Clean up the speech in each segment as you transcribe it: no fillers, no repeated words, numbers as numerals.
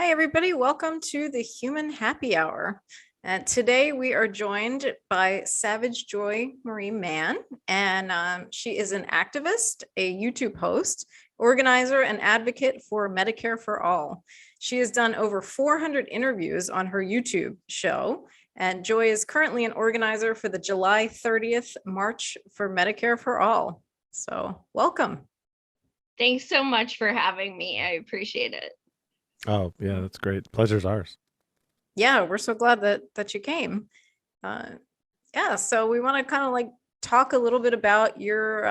Hi, everybody. Welcome to the Human Happy Hour. And today we are joined by Savage Joy Marie Mann, and she is an activist, a YouTube host, organizer, and advocate for Medicare for All. She has done over 400 interviews on her YouTube show, and Joy is currently an organizer for the July 30th March for Medicare for All. So welcome. Thanks so much for having me. I appreciate it. Oh, yeah, that's great. Pleasure's ours. Yeah, we're so glad that you came. Yeah, so we want to kind of like talk a little bit about your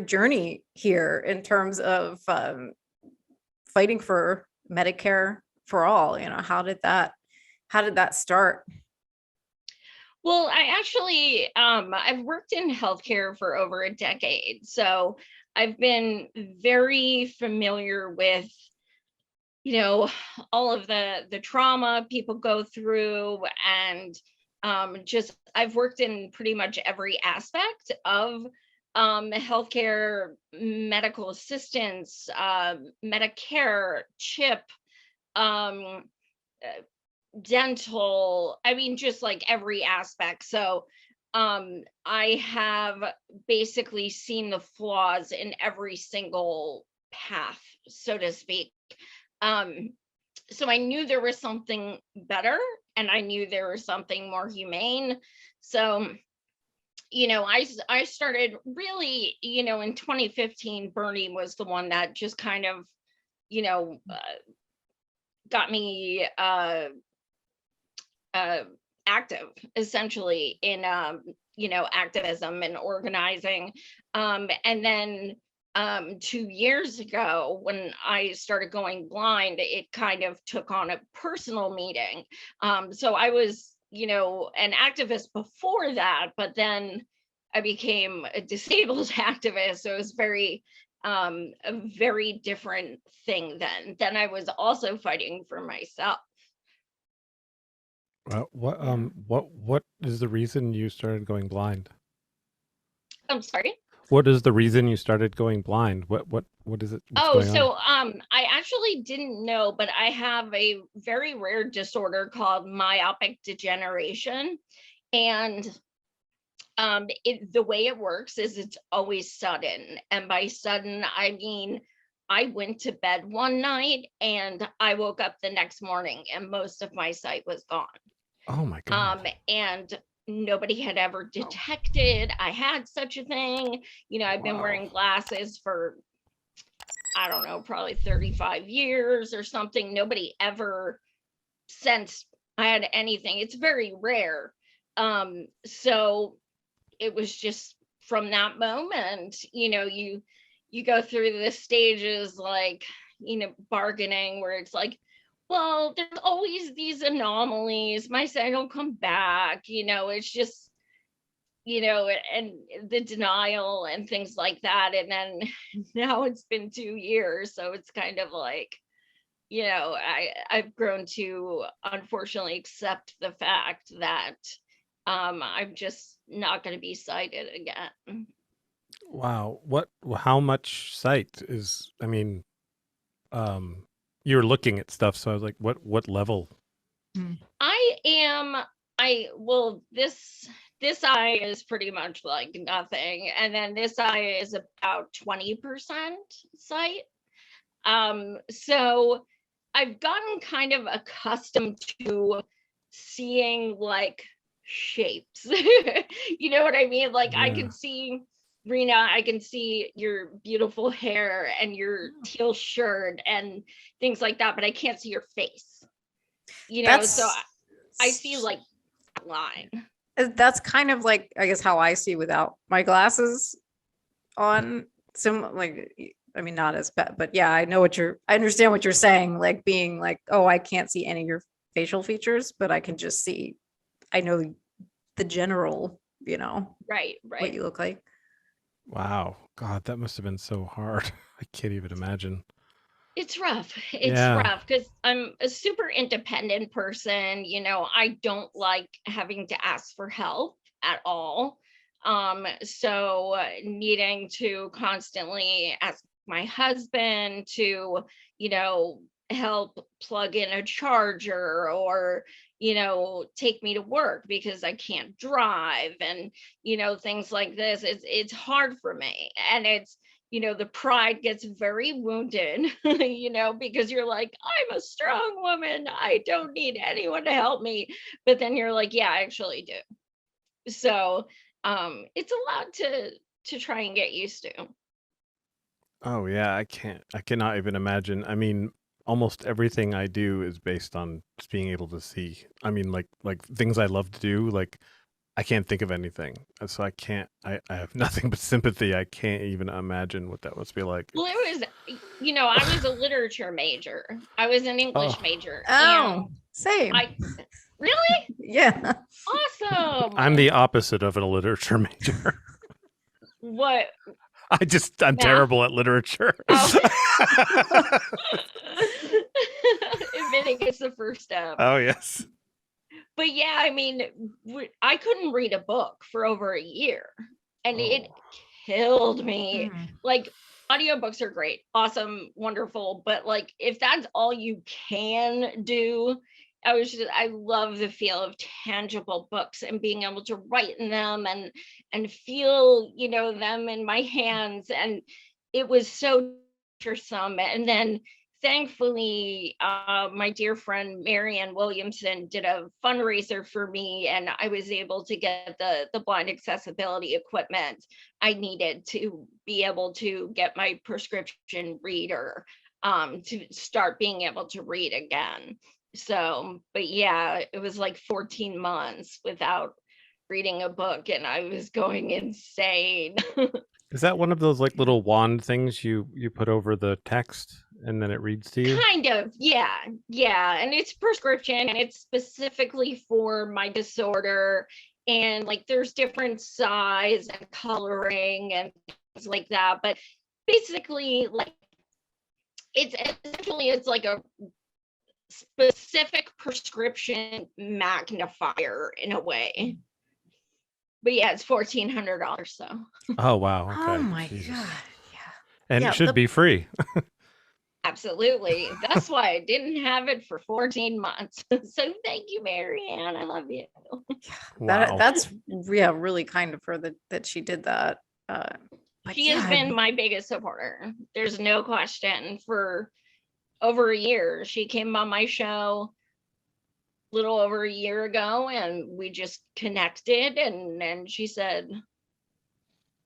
journey here in terms of fighting for Medicare for all. You know, how did that start? Well, I actually I've worked in healthcare for over a decade, so I've been very familiar with all of the trauma people go through, and just I've worked in pretty much every aspect of healthcare, medical assistance, Medicare, CHIP, dental, I mean, just like every aspect. So I have basically seen the flaws in every single path, so to speak. So I knew there was something better, and I knew there was something more humane. So, I started really, in 2015, Bernie was the one that just kind of, got me active essentially in, activism and organizing. And then 2 years ago, when I started going blind, it kind of took on a personal meaning. So I was, an activist before that, but then I became a disabled activist. So it was a very different thing then. Then I was also fighting for myself. What is the reason you started going blind? I'm sorry. What is the reason you started going blind? What is it? What's going on? I actually didn't know, but I have a very rare disorder called myopic degeneration. And the way it works is it's always sudden. And by sudden, I mean, I went to bed one night and I woke up the next morning and most of my sight was gone. Oh my God. And nobody had ever detected I had such a thing. I've been wearing glasses for, I don't know, probably 35 years or something. Nobody ever sensed I had anything. It's very rare. So it was just from that moment, you go through the stages like, bargaining, where it's like, well, there's always these anomalies. My sight will come back, it's just, and the denial and things like that. And then now it's been 2 years. So it's kind of like, I've grown to unfortunately accept the fact that I'm just not going to be sighted again. Wow. How much sight is, I mean, you're looking at stuff. So I was like, what level? This eye is pretty much like nothing. And then this eye is about 20% sight. So I've gotten kind of accustomed to seeing like shapes. You know what I mean? Like, yeah. I can see Rena, I can see your beautiful hair and your teal shirt and things like that, but I can't see your face. So I see like that line. That's kind of like, I guess, how I see without my glasses on. I mean, not as bad, but yeah, I understand what you're saying, like being like, oh, I can't see any of your facial features, but I can just see, I know the general, right, what you look like. Wow. God, that must have been so hard. I can't even imagine. It's rough. It's rough because I'm a super independent person. I don't like having to ask for help at all. So needing to constantly ask my husband to, help plug in a charger, or, you know, take me to work because I can't drive, and, you know, things like this. It's hard for me. And it's, you know, the pride gets very wounded, you know, because you're like, I'm a strong woman, I don't need anyone to help me. But then you're like, yeah, I actually do. So it's a lot to try and get used to. Oh yeah, I cannot even imagine. I mean, almost everything I do is based on just being able to see. I mean, like things I love to do, like I can't think of anything. So I have nothing but sympathy. I can't even imagine what that must be like. Well, it was, you know, I was a literature major. I was an English major. Oh, same. Really? Yeah. Awesome. I'm the opposite of a literature major. What? I'm terrible at literature. Oh. Admitting it's the first step. Oh, yes. But yeah, I mean, I couldn't read a book for over a year, and it killed me. Like, audiobooks are great, awesome, wonderful, but like, if that's all you can do, I love the feel of tangible books and being able to write in them and feel, you know, them in my hands. And it was so some. And then thankfully, my dear friend Marianne Williamson did a fundraiser for me, and I was able to get the blind accessibility equipment I needed to be able to get my prescription reader, to start being able to read again. So, but yeah, it was like 14 months without reading a book, and I was going insane. Is that one of those like little wand things you put over the text and then it reads to you? Kind of, yeah. And it's prescription, and it's specifically for my disorder. And like, there's different size and coloring and things like that. But basically, like, it's like a specific prescription magnifier in a way. But yeah, it's $1,400. So. Oh wow! Okay. Oh my Jesus. God! Yeah. And it should be free. Absolutely. That's why I didn't have it for 14 months. So thank you, Marianne. I love you. Wow. That's really kind of her that she did that. She has been my biggest supporter. There's no question. For over a year, she came on my show a little over a year ago, and we just connected. And she said,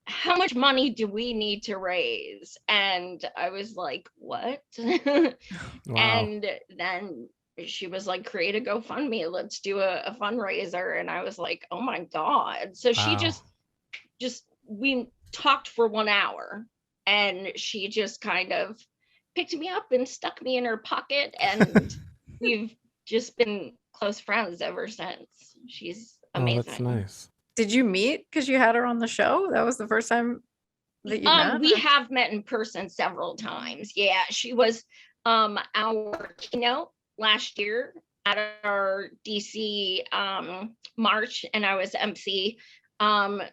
how much money do we need to raise? And I was like, what? Wow. And then she was like, create a GoFundMe. Let's do a fundraiser. And I was like, oh my God. So she just, we talked for 1 hour, and she just kind of picked me up and stuck me in her pocket. And we've just been close friends ever since. She's amazing. Oh, that's nice. Did you meet because you had her on the show? That was the first time that you met? We have met in person several times. Yeah, she was our keynote last year at our DC march, and I was MC.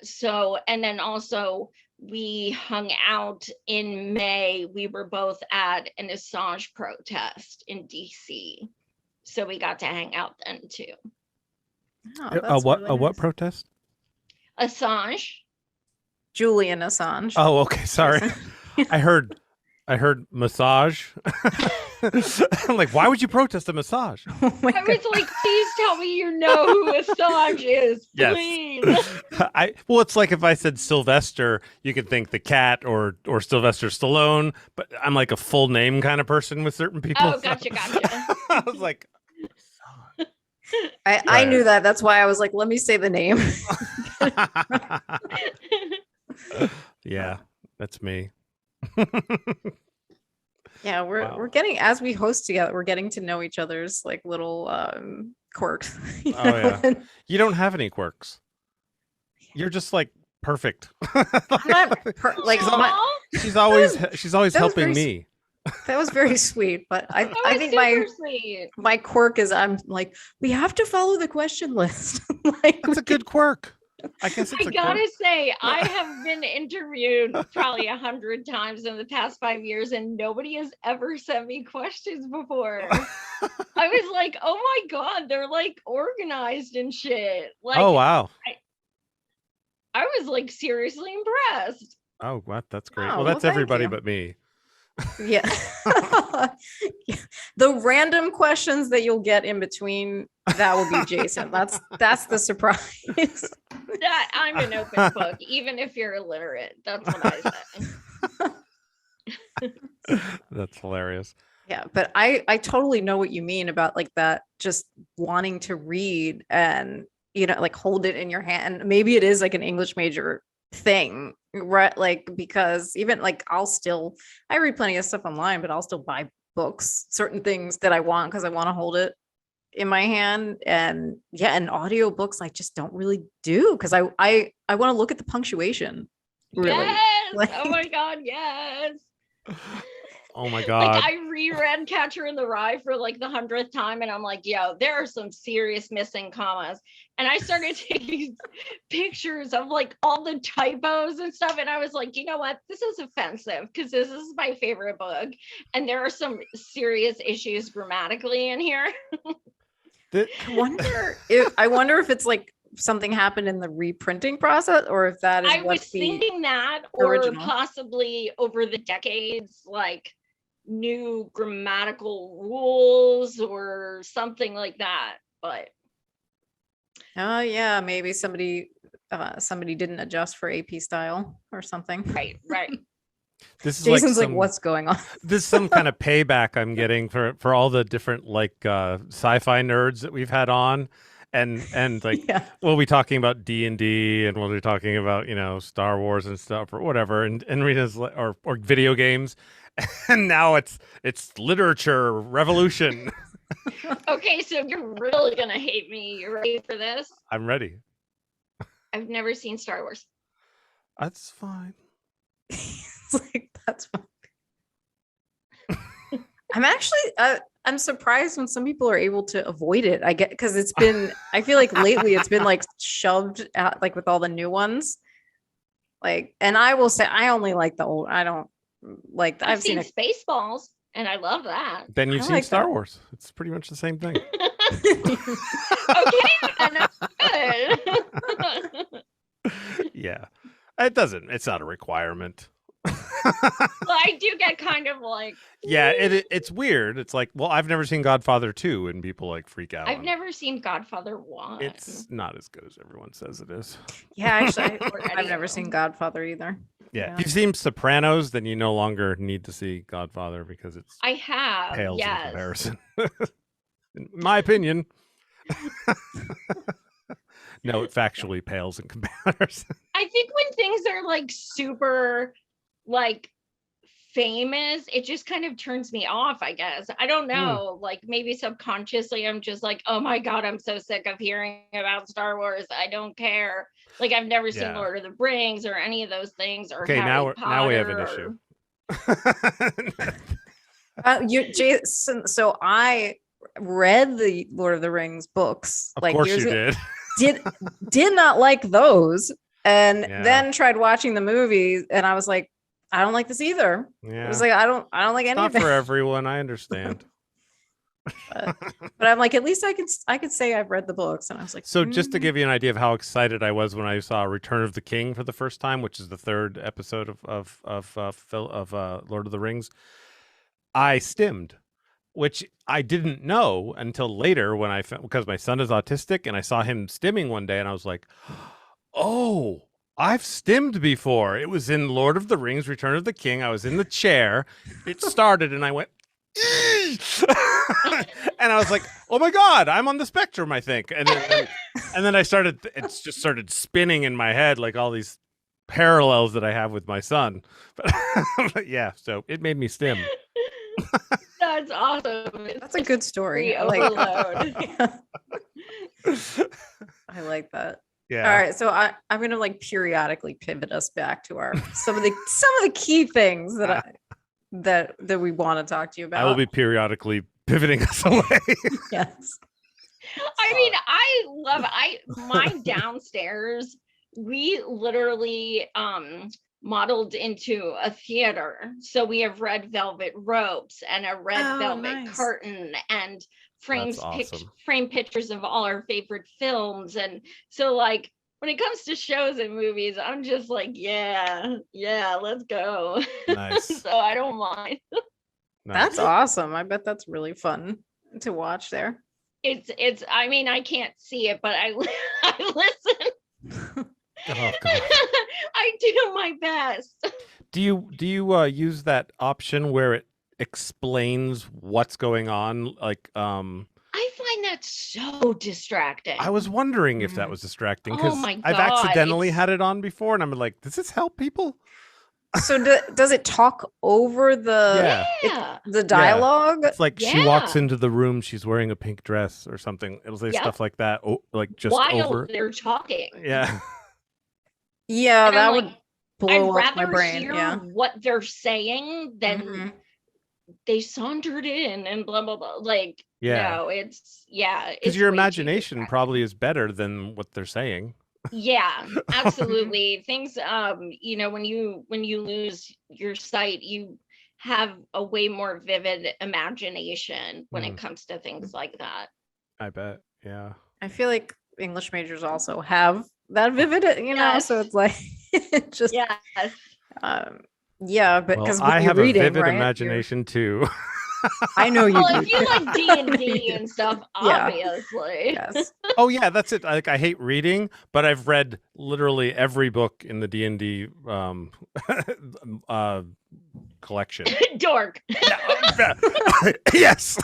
So, and then also we hung out in May. We were both at an Assange protest in DC. So we got to hang out then too. Oh, what protest? Assange. Julian Assange. Oh, okay. Sorry. I heard massage. I'm like, why would you protest a massage? Oh my I was like, please tell me you know who Assange is, please. Yes. Well, it's like if I said Sylvester, you could think the cat or Sylvester Stallone, but I'm like a full name kind of person with certain people. Oh, gotcha. I was like, I knew that. That's why I was like, let me say the name. Yeah, that's me. Yeah, we're getting, as we host together, we're getting to know each other's like little quirks. Yeah. You don't have any quirks. You're just like perfect. She's always helping me. That was very sweet, but I think my quirk is I'm like, we have to follow the question list. Like, that's a good quirk. I guess it's I gotta say, I have been interviewed probably 100 times in the past 5 years, and nobody has ever sent me questions before. I was like, oh my God, they're like organized and shit. Like, Oh wow. I was like seriously impressed. Oh, what? That's great. Oh, Well, well, that's thank everybody you. but me. Yeah. The random questions that you'll get in between, that will be Jayson. That's the surprise. That I'm an open book, even if you're illiterate. That's what I say. That's hilarious. Yeah, but I totally know what you mean about like that, just wanting to read and, you know, like hold it in your hand. Maybe it is like an English major thing, right? Like, because even like I read plenty of stuff online, but I'll still buy books, certain things that I want because I want to hold it in my hand. And yeah, and audiobooks I just don't really do because I want to look at the punctuation. Really. Yes. Like, Oh my God, yes. Oh my Like god. I reread Catcher in the Rye for like the 100th time, and I'm like, yo, there are some serious missing commas. And I started taking pictures of like all the typos and stuff. And I was like, you know what? This is offensive because this is my favorite book. And there are some serious issues grammatically in here. I wonder if it's like something happened in the reprinting process, or if that is I was thinking that, or original. possibly over the decades, like new grammatical rules or something like that. But Oh yeah, maybe somebody didn't adjust for AP style or something. right. This is Jason's like, some, what's going on? this is some kind of payback I'm getting for all the different like sci-fi nerds that we've had on. And like Yeah. we'll be talking about D&D and we'll be talking about, you know, Star Wars and stuff or whatever, and Rena's or video games. And now it's literature revolution. Okay, so you're really gonna hate me. You ready for this? I'm ready. I've never seen Star Wars. That's fine. It's like, that's fine. I'm actually I'm surprised when some people are able to avoid it. I get, because it's been, I feel like lately it's been like shoved out, like with all the new ones. Like, and I will say I only like the old. I don't like. I've seen it. Spaceballs, and I love that. Then you've I seen like Star that. Wars. It's pretty much the same thing. Okay, then good. Yeah. It's not a requirement. Well, I do get kind of like, Yeah, it's weird. It's like, well, I've never seen Godfather 2, and people like freak out. I've on it. never seen Godfather 1. It's not as good as everyone says it is. Yeah, actually, Or I've never seen Godfather either. Yeah. If you've seen Sopranos, then you no longer need to see Godfather because it's I have, pales in yes. comparison. In my opinion. No, it factually pales in comparison. I think when things are like super like famous, it just kind of turns me off, I guess. I don't know. Like maybe subconsciously I'm just like, oh my God, I'm so sick of hearing about Star Wars. I don't care. Like I've never seen Yeah. Lord of the Rings or any of those things, or Okay, Harry now we have an Potter issue. Jason, so I read the Lord of the Rings books Of like course years you ago. did. Did not like those, and Yeah. then tried watching the movies, and I was like, I don't like this either. Yeah. It was like I don't like It's any not of it. for everyone. I understand. But I'm like, at least I could say I've read the books, and I was like, So just to give you an idea of how excited I was when I saw Return of the King for the first time, which is the third episode of Lord of the Rings, I stimmed, which I didn't know until later when because my son is autistic, and I saw him stimming one day, and I was like, oh, I've stimmed before. It was in Lord of the Rings, Return of the King. I was in the chair. It started, and I went, and I was like, oh my God, I'm on the spectrum, I think. And then it just started spinning in my head, like all these parallels that I have with my son. But yeah, so it made me stim. That's awesome. that's a good story. Free I like overload. I like that. Yeah. All right, so I'm gonna like periodically pivot us back to our some of the key things that we want to talk to you about. I will be periodically pivoting us away. Yes. I mean, I love my downstairs we literally modeled into a theater. So we have red velvet ropes and a red velvet curtain and framed pictures of all our favorite films. And so like when it comes to shows and movies, I'm just like, yeah, let's go. Nice. So I don't mind. That's awesome. I bet that's really fun to watch there. It's I mean, I can't see it, but I listen. Oh, God. I do my best. Do you use that option where it explains what's going on? Like, I find that so distracting. I was wondering if that was distracting because my I've God, accidentally had it on before, and I'm like, does this help people? So does it talk over the the dialogue? It's like she walks into the room, she's wearing a pink dress or something. It'll say stuff like that. Oh, like just while over. they're talking. Yeah. Yeah, And that I'm would like, blow I'd up my rather brain. hear Yeah. what they're saying than they sauntered in and blah blah blah. Like, no, it's because your imagination probably is better than what they're saying. Yeah, absolutely. Things, you know, when you lose your sight, you have a way more vivid imagination when it comes to things like that. I bet. Yeah. I feel like English majors also have that vivid, you know, so it's like it just but because I have reading, a vivid right? imagination too. I know you do. If you like D&D and stuff, obviously. Yes. Oh yeah, that's it. Like I hate reading, but I've read literally every book in the D&D collection. Dork. Yes.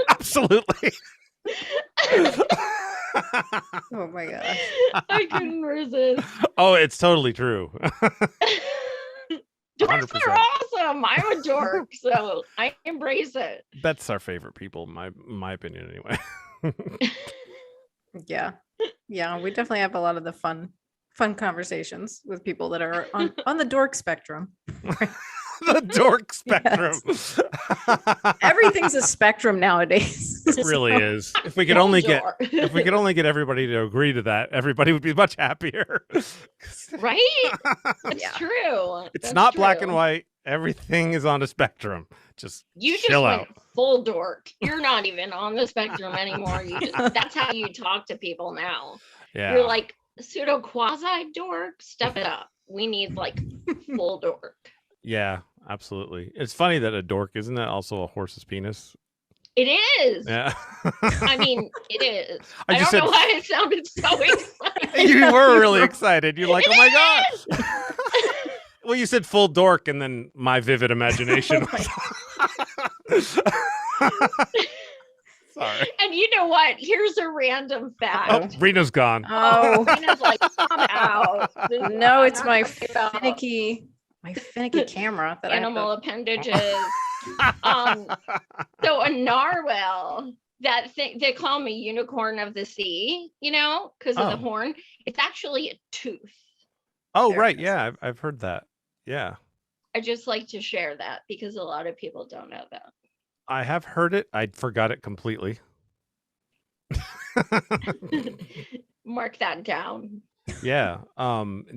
Absolutely. Oh my gosh. I couldn't resist. Oh, it's totally true. Dorks 100%. are awesome. I'm a dork, so I embrace it. That's our favorite people, my opinion, anyway. Yeah, we definitely have a lot of the fun conversations with people that are on the dork spectrum. The dork spectrum. Everything's a spectrum nowadays. It really is. If we could only get everybody to agree to that, everybody would be much happier. Right? That's true. It's not black and white. Everything is on a spectrum. Just chill out. Went full dork. You're not even on the spectrum anymore. That's how you talk to people now. Yeah. You're like pseudo quasi dork. Step it up. We need like full dork. Yeah, absolutely. It's funny that a dork, isn't that also a horse's penis? It is. Yeah. I mean, it is. I don't know why it sounded so excited. You were really excited. You're like, oh my God. Well, you said full dork, and then my vivid imagination. Sorry. And you know what? Here's a random fact. Oh, Rena's gone. Oh, Rena's like, I'm out. No, it's my finicky camera that animal appendages. So a narwhal, that thing they call me unicorn of the sea, you know, because of the horn. It's actually a tooth. Oh, right. Yeah, I've heard that. Yeah. I just like to share that because a lot of people don't know that. I have heard it. I forgot it completely. Mark that down. Yeah.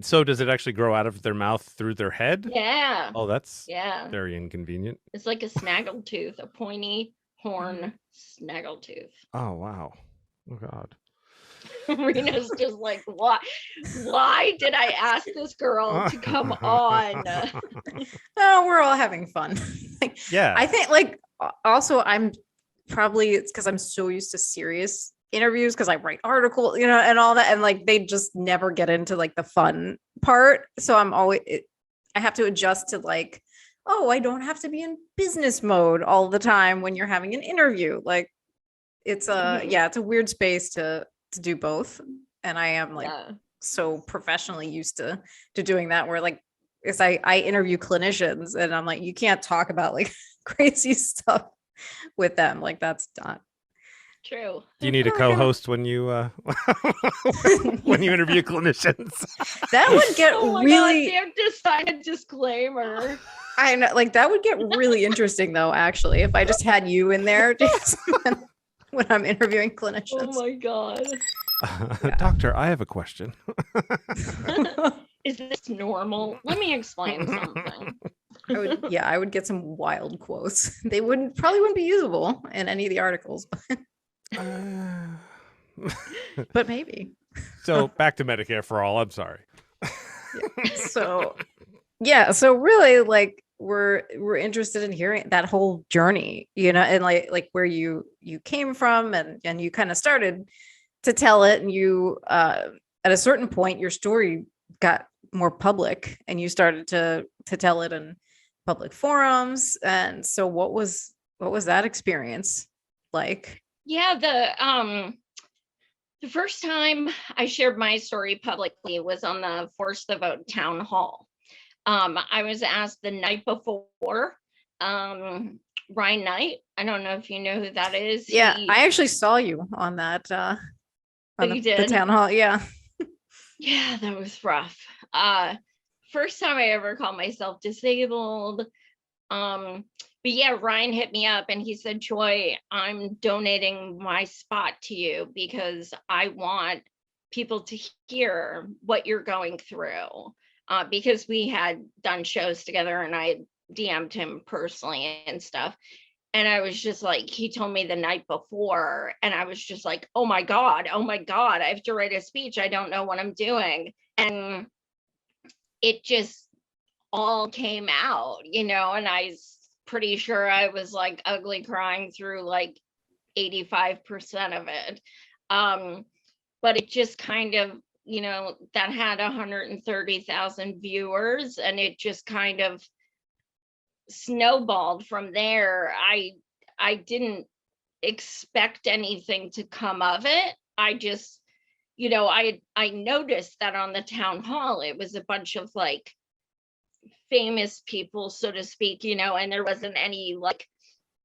So does it actually grow out of their mouth through their head? Yeah. Oh, that's very inconvenient. It's like a snaggletooth, a pointy horn snaggletooth. Oh, wow. Oh, God. Rena's just like, why did I ask this girl to come on? Oh, we're all having fun. Yeah. I think also I'm probably, it's because I'm so used to serious interviews because I write articles, you know, and all that, and they just never get into the fun part. So I have to adjust to I don't have to be in business mode all the time when you're having an interview. It's it's a weird space to do both, and I am so professionally used to doing that, where as I interview clinicians and I'm like, you can't talk about crazy stuff with them, that's not true. Do you need a co-host when you when you interview clinicians? That would get really God, you have to sign a disclaimer. I know, that would get really interesting though, actually, if I just had you in there when I'm interviewing clinicians. Oh my God. Yeah. Doctor, I have a question. Is this normal? Let me explain something. I would get some wild quotes. They probably wouldn't be usable in any of the articles, but maybe. So back to Medicare for all. I'm sorry. So so really, like, we're interested in hearing that whole journey, and like where you came from, and you kind of started to tell it, and you at a certain point your story got more public, and you started to tell it in public forums. And so what was that experience like? Yeah, the first time I shared my story publicly was on the Force the Vote town hall. I was asked the night before. Ryan Knight, I don't know if you know who that is. Yeah, I actually saw you on that on the town hall. Yeah. Yeah, that was rough. First time I ever called myself disabled. But yeah, Ryan hit me up and he said, Joy, I'm donating my spot to you because I want people to hear what you're going through. Because we had done shows together and I DM'd him personally and stuff. And I was just like, he told me the night before, and I was just like, oh my God, I have to write a speech. I don't know what I'm doing. And it just all came out, and I was pretty sure I was like ugly crying through like 85% of it. But it just kind of, that had 130,000 viewers, and it just kind of snowballed from there. I didn't expect anything to come of it. I just, I noticed that on the town hall, it was a bunch of like famous people, so to speak, and there wasn't any like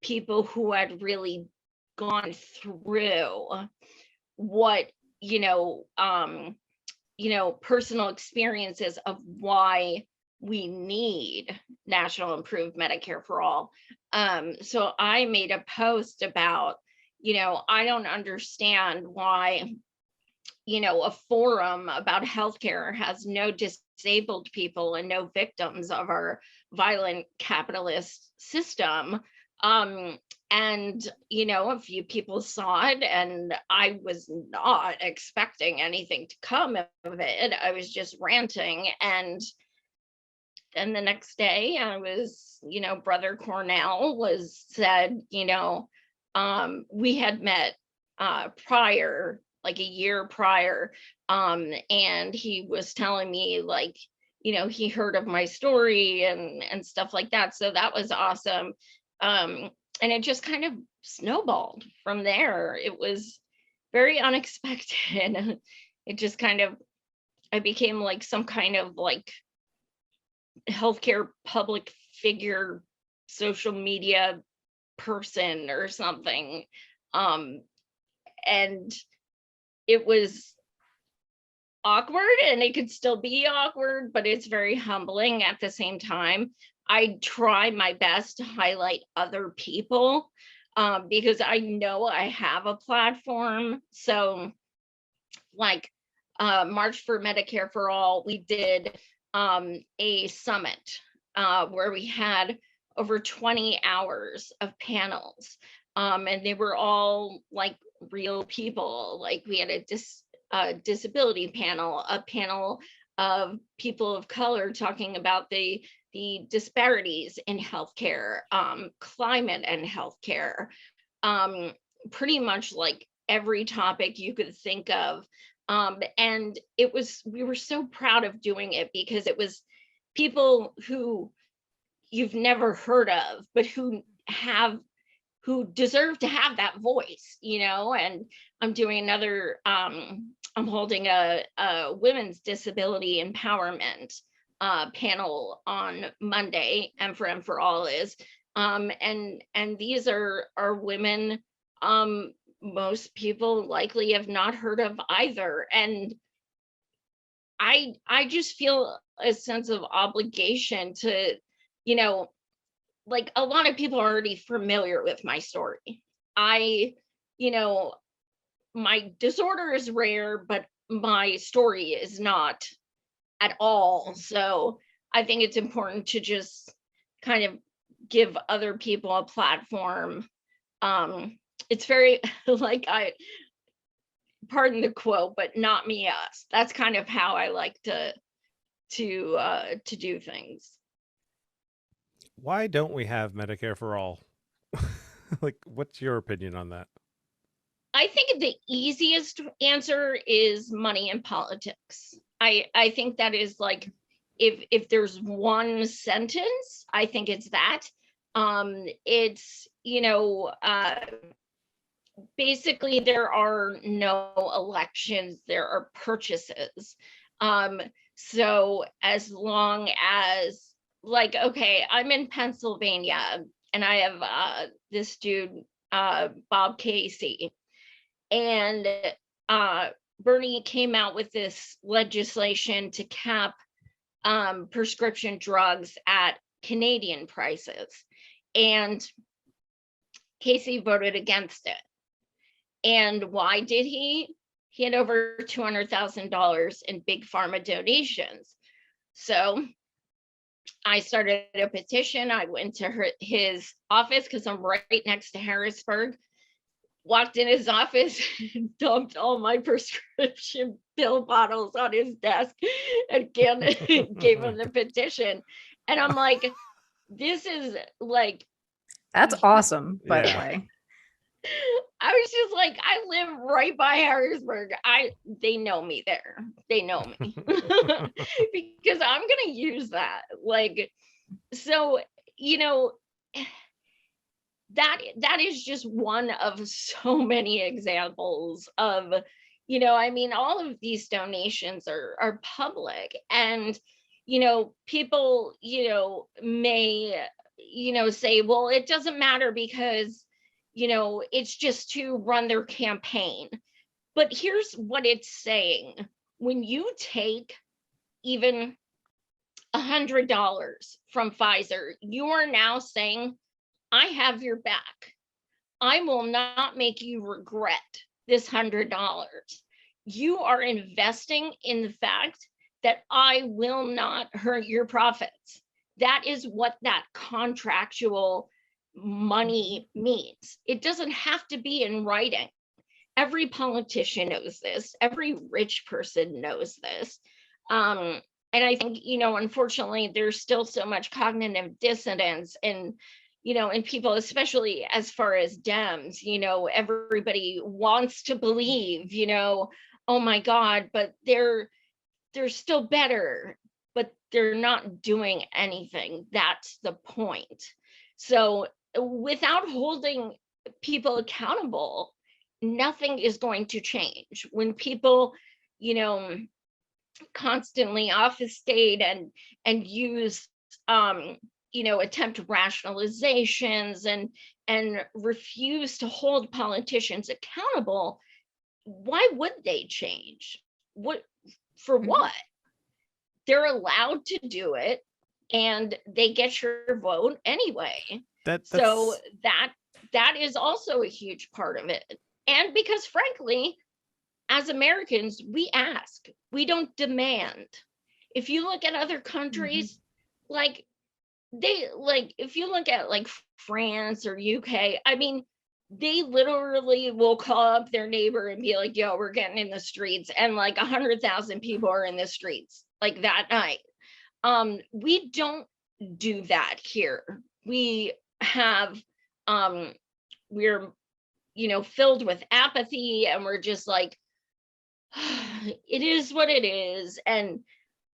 people who had really gone through what, personal experiences of why we need national improved Medicare for all. So I made a post about, I don't understand why, a forum about healthcare has no disabled people and no victims of our violent capitalist system. And, a few people saw it, and I was not expecting anything to come of it. I was just ranting. And then the next day I was, Brother Cornell said, we had met prior, like a year prior. And he was telling me like, he heard of my story and stuff like that. So that was awesome. And it just kind of snowballed from there. It was very unexpected. It just kind of, I became like some kind of like healthcare public figure, social media person or something. And it was awkward, and it could still be awkward, but it's very humbling at the same time. I try my best to highlight other people because I know I have a platform. So like March for Medicare for All, we did a summit where we had over 20 hours of panels, and they were all like real people. Like we had a disability panel, a panel of people of color talking about the disparities in healthcare, climate and healthcare, pretty much like every topic you could think of. And we were so proud of doing it because it was people who you've never heard of, but who deserve to have that voice, and I'm doing another, I'm holding a women's disability empowerment panel on Monday, and for all is, and these are women, most people likely have not heard of either. And I just feel a sense of obligation to, like a lot of people are already familiar with my story. my disorder is rare, but my story is not at all. So I think it's important to just kind of give other people a platform. It's very like, pardon the quote, but not me, us. That's kind of how I like to do things. Why don't we have Medicare for all? Like, what's your opinion on that? I think the easiest answer is money in politics. I think that is like, if there's one sentence, I think it's that. It's, basically there are no elections, there are purchases. So as long as, like, okay, I'm in Pennsylvania and I have this dude, Bob Casey, and Bernie came out with this legislation to cap prescription drugs at Canadian prices, and Casey voted against it. And why did he? He had over $200,000 in big pharma donations. So I started a petition. I went to his office because I'm right next to Harrisburg. Walked in his office, dumped all my prescription pill bottles on his desk, and gave him the petition. And I'm like, this is like, That's awesome, by the Yeah. way. I was just like, I live right by Harrisburg. They know me there. They know me because I'm gonna use that. Like, so, that is just one of so many examples of, all of these donations are public, and people may say, well, it doesn't matter because it's just to run their campaign. But here's what it's saying: when you take even $100 from Pfizer, you are now saying, I have your back. I will not make you regret this $100. You are investing in the fact that I will not hurt your profits. That is what that contractual money means. It doesn't have to be in writing. Every politician knows this. Every rich person knows this. And I think, unfortunately, there's still so much cognitive dissonance and people, especially as far as Dems, everybody wants to believe, oh my God, but they're still better, but they're not doing anything. That's the point. So without holding people accountable, nothing is going to change. When people, constantly office state and use, attempt rationalizations and refuse to hold politicians accountable, why would they change? For what? They're allowed to do it, and they get your vote anyway. So that is also a huge part of it. And because frankly, as Americans, we ask, we don't demand. If you look at other countries, if you look at like France or UK, they literally will call up their neighbor and be like, yo, we're getting in the streets, and like 100,000 people are in the streets like that night. We don't do that here. We have we're filled with apathy, and we're just like, it is what it is. And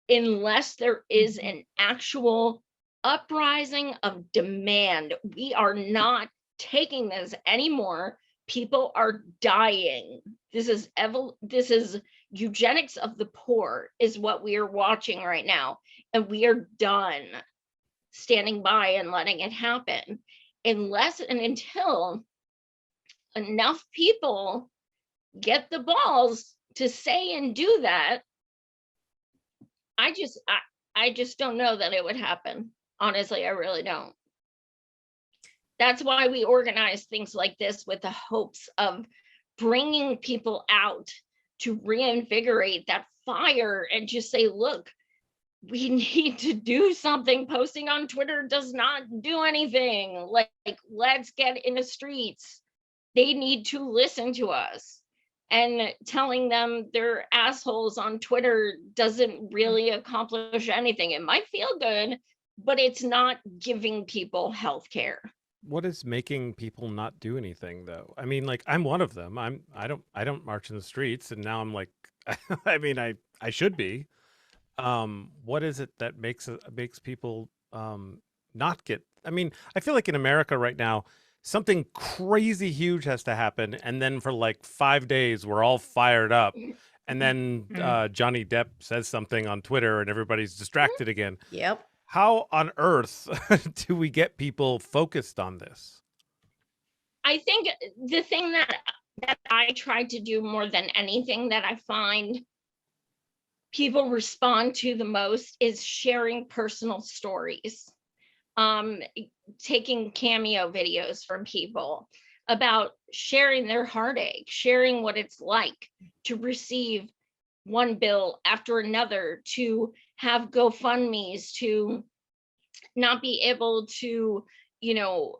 unless there is an actual uprising of demand, we are not taking this anymore. People are dying. This is eugenics of the poor is what we are watching right now, and we are done standing by and letting it happen unless and until enough people get the balls to say and do that. I just don't know that it would happen. Honestly, I really don't. That's why we organize things like this, with the hopes of bringing people out to reinvigorate that fire and just say, look, we need to do something. Posting on Twitter does not do anything. Like, let's get in the streets. They need to listen to us. And telling them they're assholes on Twitter doesn't really accomplish anything. It might feel good, but it's not giving people health care. What is making people not do anything though? I mean, like, I'm one of them. I don't march in the streets, and now I'm like, I mean, I should be. What is it that makes people not get? I mean, I feel like in America right now, something crazy huge has to happen, and then for like 5 days we're all fired up, and then Johnny Depp says something on Twitter and everybody's distracted again. Yep. How on earth do we get people focused on this? I think the thing that I try to do more than anything that I find people respond to the most is sharing personal stories. Taking cameo videos from people about sharing their heartache, sharing what it's like to receive one bill after another, to have GoFundMes, to not be able to,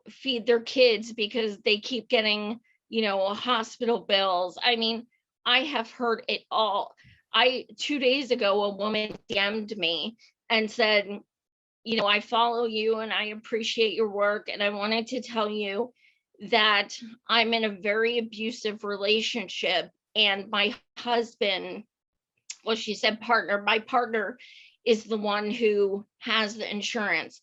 feed their kids because they keep getting, hospital bills. I mean, I have heard it all. 2 days ago, a woman DM'd me and said, I follow you and I appreciate your work, and I wanted to tell you that I'm in a very abusive relationship, and my husband, well, she said partner, my partner is the one who has the insurance.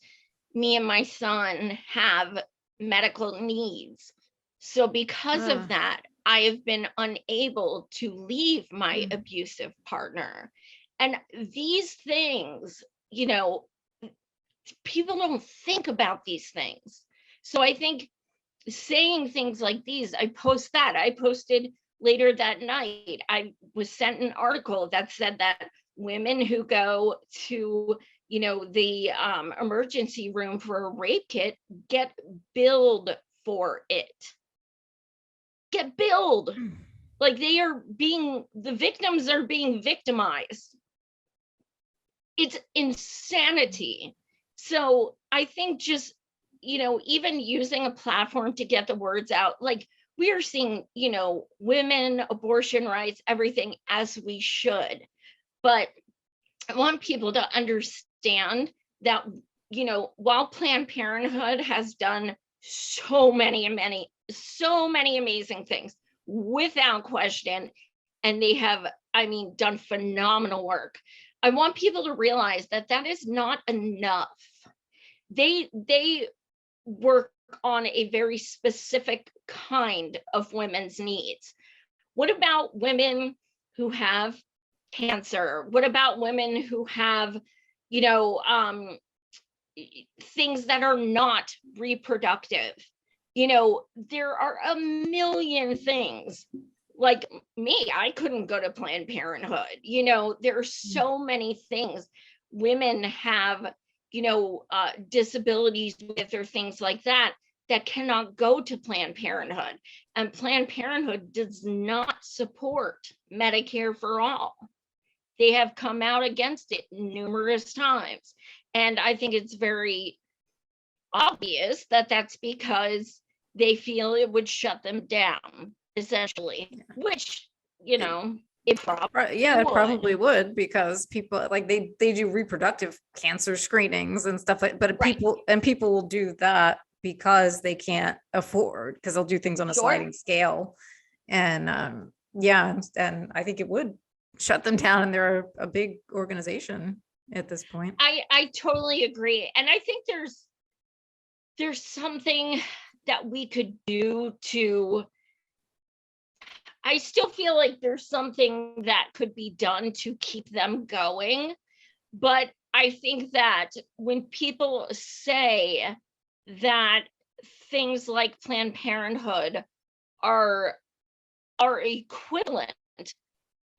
Me and my son have medical needs. So because of that, I have been unable to leave my abusive partner. And these things, people don't think about these things. So I think saying things like these, I posted later that night, I was sent an article that said that women who go to, the emergency room for a rape kit get billed for it. Get billed. Like the victims are being victimized. It's insanity. So I think just, even using a platform to get the words out, like we are seeing, women, abortion rights, everything as we should. But I want people to understand that, while Planned Parenthood has done so many amazing things without question, and they have, done phenomenal work, I want people to realize that that is not enough. They work on a very specific kind of women's needs. What about women who have cancer? What about women who have, things that are not reproductive? There are a million things. Like me, I couldn't go to Planned Parenthood. There are so many things women have, disabilities with, or things like that cannot go to Planned Parenthood. And Planned Parenthood does not support Medicare for all. They have come out against it numerous times. And I think it's very obvious that that's because they feel it would shut them down, essentially, which, it probably would, because people like they do reproductive cancer screenings and stuff like, but people will do that because they can't afford, because they'll do things on a sliding scale. And and I think it would shut them down, and they're a big organization at this point. I totally agree. And I think there's something that we could do to, I still feel like there's something that could be done to keep them going. But I think that when people say that things like Planned Parenthood are equivalent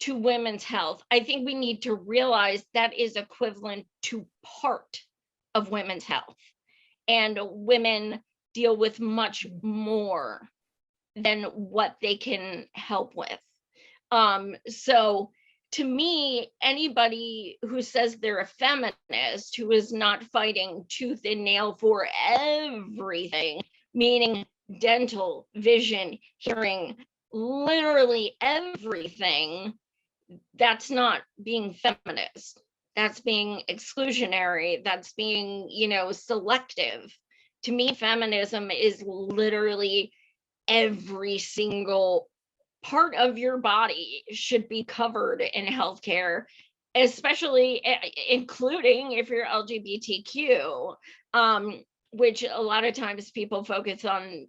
to women's health, I think we need to realize that is equivalent to part of women's health. And women deal with much more than what they can help with. So to me, anybody who says they're a feminist who is not fighting tooth and nail for everything, meaning dental, vision, hearing, literally everything, that's not being feminist. That's being exclusionary. That's being, selective. To me, feminism is literally every single part of your body should be covered in healthcare, especially including if you're LGBTQ, which a lot of times people focus on,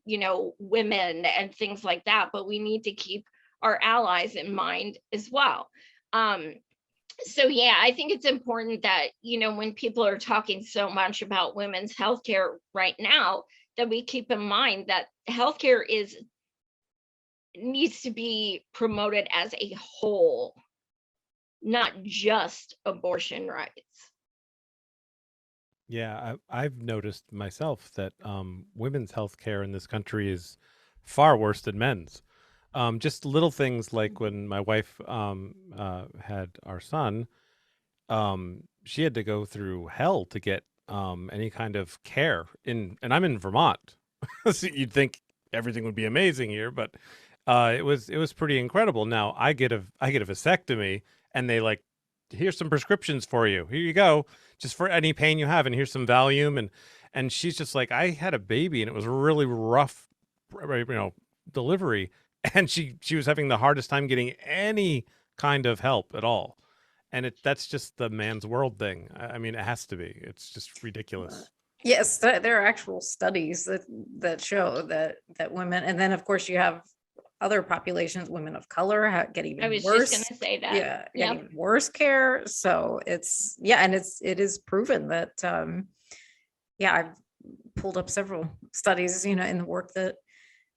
women and things like that, but we need to keep our allies in mind as well. So yeah, I think it's important that, when people are talking so much about women's healthcare right now, that we keep in mind that healthcare needs to be promoted as a whole, not just abortion rights. Yeah, I've noticed myself that women's health care in this country is far worse than men's. Just little things like when my wife had our son, she had to go through hell to get any kind of care and I'm in Vermont. So you'd think everything would be amazing here, but it was pretty incredible. Now I get a vasectomy, and they like, here's some prescriptions for you. Here you go, just for any pain you have, and here's some Valium, and she's just like, I had a baby, and it was a really rough, delivery, and she was having the hardest time getting any kind of help at all. And that's just the man's world thing. I mean, it has to be. It's just ridiculous. Yes, there are actual studies that show that women, and then of course you have other populations, women of color, get even I was worse. just going to say that. Yeah, get even worse care. So and it is proven that I've pulled up several studies, in the work that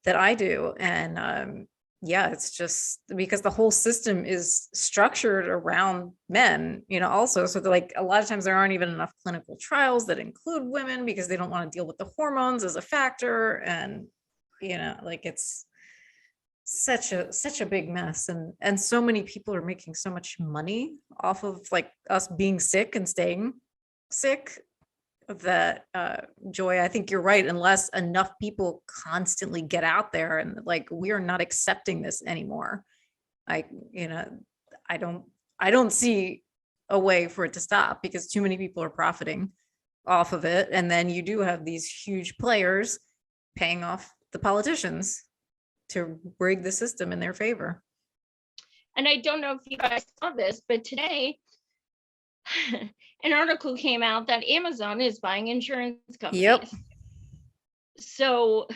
I do, and it's just because the whole system is structured around men, also. So like a lot of times there aren't even enough clinical trials that include women because they don't want to deal with the hormones as a factor. And, like it's such a big mess. And so many people are making so much money off of like us being sick and staying sick that Joy, I think you're right. Unless enough people constantly get out there and like, we are not accepting this anymore. I don't see a way for it to stop because too many people are profiting off of it. And then you do have these huge players paying off the politicians to rig the system in their favor. And I don't know if you guys saw this, but today an article came out that Amazon is buying insurance companies. Yep. So,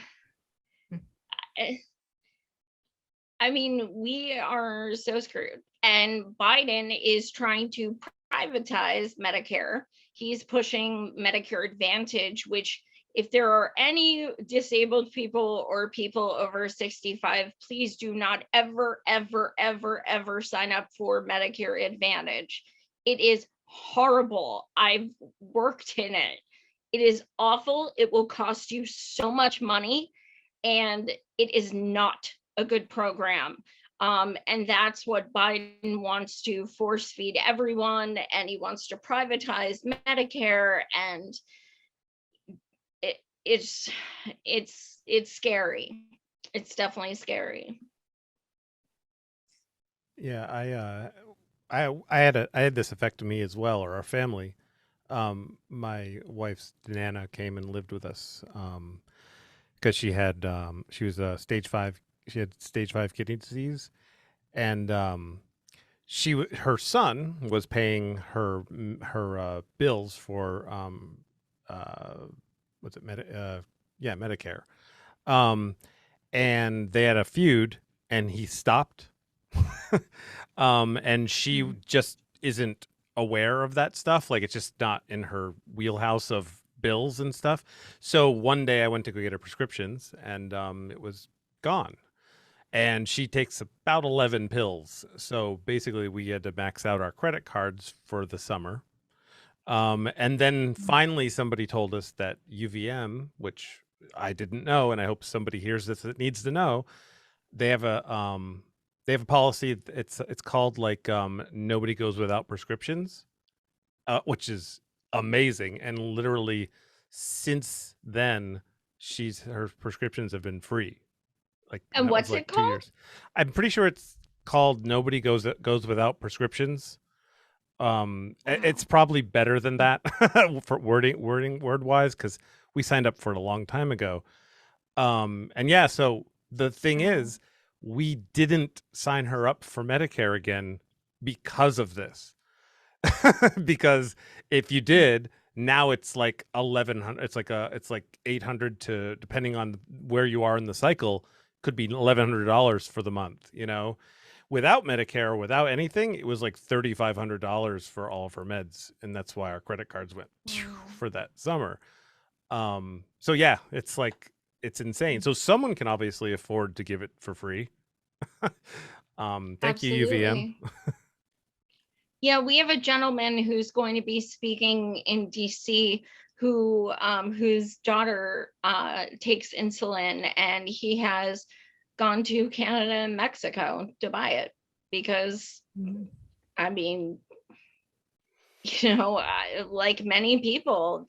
I mean, we are so screwed. And Biden is trying to privatize Medicare. He's pushing Medicare Advantage, which if there are any disabled people or people over 65, please do not ever, ever, ever, ever sign up for Medicare Advantage. It is horrible. I've worked in it. It is awful. It will cost you so much money, and it is not a good program. And that's what Biden wants to force feed everyone, and he wants to privatize Medicare, and it's scary. It's definitely scary. Yeah, I had this affect me as well, or our family. My wife's Nana came and lived with us because she was stage 5. She had stage 5 kidney disease, and her son was paying her bills for Medicare, and they had a feud, and he stopped. And she just isn't aware of that stuff. Like, it's just not in her wheelhouse of bills and stuff. So one day I went to go get her prescriptions, and it was gone. And she takes about 11 pills. So basically we had to max out our credit cards for the summer. And then finally somebody told us that UVM, which I didn't know, and I hope somebody hears this that needs to know. They have a policy. It's called like nobody goes without prescriptions, which is amazing. And literally, since then, her prescriptions have been free. Like And that was what's like it 2 years. called? I'm pretty sure it's called nobody goes without prescriptions. It's Wow. probably better than that for word wise, because we signed up for it a long time ago. And yeah, so the thing Wow. is, we didn't sign her up for Medicare again because of this. Because if you did, now it's like 1100, it's like 800 to, depending on where you are in the cycle, could be $1,100 for the month, you know. Without Medicare, without anything, it was like $3,500 for all of her meds, and that's why our credit cards went Wow. for that summer. So yeah, it's insane. So someone can obviously afford to give it for free. Thank you, UVM. Absolutely. Yeah, we have a gentleman who's going to be speaking in DC who whose daughter takes insulin, and he has gone to Canada and Mexico to buy it because, Mhm. I mean, like many people,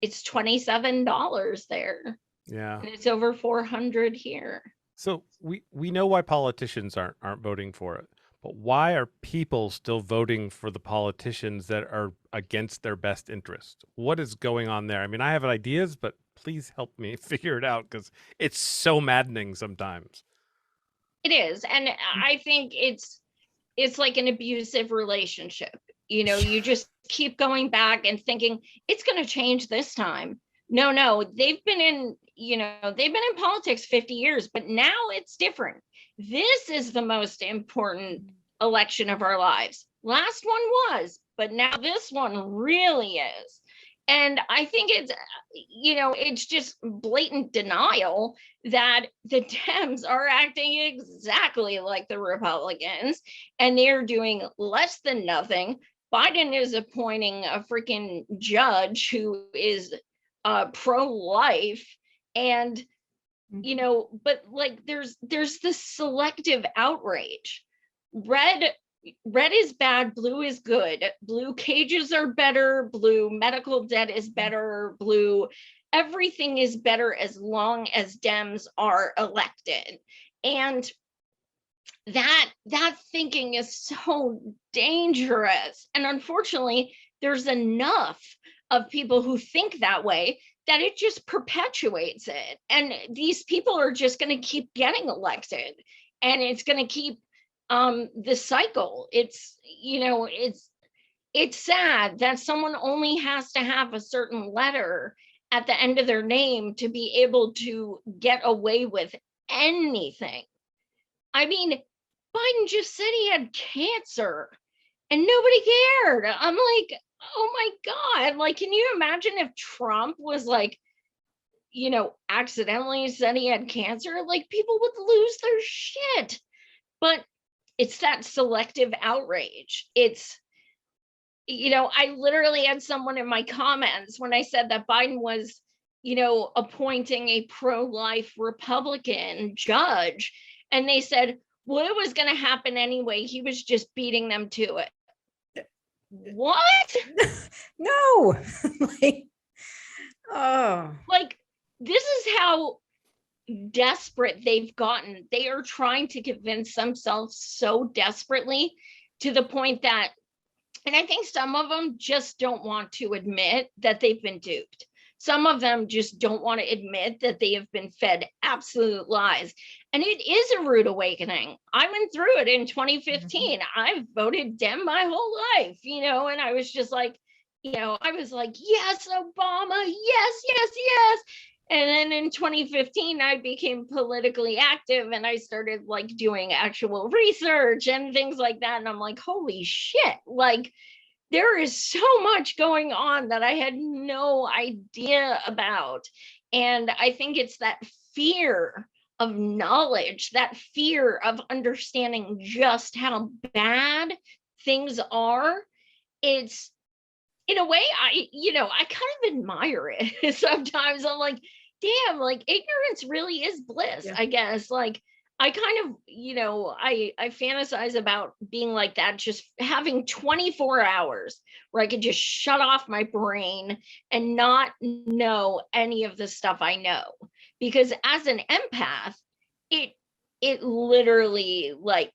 it's $27 there, Yeah. and it's over 400 here. So we know why politicians aren't voting for it, but why are people still voting for the politicians that are against their best interest? What is going on there? I mean, I have ideas, but please help me figure it out, because it's so maddening sometimes. It is, and I think it's like an abusive relationship. You just keep going back and thinking it's going to change this time. No, they've been in politics 50 years, but now it's different. This is the most important election of our lives. Last one was, but now this one really is. And I think it's just blatant denial that the Dems are acting exactly like the Republicans, and they're doing less than nothing. Biden is appointing a freaking judge who is pro-life, and but like there's this selective outrage. Red is bad, blue is good. Blue cages are better, blue medical debt is better, blue everything is better as long as Dems are elected. And that thinking is so dangerous. And unfortunately, there's enough of people who think that way that it just perpetuates it. And these people are just going to keep getting elected, and it's going to keep the cycle. It's sad that someone only has to have a certain letter at the end of their name to be able to get away with anything. I mean, Biden just said he had cancer and nobody cared. I'm like, oh my God. Like, can you imagine if Trump was like, accidentally said he had cancer? Like, people would lose their shit. But it's that selective outrage. I literally had someone in my comments when I said that Biden was, appointing a pro-life Republican judge, and they said, well, it was going to happen anyway. He was just beating them to it. What? No. Like, oh. Like, this is how desperate they've gotten. They are trying to convince themselves so desperately, to the point that, and I think some of them just don't want to admit that they've been duped. Some of them just don't want to admit that they have been fed absolute lies. And it is a rude awakening. I went through it in 2015. I've voted Dem my whole life, and I was just like, I was like, yes, Obama, yes. And then in 2015, I became politically active, and I started like doing actual research and things like that. And I'm like, holy shit, like, there is so much going on that I had no idea about. And I think it's that fear of knowledge, that fear of understanding just how bad things are. It's in a way, I kind of admire it. Sometimes I'm like, damn, like ignorance really is bliss, Yeah. I guess. Like I kind of, I fantasize about being like that, just having 24 hours where I could just shut off my brain and not know any of the stuff I know. Because as an empath, it literally, like,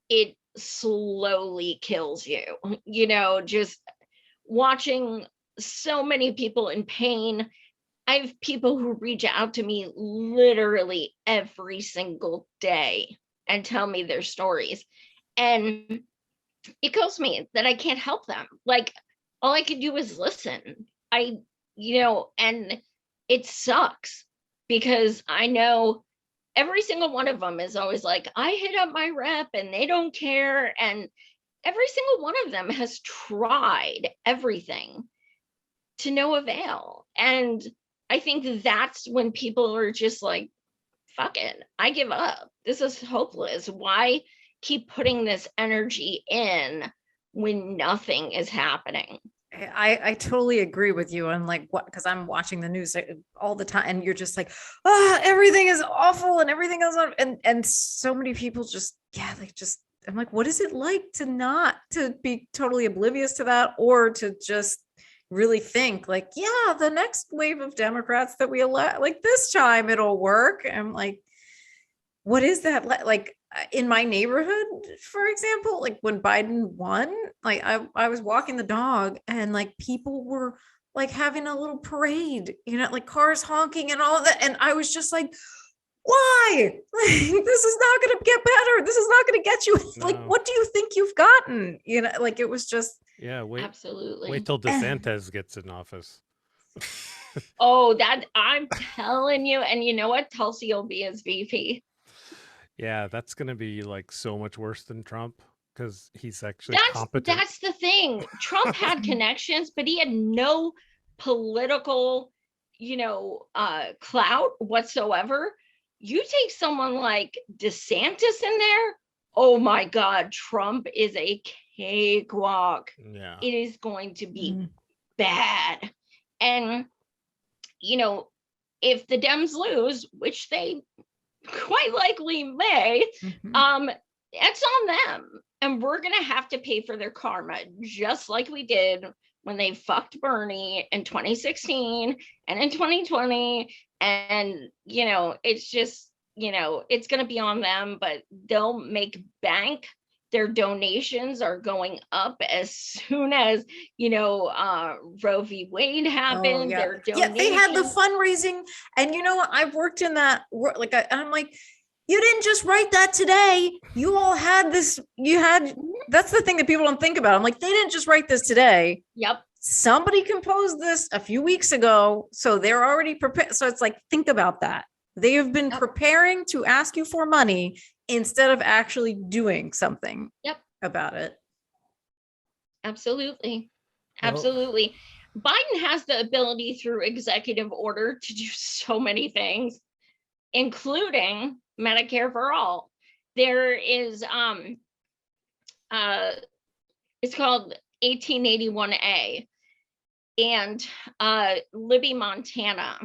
it slowly kills you, just watching so many people in pain. I have people who reach out to me literally every single day and tell me their stories. And it kills me that I can't help them. Like, all I can do is listen. And it sucks because I know every single one of them is always like, I hit up my rep and they don't care. And every single one of them has tried everything to no avail. And I think that's when people are just like, fuck it, I give up. This is hopeless. Why keep putting this energy in when nothing is happening? I totally agree with you on like what, because I'm watching the news all the time and you're just like, everything is awful and everything is on, and so many people just, like just, I'm like, what is it like to not to be totally oblivious to that, or to just really think like, yeah, the next wave of Democrats that we elect, like this time it'll work. I'm like, what is that like in my neighborhood, for example, like when Biden won, like I was walking the dog and like people were like having a little parade, like cars honking and all of that. And I was just like, why? Like, this is not going to get better. This is not going to get you. Like, No. what do you think you've gotten? Like it was just. Yeah, Absolutely. wait till DeSantis gets in office. Oh, that I'm telling you. And you know what? Tulsi will be his VP. Yeah, that's gonna be like so much worse than Trump because he's actually competent. That's the thing. Trump had connections, but he had no political, clout whatsoever. You take someone like DeSantis in there, oh my God, Trump is a cakewalk. Yeah. It is going to be bad. And, if the Dems lose, which they quite likely may, it's on them. And we're going to have to pay for their karma, just like we did when they fucked Bernie in 2016 and in 2020. And, it's just, it's going to be on them, but they'll make bank. Their donations are going up as soon as, Roe v. Wade happened. Their donations. They had the fundraising. And you know what? I've worked in that, like, I'm like, you didn't just write that today. You all had this, that's the thing that people don't think about. I'm like, they didn't just write this today. Yep. Somebody composed this a few weeks ago. So they're already prepared. So it's like, think about that. They have been preparing to ask you for money instead of actually doing something about it. Absolutely. Absolutely. Biden has the ability through executive order to do so many things, including Medicare for all. There is, it's called 1881A, and Libby, Montana,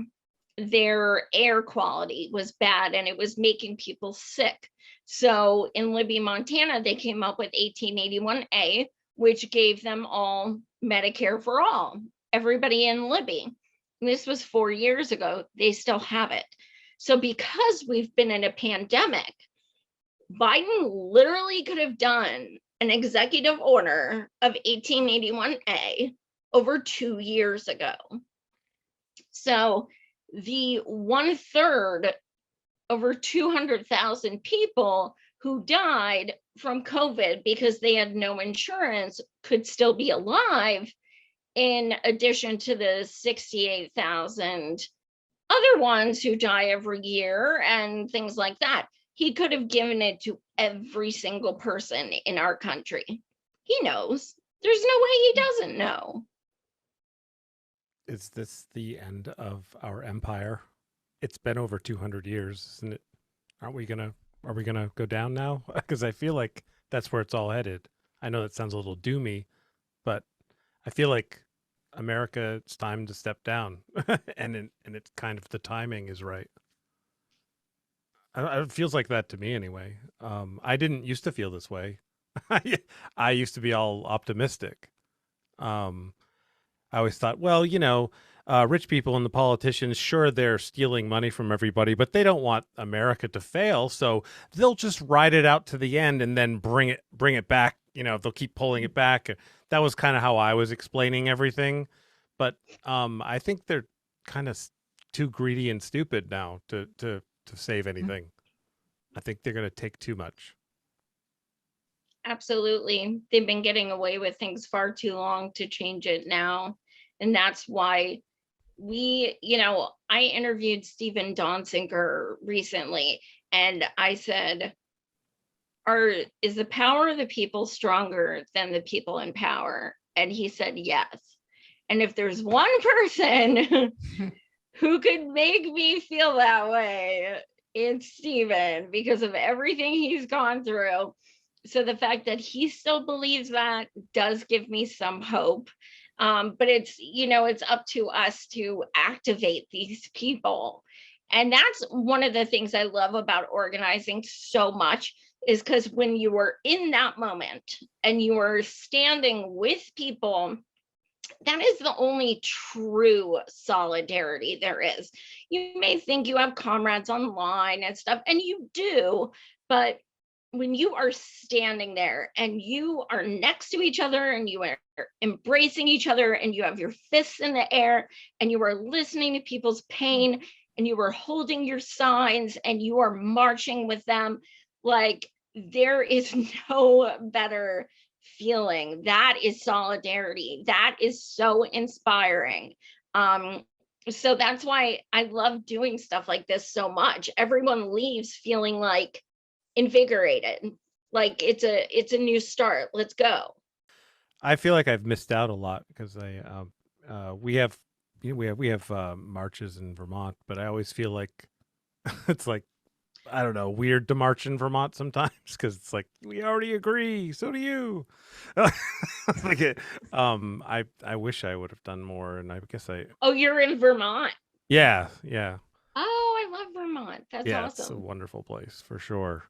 their air quality was bad and it was making people sick. So in Libby, Montana, they came up with 1881A, which gave them all Medicare for all, everybody in Libby. And this was 4 years ago. They still have it. So because we've been in a pandemic, Biden literally could have done an executive order of 1881A over 2 years ago. So the 1/3, over 200,000 people who died from COVID because they had no insurance could still be alive, in addition to the 68,000 other ones who die every year and things like that. He could have given it to every single person in our country. He knows. There's no way he doesn't know. Is this the end of our empire? It's been over 200 years, isn't it? Are we gonna go down now? Because I feel like that's where it's all headed. I know that sounds a little doomy, but I feel like America, it's time to step down, and it's kind of the timing is right. It feels like that to me anyway. I didn't used to feel this way. I used to be all optimistic. Um, I always thought, well, rich people and the politicians, sure, they're stealing money from everybody, but they don't want America to fail, so they'll just ride it out to the end and then bring it back. They'll keep pulling it back. That was kind of how I was explaining everything. But I think they're kind of too greedy and stupid now to save anything. I think they're going to take too much. Absolutely. They've been getting away with things far too long to change it now. And that's why I interviewed Stephen Donziger recently, and I said, is the power of the people stronger than the people in power? And he said, yes. And if there's one person who could make me feel that way, it's Stephen, because of everything he's gone through. So the fact that he still believes that does give me some hope. But it's up to us to activate these people. And that's one of the things I love about organizing so much, is because when you are in that moment and you are standing with people, that is the only true solidarity there is. You may think you have comrades online and stuff, and you do, but when you are standing there and you are next to each other and you are embracing each other and you have your fists in the air and you are listening to people's pain and you are holding your signs and you are marching with them, like, there is no better feeling. That is solidarity. That is so inspiring. So that's why I love doing stuff like this so much. Everyone leaves feeling like invigorated, like it's a new start. Let's go. I feel like I've missed out a lot because we have marches in Vermont, but I always feel like it's like, I don't know, weird to march in Vermont sometimes because it's like, we already agree, so do you. I wish I would have done more, and I guess Oh, you're in Vermont? Yeah. Oh, I love Vermont. That's awesome. It's a wonderful place for sure.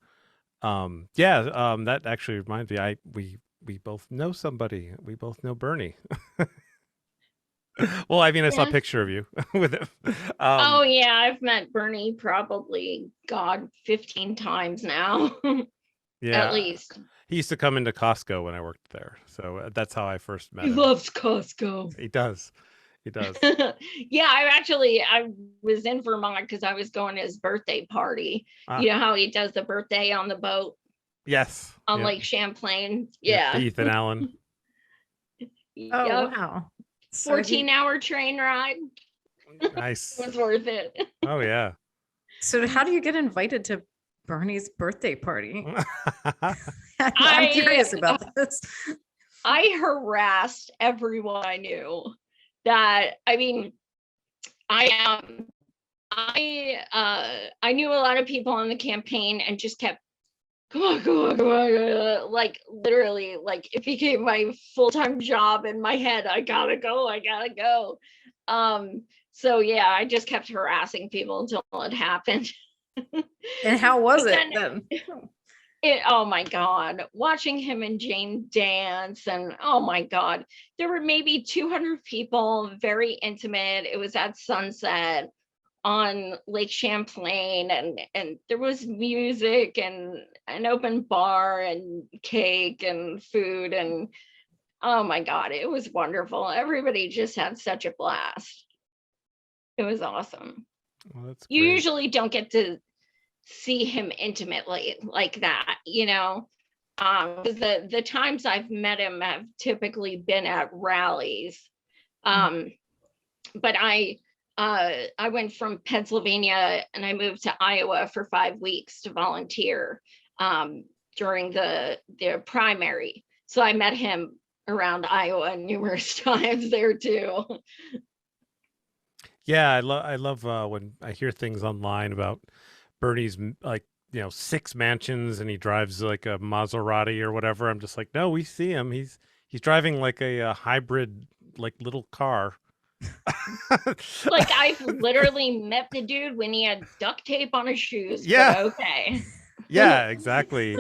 That actually reminds me, we both know somebody. We both know Bernie. Well, I mean, I saw a picture of you with him. Oh yeah, I've met Bernie probably 15 times now. Yeah, at least. He used to come into Costco when I worked there, so that's how I first met him. He loves Costco. He does. Yeah, I was in Vermont because I was going to his birthday party. You know how he does the birthday on the boat? Yes. On Lake Champlain. Yeah. Ethan Allen. Oh, wow. 14-hour train ride. Nice. It was worth it. Oh, yeah. So how do you get invited to Bernie's birthday party? I'm curious about this. I harassed everyone I knew. I knew a lot of people on the campaign and just kept, come on, like literally, like it became my full-time job in my head. I gotta go. So yeah, I just kept harassing people until it happened. And how was it then? Oh my God, watching him and Jane dance, and oh my God, there were maybe 200 people, very intimate. It was at sunset on Lake Champlain, and there was music and an open bar and cake and food, and oh my God, it was wonderful. Everybody just had such a blast. It was awesome. Well, that's you great. Usually don't get to see him intimately like that, because the times I've met him have typically been at rallies. But I went from Pennsylvania and I moved to Iowa for 5 weeks to volunteer during the primary. So I met him around Iowa numerous times there too. Yeah, I love when I hear things online about Bernie's, like, 6 mansions and he drives like a Maserati or whatever. I'm just like, no, we see him. He's driving like a hybrid like little car. Like I've literally met the dude when he had duct tape on his shoes. Yeah. But okay. Yeah, exactly.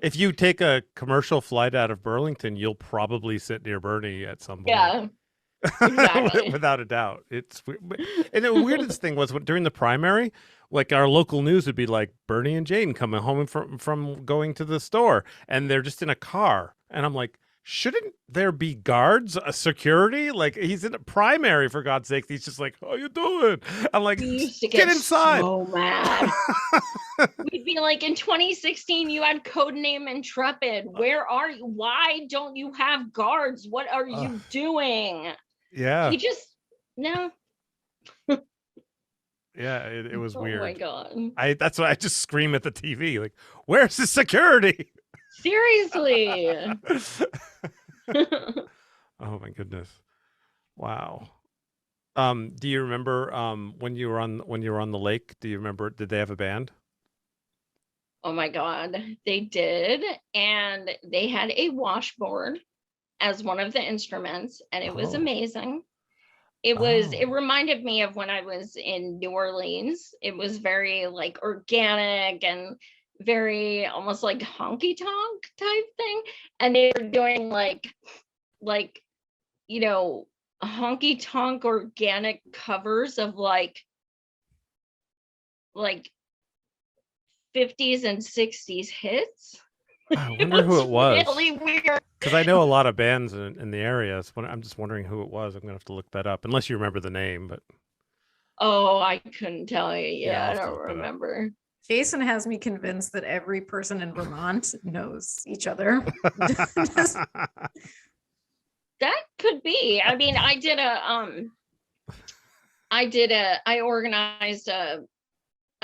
If you take a commercial flight out of Burlington, you'll probably sit near Bernie at some point. Yeah. Exactly. Without a doubt. And the weirdest thing was during the primary, like our local news would be like Bernie and Jane coming home from going to the store, and they're just in a car. And I'm like, shouldn't there be guards, security? Like, he's in a primary, for God's sake. He's just like, how you doing? I'm like, We used to get inside. so mad. We'd be like, in 2016, you had codename Intrepid. Where are you? Why don't you have guards? What are you doing? Yeah. He just, no. Yeah, it was weird. Oh my God. That's why I just scream at the TV, like, where's the security? Seriously. Oh my goodness. Wow. Do you remember when you were on the lake? Do you remember, did they have a band? Oh my God, they did. And they had a washboard as one of the instruments, and it was amazing. It reminded me of when I was in New Orleans. It was very like organic and very almost like honky tonk type thing. And they were doing like, you know, honky tonk organic covers of like 50s and 60s hits. I wonder who it was. Really weird. Because I know a lot of bands in the area. So I'm just wondering who it was. I'm gonna have to look that up, unless you remember the name. But Oh, I couldn't tell you. Yeah, Yeah, I I'll have to don't look that up. remember. Jayson has me convinced that every person in Vermont knows each other. Just- That could be. I mean, I organized a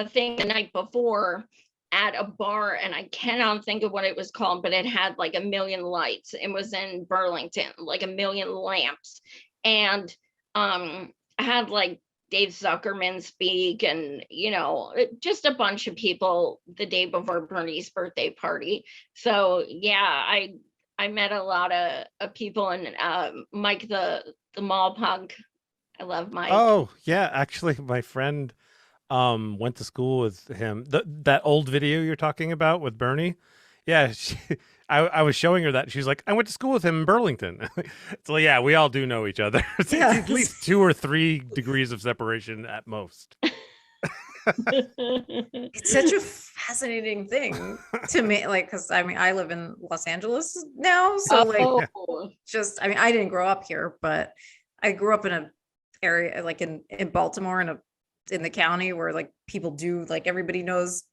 thing the night before at a bar, and I cannot think of what it was called, but it had like 1 million lights. It was in Burlington, like 1 million lamps. And I had like Dave Zuckerman speak, and you know, just a bunch of people the day before Bernie's birthday party. So yeah, I met a lot of people, and Mike the mall punk. I love Mike. Oh yeah, actually, my friend went to school with him. That old video you're talking about with Bernie. Yeah, I was showing her that. She's like, I went to school with him in Burlington. So yeah, we all do know each other. It's at least 2 or 3 degrees of separation at most. It's such a fascinating thing to me, like, because I mean, I live in Los Angeles now, so like, just, I mean, I didn't grow up here, but I grew up in an area like in Baltimore, in the county where like people do, like, everybody knows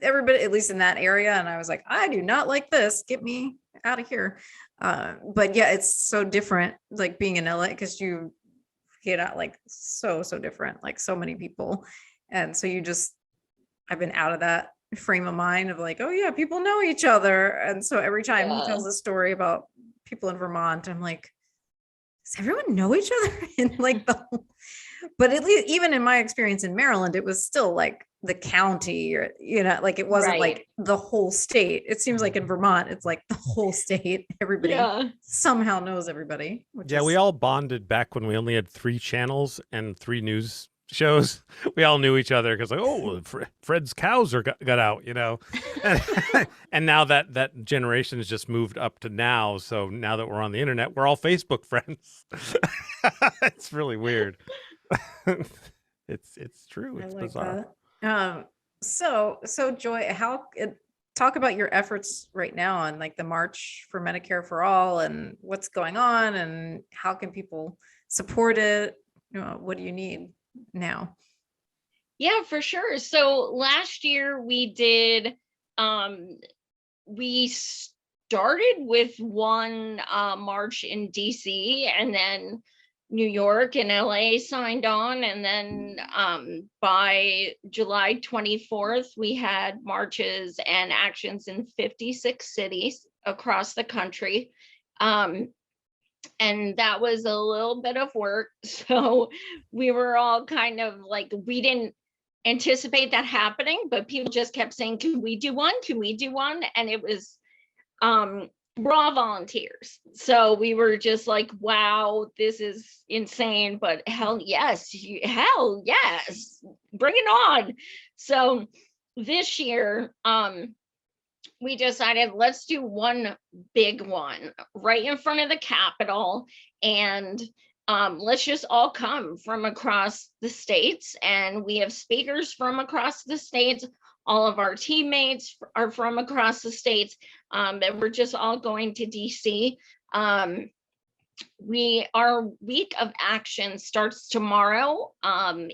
everybody, at least in that area. And I was like, I do not like this, get me out of here. But yeah, it's so different, like being in LA, because you get out like so different, like so many people. And so I've been out of that frame of mind of like, oh yeah, people know each other. And so every time he tells a story about people in Vermont, I'm like, does everyone know each other? And like but at least even in my experience in Maryland, it was still like the county, or, you know, like it wasn't like the whole state. It seems like in Vermont, it's like the whole state. Everybody somehow knows everybody. We all bonded back when we only had 3 channels and 3 news shows. We all knew each other because like, oh, Fred's cows got out, you know. And now that generation has just moved up to now. So now that we're on the internet, we're all Facebook friends. It's really weird. It's true. It's bizarre. So Joy, talk about your efforts right now on like the March for Medicare for All, and what's going on, and how can people support it? You know, what do you need now? Yeah, for sure. So last year we did, we started with one march in DC, and then New York and LA signed on. And then by July 24th, we had marches and actions in 56 cities across the country. And that was a little bit of work. So we were all kind of like, we didn't anticipate that happening, but people just kept saying, can we do one? Can we do one? And it was we're all volunteers. So we were just like, wow, this is insane, but hell yes, bring it on. So this year, we decided let's do one big one right in front of the Capitol, and let's just all come from across the states. And we have speakers from across the states. All of our teammates are from across the states, and we're just all going to DC. Our week of action starts tomorrow.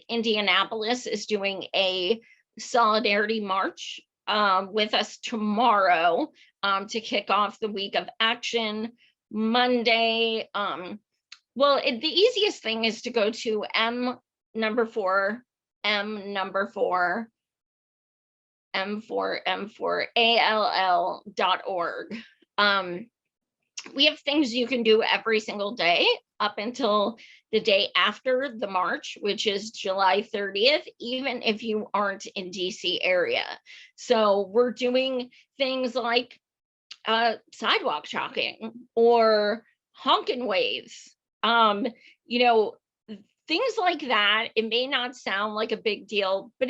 Indianapolis is doing a solidarity march with us tomorrow to kick off the week of action. Monday, the easiest thing is to go to m4all.org. We have things you can do every single day up until the day after the march, which is July 30th, even if you aren't in DC area. So we're doing things like sidewalk chalking or honking waves, things like that. It may not sound like a big deal, but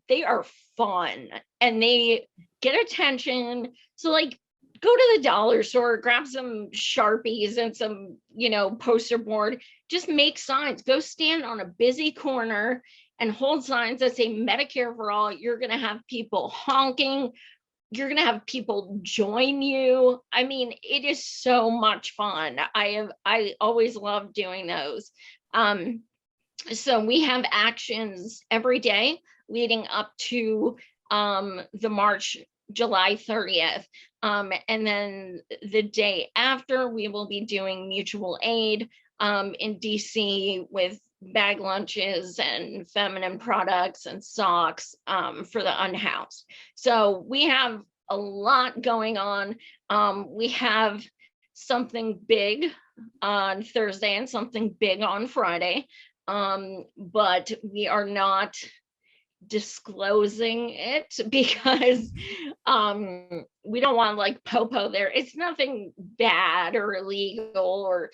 they are fun and they get attention. So like, go to the dollar store, grab some Sharpies and some, poster board, just make signs, go stand on a busy corner and hold signs that say Medicare for all. You're going to have people honking. You're going to have people join you. I mean, it is so much fun. I always love doing those. So we have actions every day leading up to the March, July 30th. And then the day after, we will be doing mutual aid in DC with bag lunches and feminine products and socks for the unhoused. So we have a lot going on. We have something big on Thursday and something big on Friday, but we are not disclosing it because we don't want like popo there. It's nothing bad or illegal or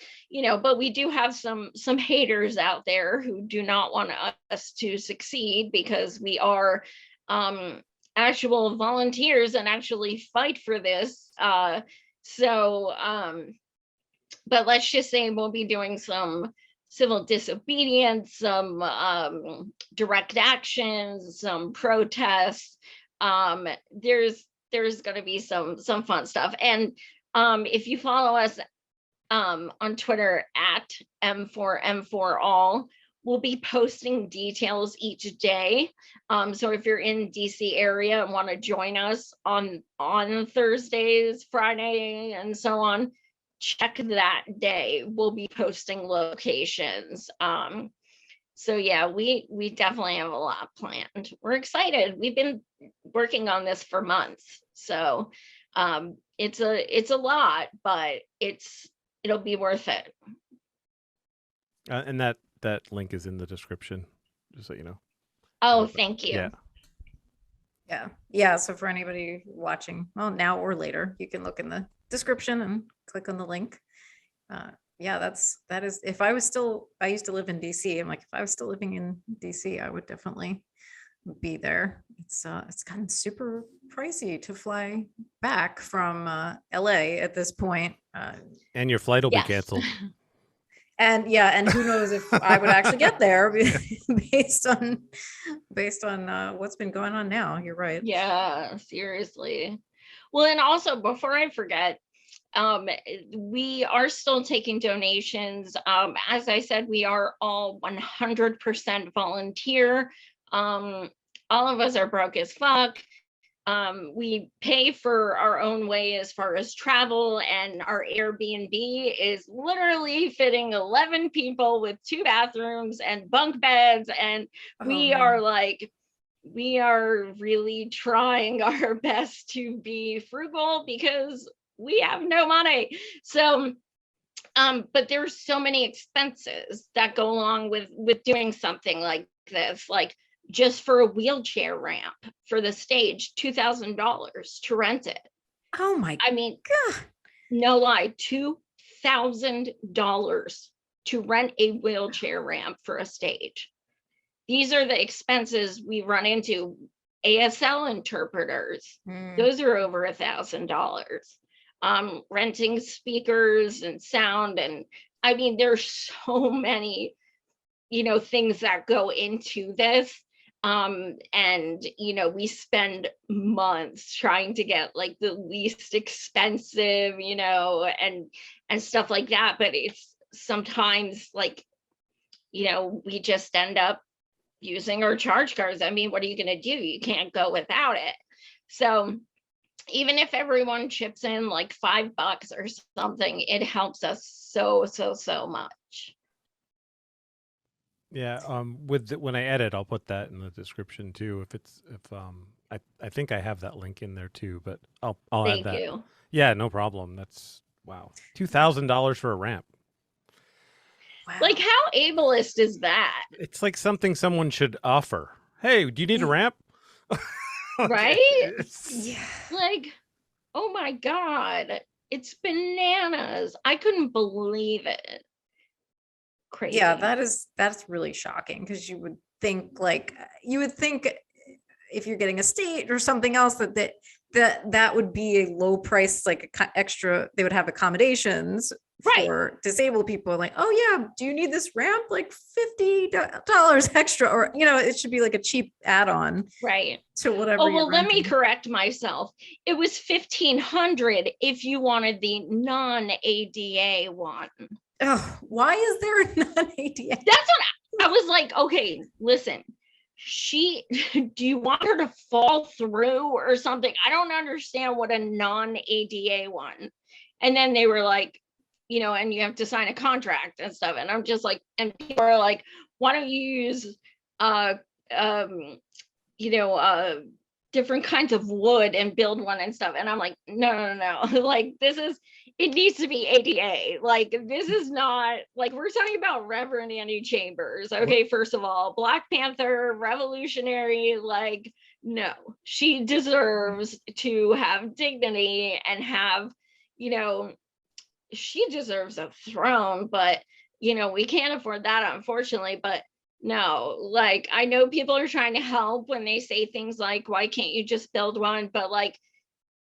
but we do have some haters out there who do not want us to succeed because we are actual volunteers and actually fight for this. But let's just say we'll be doing some civil disobedience, some direct actions, some protests. There's going to be some fun stuff. And if you follow us on Twitter at M4all, we'll be posting details each day. So if you're in DC area and want to join us on Thursdays, Friday, and so on, check that day. We'll be posting locations. So yeah, we definitely have a lot planned. We're excited. We've been working on this for months. So it's a lot, but it'll be worth it. And that link is in the description, just so you know. Oh, thank you. Yeah. So for anybody watching, well, now or later, you can look in the description and click on the link. That is if I used to live in DC. I'm like, if I was still living in DC, I would definitely be there. It's gotten super pricey to fly back from LA at this point. And your flight will be canceled. And who knows if I would actually get there based on what's been going on now. You're right. Yeah, seriously. Well, and also before I forget, we are still taking donations. As I said, we are all 100% volunteer. All of us are broke as fuck. We pay for our own way as far as travel, and our Airbnb is literally fitting 11 people with 2 bathrooms and bunk beds. And we are really trying our best to be frugal because we have no money. So, but there's so many expenses that go along with doing something like this, like just for a wheelchair ramp for the stage, $2,000 to rent it. Oh my! I mean, God, no lie, $2,000 to rent a wheelchair ramp for a stage. These are the expenses we run into. ASL interpreters, those are over $1,000. Renting speakers and sound, and I mean, there's so many, things that go into this. And we spend months trying to get like the least expensive, and stuff like that. But it's sometimes like, we just end up using our charge cards. I mean, what are you going to do? You can't go without it. So even if everyone chips in like $5 or something, it helps us so much. Yeah. When I edit, I'll put that in the description too. I think I have that link in there too, but I'll add that. Thank you. Yeah, no problem. That's wow. $2,000 for a ramp. Wow. Like, how ableist is that? It's like something someone should offer. Hey, do you need a ramp? Right? Yeah. Like, oh my God, it's bananas. I couldn't believe it. Crazy. Yeah, that's really shocking, because you would think if you're getting a state or something else that would be a low price, like extra, they would have accommodations for disabled people, like, oh yeah, do you need this ramp, like $50 extra, or it should be like a cheap add-on, right, to whatever. Oh, well, let me correct myself. It was $1,500 if you wanted the non-ADA one. Oh, why is there a non-ADA? That's what I was like. Okay, listen, do you want her to fall through or something? I don't understand what a non-ADA one. And then they were like, and you have to sign a contract and stuff. And I'm just like, and people are like, why don't you use, different kinds of wood and build one and stuff. And I'm like, no. Like, it needs to be ADA. Like, this is not, like, we're talking about Reverend Annie Chambers. Okay, first of all, Black Panther, revolutionary, like, no, she deserves to have dignity and have, she deserves a throne, but, we can't afford that, unfortunately. But no, like, I know people are trying to help when they say things like, why can't you just build one? But like,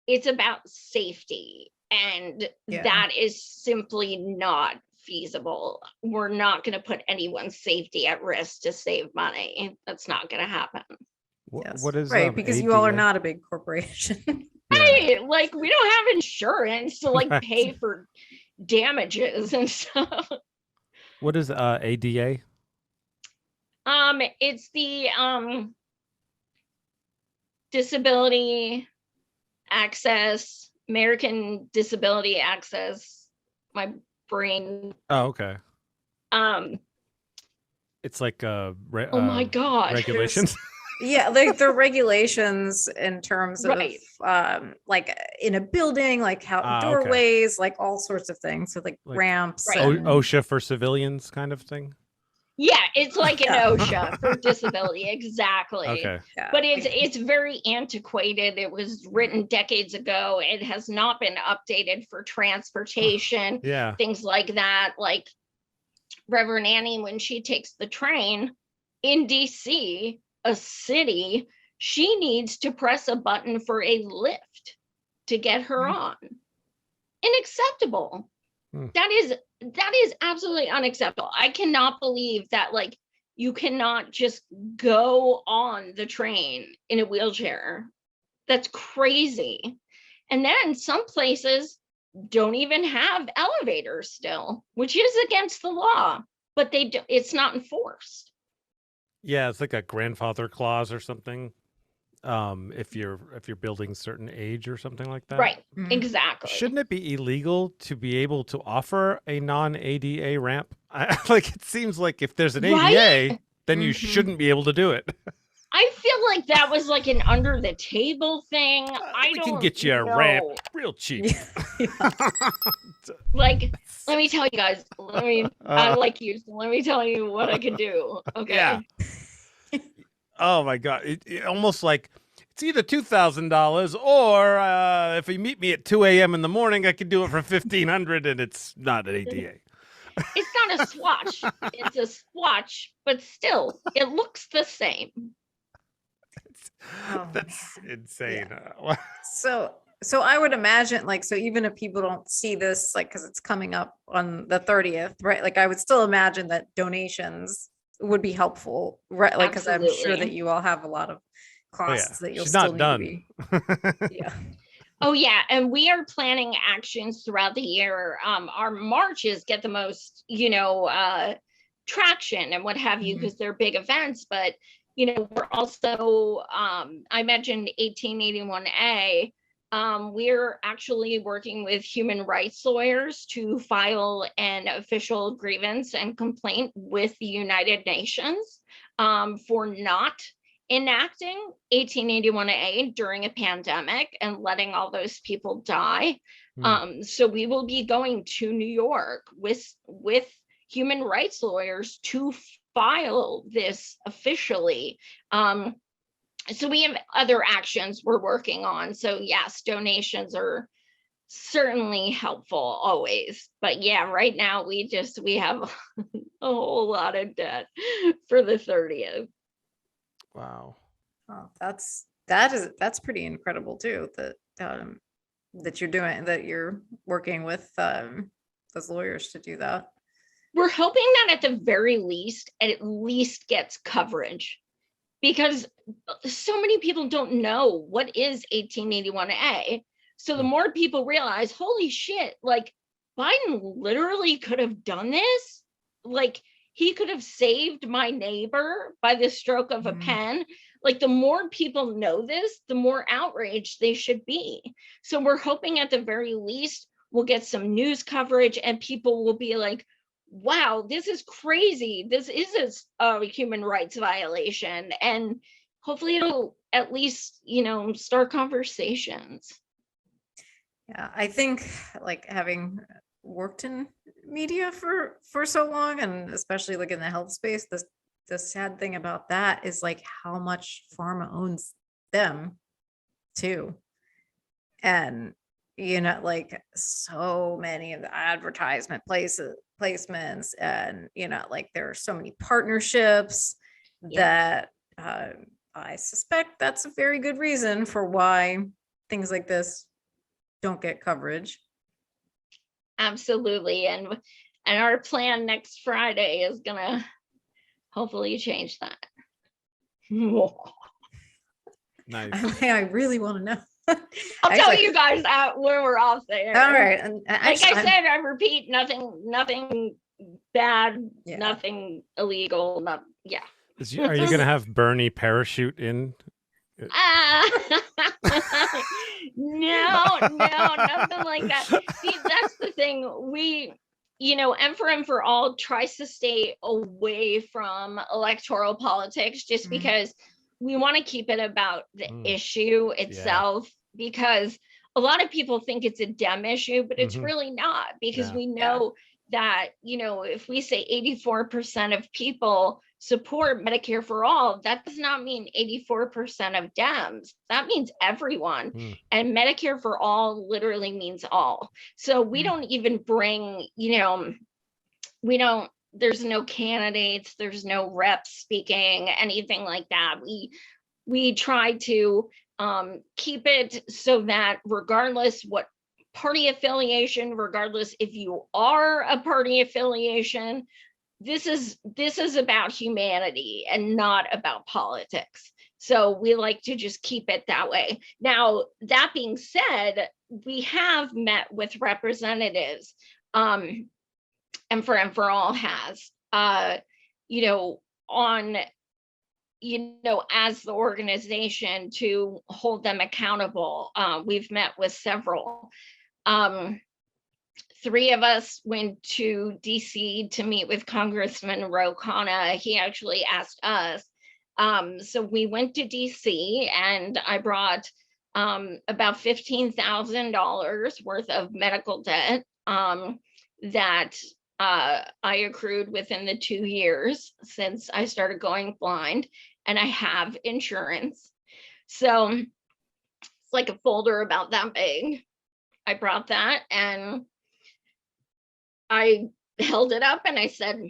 it's about safety. And that is simply not feasible. We're not going to put anyone's safety at risk to save money. That's not going to happen. What is right? Because you all are not a big corporation. Right? Like, we don't have insurance to like pay for damages and stuff. What is ADA? It's the disability access. American Disability Access. My brain. Oh, okay. It's like oh my God, regulations. Yeah, like the regulations in terms of like in a building, like how doorways, like all sorts of things. So like ramps. OSHA for civilians kind of thing. Yeah, it's like an OSHA for disability, exactly. Okay. Yeah. But it's very antiquated. It was written decades ago. It has not been updated for transportation, things like that. Like Reverend Annie, when she takes the train in DC, a city, she needs to press a button for a lift to get her on. Unacceptable. That is absolutely unacceptable. I cannot believe that, like, you cannot just go on the train in a wheelchair. That's crazy. And then some places don't even have elevators still, which is against the law, but it's not enforced. Yeah, it's like a grandfather clause or something. If you're building certain age or something like that. Right. Exactly. Shouldn't it be illegal to be able to offer a non-ADA ramp? Like, it seems like if there's an ADA, then you shouldn't be able to do it. I feel like that was like an under the table thing. We can get you a ramp real cheap. Like, let me tell you guys, I like you, so let me tell you what I can do. Okay. Yeah. Oh my God. It almost like, It's either $2,000 or if you meet me at 2 a.m. in the morning, I could do it for $1,500, and it's not an ADA. It's not a swatch. It's a swatch, but still, it looks the same. Oh, That's man. insane. So I would imagine, like, so even if people don't see this, like, because it's coming up on the 30th, right? Like, I would still imagine that donations would be helpful, right? Like, because I'm sure that Absolutely. you all have a lot of costs that you'll She's still not need done. to be. Yeah. Oh yeah, and we are planning actions throughout the year. Our marches get the most, traction and what have you, Mhm. because they're big events. But we're also, I mentioned 1881A. We're actually working with human rights lawyers to file an official grievance and complaint with the United Nations for not enacting 1881A during a pandemic and letting all those people die. So we will be going to New York with human rights lawyers to file this officially. So we have other actions we're working on. So yes, donations are certainly helpful always. But yeah, right now we have a whole lot of debt for the 30th. Wow. Oh, that's pretty incredible too, that you're working with those lawyers to do that. We're hoping that at the very least, it at least gets coverage, because so many people don't know what is 1881A. So the more people realize, holy shit, like Biden literally could have done this. Like he could have saved my neighbor by the stroke of a pen. Like the more people know this, the more outraged they should be. So we're hoping at the very least we'll get some news coverage and people will be like, wow, this is crazy. This is a human rights violation. And hopefully it'll at least, start conversations. Yeah, I think, like, having worked in media for so long, and especially like in the health space, the sad thing about that is like how much pharma owns them too. And like so many of the advertisement placements, and like there are so many partnerships that I suspect that's a very good reason for why things like this don't get coverage. Absolutely. And our plan next Friday is gonna hopefully change that. Nice. I really want to know. I'll tell you guys that when we're off there. All right. And like I said, I repeat, nothing bad, nothing illegal. Are you gonna have Bernie parachute in? No, nothing like that. See, that's the thing. We, and for all tries to stay away from electoral politics just because we want to keep it about the issue itself, because a lot of people think it's a Dem issue, but it's really not, because we know that, if we say 84% of people support Medicare for all, that does not mean 84% of Dems. That means everyone. And Medicare for all literally means all. So we don't even bring, there's no candidates, there's no reps speaking, anything like that. We try to keep it so that regardless what party affiliation, regardless if you are a party affiliation, this is about humanity and not about politics. So we like to just keep it that way. Now, that being said, we have met with representatives, and for all has, on, as the organization to hold them accountable. We've met with several. 3 of us went to DC to meet with Congressman Ro Khanna. He actually asked us. So we went to DC and I brought about $15,000 worth of medical debt that I accrued within the 2 years since I started going blind, and I have insurance. So it's like a folder about that big. I brought that and I held it up and I said,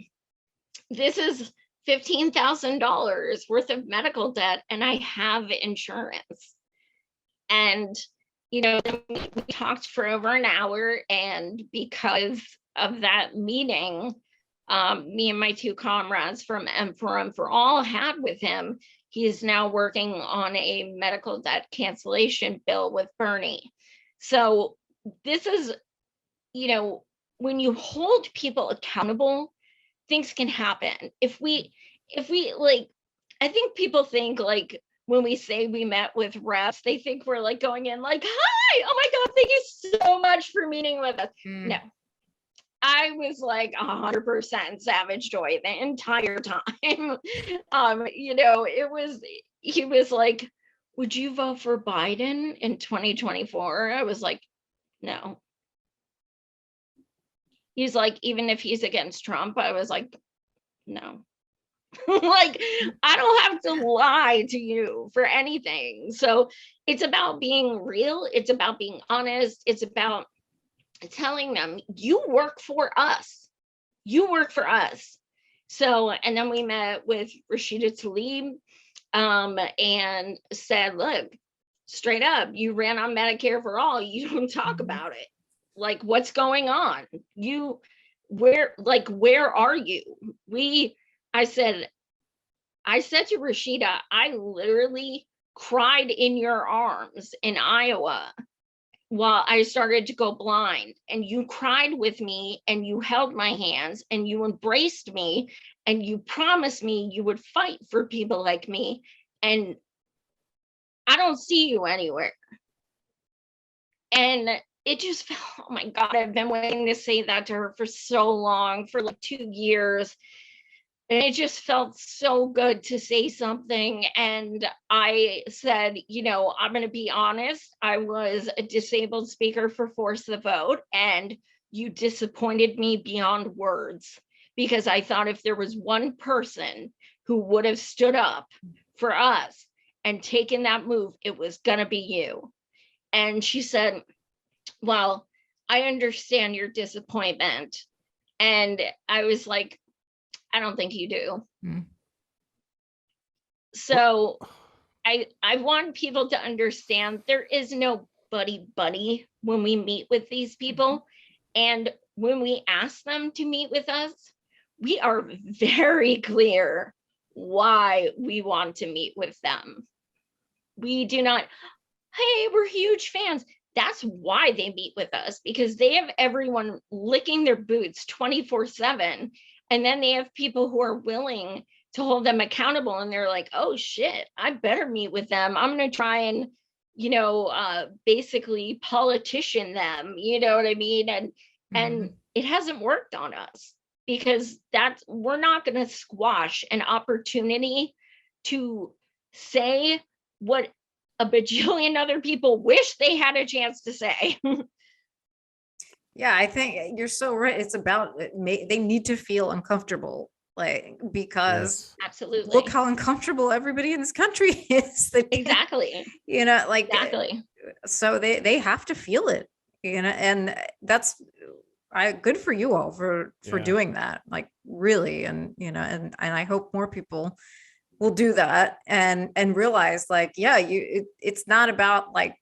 this is $15,000 worth of medical debt and I have insurance. And, you know, we talked for over an hour, and because of that meeting, me and my two comrades from M4M for All had with him, he is now working on a medical debt cancellation bill with Bernie. So this is, you know, when you hold people accountable, things can happen. If we like, I think people think like when we say we met with reps, they think we're like going in like, hi, oh my God, thank you so much for meeting with us. No, I was like 100% Savage Joy the entire time. You know, he was like, would you vote for Biden in 2024? I was like, no. He's like, even if he's against Trump, I was like, no. Like, I don't have to lie to you for anything. So it's about being real. It's about being honest. It's about telling them, you work for us. You work for us. So, and then we met with Rashida Tlaib and said, look, straight up, you ran on Medicare for all. You don't talk about it. Like, what's going on? Where are you? I said to Rashida, I literally cried in your arms in Iowa while I started to go blind, and you cried with me and you held my hands and you embraced me and you promised me you would fight for people like me. And I don't see you anywhere. And it just felt, oh my God, I've been waiting to say that to her for so long, for like 2 years. And it just felt so good to say something. And I said, you know, I'm going to be honest. I was a disabled speaker for Force the Vote, and you disappointed me beyond words, because I thought if there was one person who would have stood up for us and taken that move, it was going to be you. And she said, well, I understand your disappointment. And I was like, I don't think you do. So I want people to understand there is no buddy when we meet with these people. And when we ask them to meet with us, we are very clear why we want to meet with them. We do not, hey, we're huge fans. That's why they meet with us, because they have everyone licking their boots 24/7. And then they have people who are willing to hold them accountable. And they're like, oh shit, I better meet with them. I'm going to try and, you know, basically politician them, you know what I mean? And it hasn't worked on us, because we're not going to squash an opportunity to say what a bajillion other people wish they had a chance to say. Yeah, I think you're so right. It's about, they need to feel uncomfortable, like, because absolutely, look how uncomfortable everybody in this country is. Exactly. You know, like, exactly. So they have to feel it, you know, and that's good for you all for doing that, like, really. And, you know, and I hope more people will do that and realize, like, yeah, it's not about, like,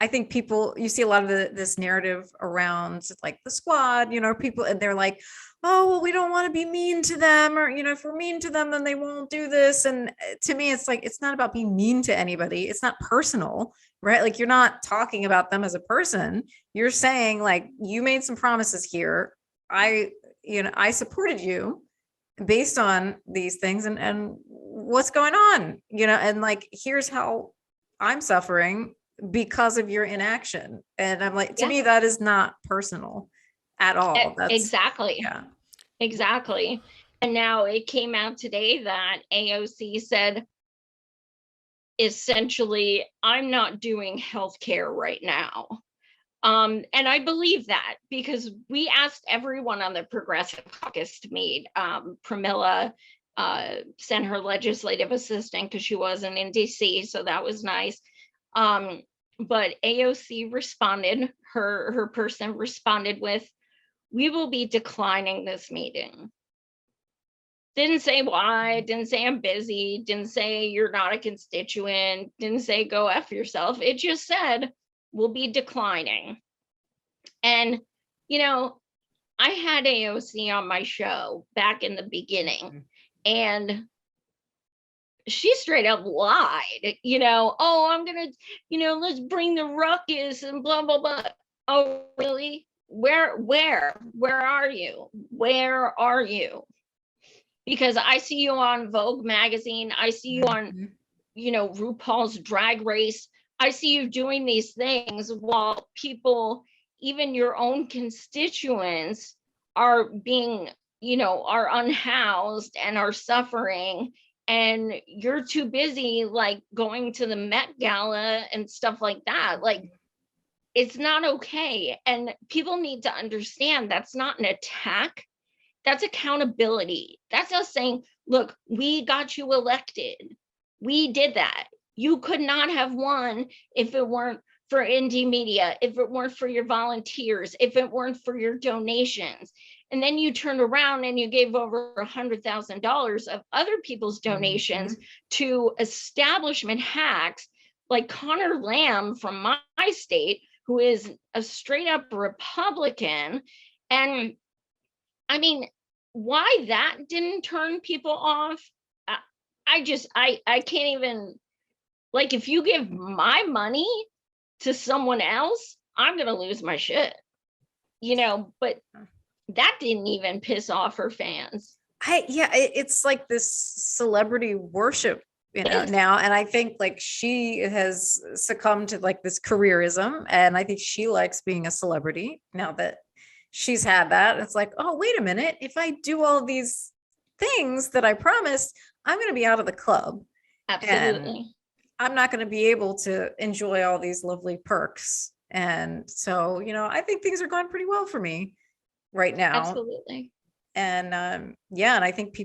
I think people, you see a lot of this narrative around like the squad, you know, people, and they're like, oh, well, we don't want to be mean to them, or, you know, if we're mean to them, then they won't do this. And to me, it's like, it's not about being mean to anybody. It's not personal, right? Like, you're not talking about them as a person. You're saying, like, you made some promises here. I supported you based on these things, and what's going on, you know, and like, here's how I'm suffering because of your inaction. And I'm like, to me, that is not personal at all. That's exactly. Yeah, exactly. And now it came out today that AOC said, essentially, I'm not doing healthcare right now. And I believe that, because we asked everyone on the Progressive Caucus to meet, Pramila, sent her legislative assistant because she wasn't in DC, so that was nice. But AOC responded, her person responded with, "We will be declining this meeting." Didn't say why, didn't say I'm busy, didn't say you're not a constituent, didn't say go F yourself. It just said, we'll be declining. And, you know, I had AOC on my show back in the beginning, and she straight up lied, you know, oh, I'm gonna, you know, let's bring the ruckus and blah, blah, blah. Oh, really? Where are you? Where are you? Because I see you on Vogue magazine. I see you on, you know, RuPaul's Drag Race. I see you doing these things while people, even your own constituents, are being, you know, are unhoused and are suffering. And you're too busy, like, going to the Met Gala and stuff like that. Like, it's not okay. And people need to understand that's not an attack. That's accountability. That's us saying, look, we got you elected. We did that. You could not have won if it weren't for indie media, if it weren't for your volunteers, if it weren't for your donations. And then you turned around and you gave over $100,000 of other people's donations to establishment hacks like Connor Lamb from my state, who is a straight up Republican. And I mean, why that didn't turn people off, I can't even, like, if you give my money to someone else, I'm gonna lose my shit, you know, but that didn't even piss off her fans. It's like this celebrity worship, you know, now. And I think like she has succumbed to like this careerism, and I think she likes being a celebrity now that she's had that. It's like, oh, wait a minute. If I do all these things that I promised, I'm going to be out of the club. Absolutely. And I'm not going to be able to enjoy all these lovely perks. And so, you know, I think things are going pretty well for me right now. Absolutely. And and I think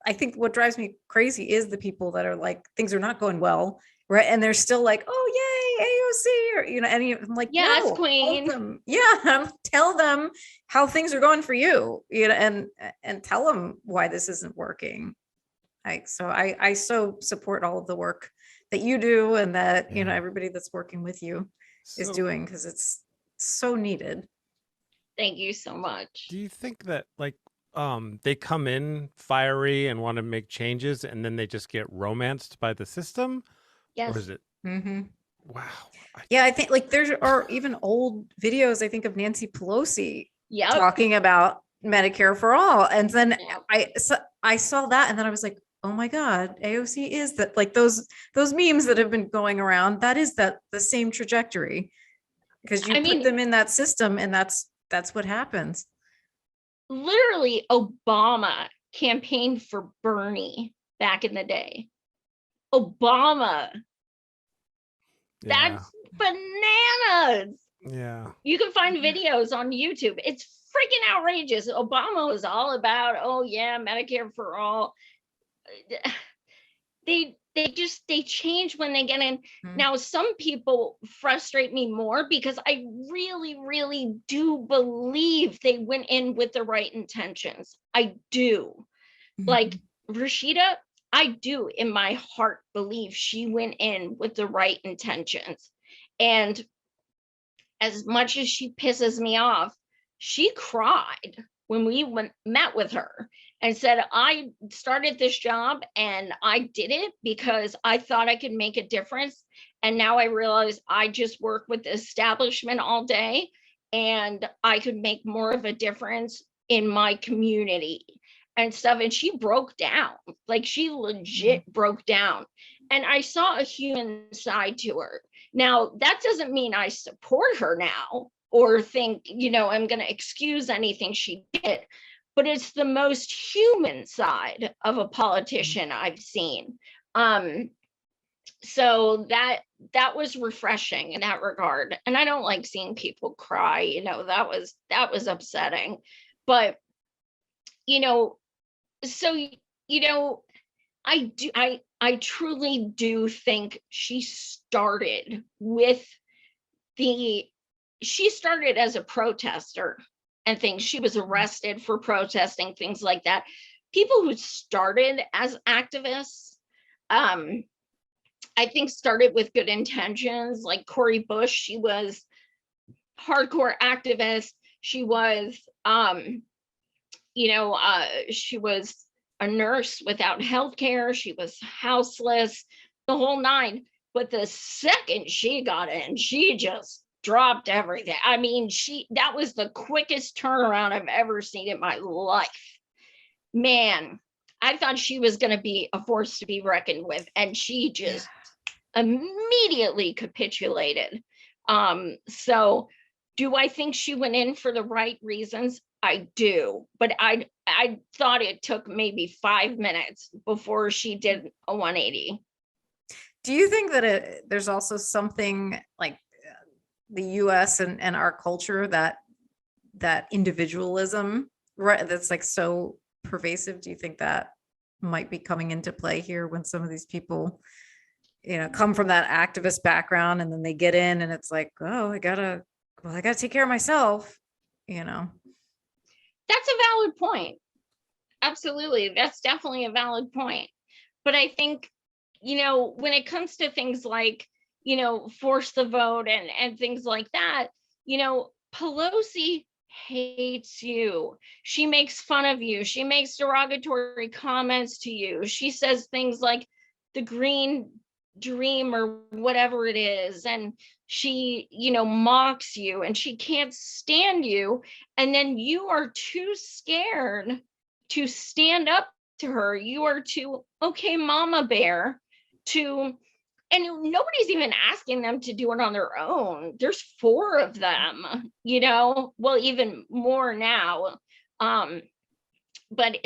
I think what drives me crazy is the people that are like, things are not going well, right? And they're still like, oh, yay, AOC, or, you know, and I'm like, yes, no, queen. Tell them how things are going for you, you know, and tell them why this isn't working. I so support all of the work that you do, and that, you know, everybody that's working with you is doing, because it's so needed. Thank you so much. Do you think that, like, they come in fiery and want to make changes, and then they just get romanced by the system? Yes. Or is it? Wow. I think like there are even old videos, I think, of Nancy Pelosi Yep. talking about Medicare for all. And then I saw that, and then I was like, oh my God, AOC is that, like, those memes that have been going around, that is the same trajectory, because you put them in that system, and that's what happens. Literally, Obama campaigned for Bernie back in the day. Obama. That's bananas. Yeah. You can find videos on YouTube. It's freaking outrageous. Obama was all about, oh yeah, Medicare for all. They change when they get in. Now, some people frustrate me more because I really, really do believe they went in with the right intentions. I do. Like Rashida, I do in my heart believe she went in with the right intentions. And as much as she pisses me off, she cried when we met with her and said, I started this job and I did it because I thought I could make a difference. And now I realize I just work with the establishment all day, and I could make more of a difference in my community and stuff. And she broke down, like she legit broke down. And I saw a human side to her. Now, that doesn't mean I support her now or think, you know, I'm going to excuse anything she did, but it's the most human side of a politician I've seen. So that was refreshing in that regard. And I don't like seeing people cry, you know, that was upsetting. But, you know, so you know, I truly do think she started as a protester and things. She was arrested for protesting, things like that. People who started as activists, I think started with good intentions, like Cori Bush. She was hardcore activist. She was, she was a nurse without health care. She was houseless, the whole nine. But the second she got in, she just dropped everything. I mean, that was the quickest turnaround I've ever seen in my life. Man, I thought she was going to be a force to be reckoned with, and she just immediately capitulated. So do I think she went in for the right reasons? I do, but I thought it took maybe 5 minutes before she did a 180. Do you think that there's also something like the US and our culture that individualism, right, that's like so pervasive? Do you think that might be coming into play here when some of these people, come from that activist background and then they get in and it's like, oh, I gotta take care of myself, That's a valid point. Absolutely. That's definitely a valid point. But I think, when it comes to things like, force the vote and things like that, Pelosi hates you. She makes fun of you. She makes derogatory comments to you. She says things like the green dream or whatever it is, and she mocks you, and she can't stand you, and then you are too scared to stand up to her. You are too okay mama bear and nobody's even asking them to do it on their own. There's 4 of them, well, even more now. But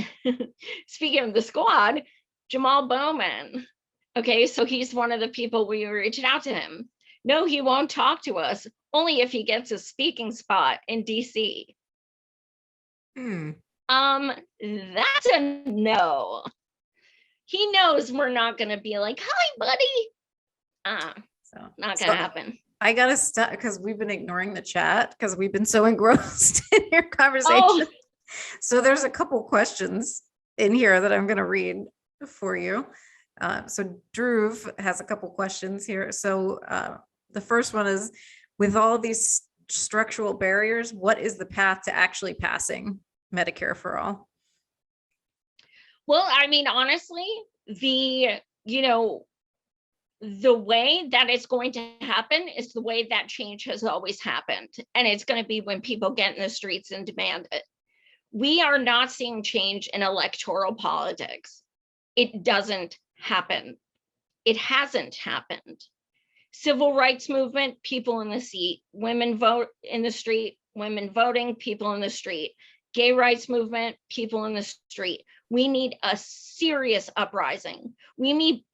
speaking of the squad, Jamal Bowman. Okay, so he's one of the people we reached out to him. No, he won't talk to us, only if he gets a speaking spot in DC. That's a no. He knows we're not going to be like, hi, buddy. Not going to happen. I gotta stop because we've been ignoring the chat because we've been so engrossed in your conversation. Oh. So there's a couple questions in here that I'm going to read for you. So Drew has a couple questions here. So the first one is, with all these structural barriers, what is the path to actually passing Medicare for all? Well, I mean, honestly, the way that it's going to happen is the way that change has always happened. And it's going to be when people get in the streets and demand it. We are not seeing change in electoral politics. It doesn't happen. It hasn't happened. Civil rights movement, people in the seat. Women vote in the street, women voting, people in the street. Gay rights movement, people in the street. We need a serious uprising. We need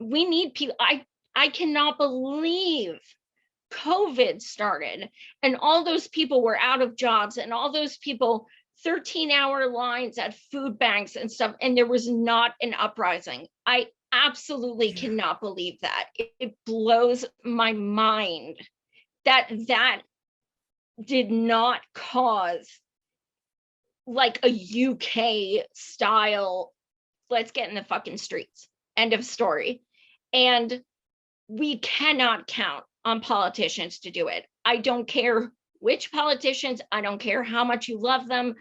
people. I cannot believe COVID started and all those people were out of jobs and all those people 13-hour lines at food banks and stuff, and there was not an uprising. I absolutely cannot believe that. It blows my mind that did not cause like a UK style, let's get in the fucking streets, end of story. And we cannot count on politicians to do it. I don't care which politicians, I don't care how much you love them,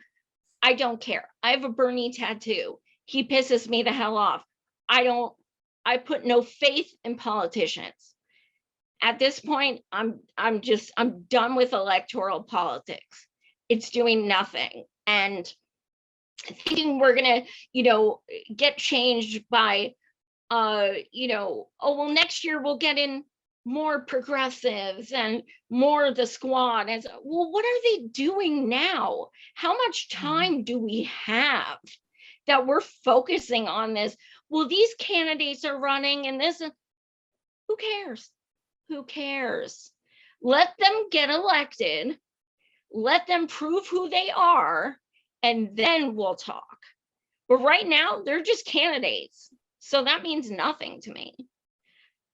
I don't care. I have a Bernie tattoo. He pisses me the hell off. I put no faith in politicians. At this point, I'm done with electoral politics. It's doing nothing. And thinking we're gonna, get changed by, oh, well, next year we'll get in more progressives and more of the squad. And so, well, what are they doing now? How much time do we have that we're focusing on this? Well, these candidates are running and this, who cares? Who cares? Let them get elected. Let them prove who they are, and then we'll talk. But right now, they're just candidates. So that means nothing to me.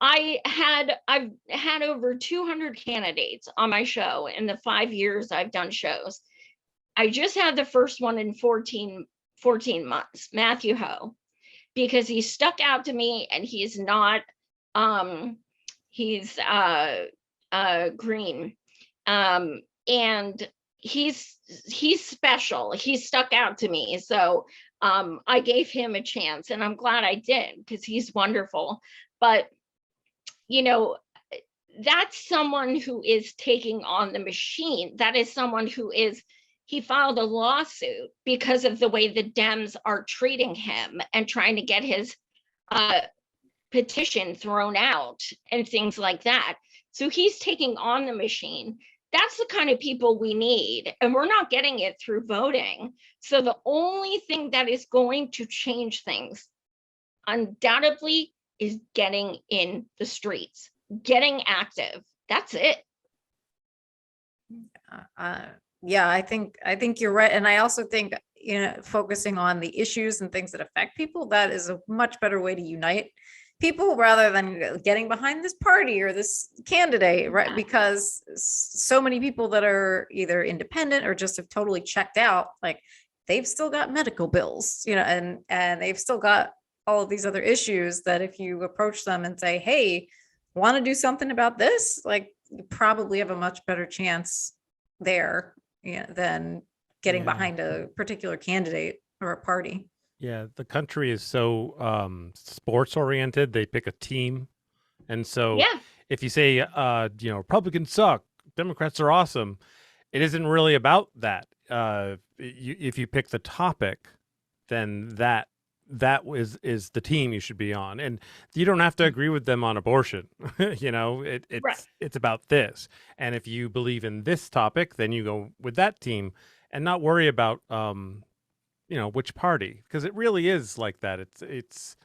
I've had over 200 candidates on my show in the 5 years I've done shows. I just had the first one in 14 months, Matthew Ho, because he stuck out to me, and he's not, he's green. And he's special. He stuck out to me. So I gave him a chance, and I'm glad I did, because he's wonderful. But, you know, that's someone who is taking on the machine. That is someone who is, he filed a lawsuit because of the way the Dems are treating him and trying to get his petition thrown out and things like that. So he's taking on the machine. That's the kind of people we need, and we're not getting it through voting. So the only thing that is going to change things, undoubtedly, is getting in the streets, getting active. That's it. Yeah, I think you're right. And I also think, focusing on the issues and things that affect people, that is a much better way to unite people rather than getting behind this party or this candidate, right? Because so many people that are either independent or just have totally checked out, like they've still got medical bills, and they've still got all of these other issues that if you approach them and say, hey, want to do something about this, like you probably have a much better chance there than getting behind a particular candidate or a party. Yeah, the country is so sports oriented. They pick a team. And so if you say, Republicans suck, Democrats are awesome, it isn't really about that. If you pick the topic, then that is the team you should be on. And you don't have to agree with them on abortion. It's about this. And if you believe in this topic, then you go with that team and not worry about which party, because it really is like that. It's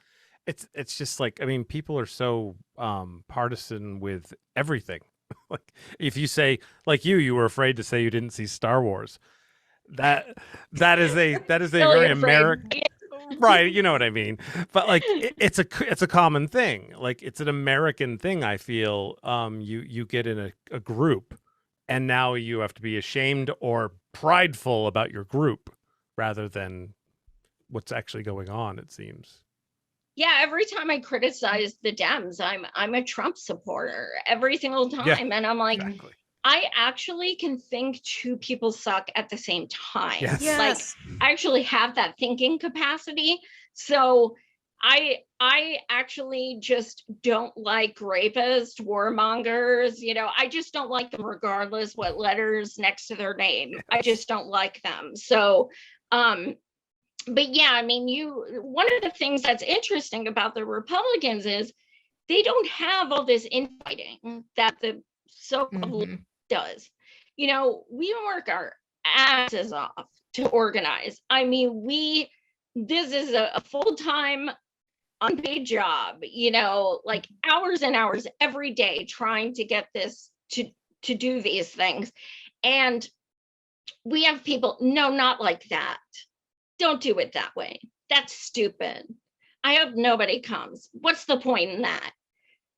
just like, I mean, people are so partisan with everything. Like if you say, like you were afraid to say you didn't see Star Wars, that is a very American, right? You know what I mean? But like it's a common thing. Like it's an American thing. I feel you get in a group, and now you have to be ashamed or prideful about your group rather than what's actually going on, it seems. Yeah, every time I criticize the Dems, I'm a Trump supporter every single time. Yeah, and I'm like, exactly. I actually can think two people suck at the same time. Yes. Like I actually have that thinking capacity. So I actually just don't like rapists, warmongers, I just don't like them regardless what letters next to their name. Yes. I just don't like them. So but yeah, I mean, one of the things that's interesting about the Republicans is they don't have all this infighting that the so-called does. We work our asses off to organize. I mean, this is a full-time unpaid job, like hours and hours every day trying to get this to do these things. And we have people, no, not like that. Don't do it that way. That's stupid. I hope nobody comes. What's the point in that?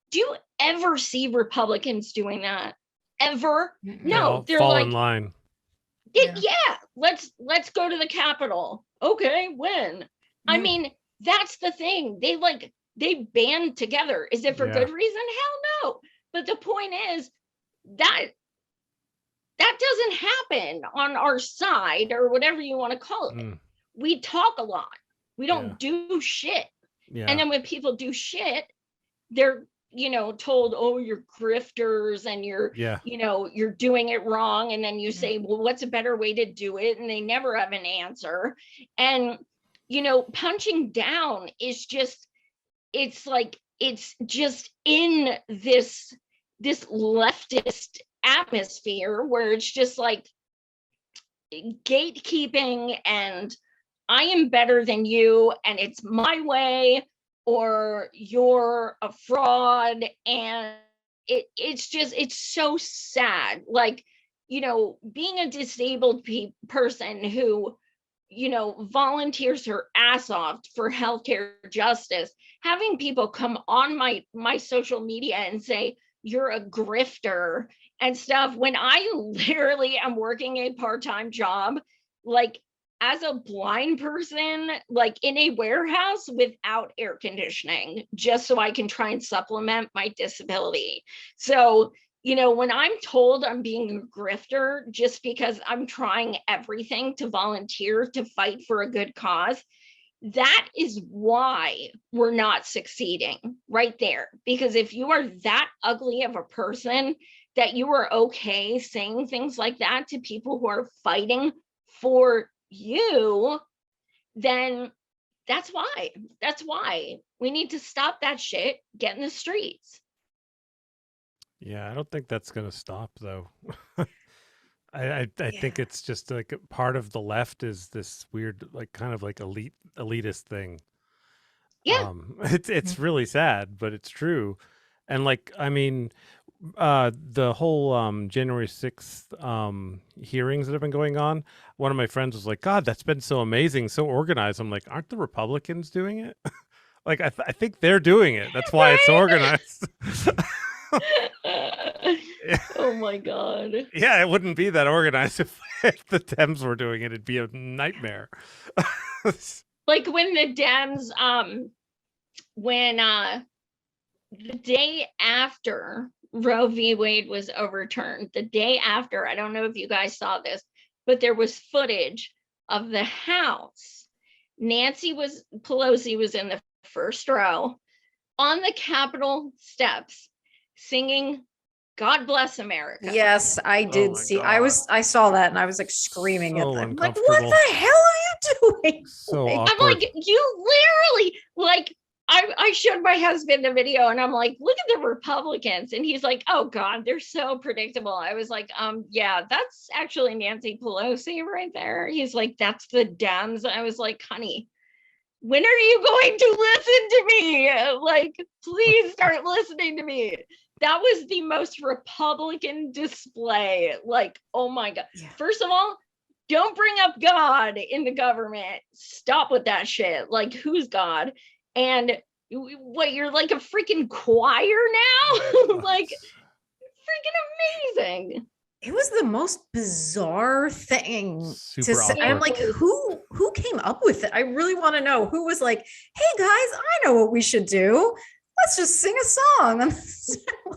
Do you ever see Republicans doing that? Ever? No, they're fall like, in line. Yeah, let's go to the Capitol. Okay, when? I mean, that's the thing. They band together. Is it for good reason? Hell no. But the point is that doesn't happen on our side, or whatever you want to call it. We talk a lot. We don't do shit. Yeah. And then when people do shit, they're, told, oh, you're grifters and you're doing it wrong. And then you say, well, what's a better way to do it? And they never have an answer. And, punching down is just, it's just in this leftist atmosphere where it's just like gatekeeping and I am better than you and it's my way, or you're a fraud. And it's so sad. Like, being a disabled person who volunteers her ass off for healthcare justice, having people come on my social media and say you're a grifter and stuff, when I literally am working a part-time job, like as a blind person, like in a warehouse without air conditioning, just so I can try and supplement my disability. So, when I'm told I'm being a grifter just because I'm trying everything to volunteer to fight for a good cause, that is why we're not succeeding right there. Because if you are that ugly of a person that you are okay saying things like that to people who are fighting for you, then that's why we need to stop that shit, get in the streets. Yeah, I don't think that's gonna stop though. I think it's just like part of the left is this weird, like kind of like elitist thing. Yeah. It's really sad, but it's true. And like, I mean, the whole January 6th hearings that have been going on, one of my friends was like, God, that's been so amazing, so organized. I'm like, aren't the Republicans doing it? Like, I think they're doing it. That's why it's organized. Oh my God. Yeah, it wouldn't be that organized if the Dems were doing it. It'd be a nightmare. Like when the Dems, when the day after Roe v. Wade was overturned, the day after, I don't know if you guys saw this, but there was footage of the House. Nancy Pelosi was in the first row on the Capitol steps singing God Bless America. Yes, I did see. God. I saw that and I was like screaming So at them. Like, what the hell are you doing? So Like, awkward. I'm like, you literally, like, I showed my husband the video and I'm like, look at the Republicans. And he's like, oh God, they're so predictable. I was like, yeah, that's actually Nancy Pelosi right there. He's like, that's the Dems. I was like, honey, when are you going to listen to me? Like, please start listening to me. That was the most Republican display. Like, oh my God. Yeah. First of all, don't bring up God in the government. Stop with that shit. Like, who's God? And what, you're like a freaking choir now? Like, freaking amazing. It was the most bizarre thing Super to say. awkward. I'm like, who came up with it? I really want to know who was like, hey guys, I know what we should do. Let's just sing a song.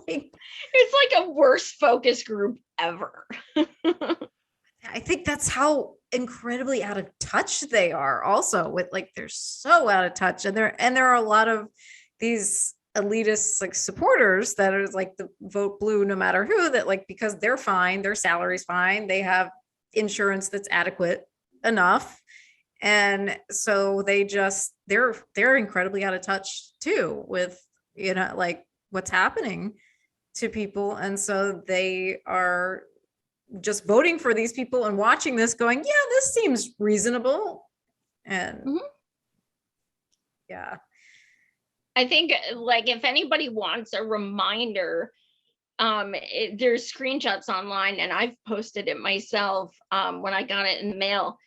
Like, it's like a worst focus group ever. I think that's how incredibly out of touch they are also with, like, they're so out of touch. And there are a lot of these elitist like supporters that are like the vote blue no matter who, that like, because they're fine, their salary's fine, they have insurance that's adequate enough. And so they're incredibly out of touch too with, like what's happening to people. And so they are just voting for these people and watching this going, yeah, this seems reasonable. And yeah. I think, like, if anybody wants a reminder, there's screenshots online and I've posted it myself when I got it in the mail.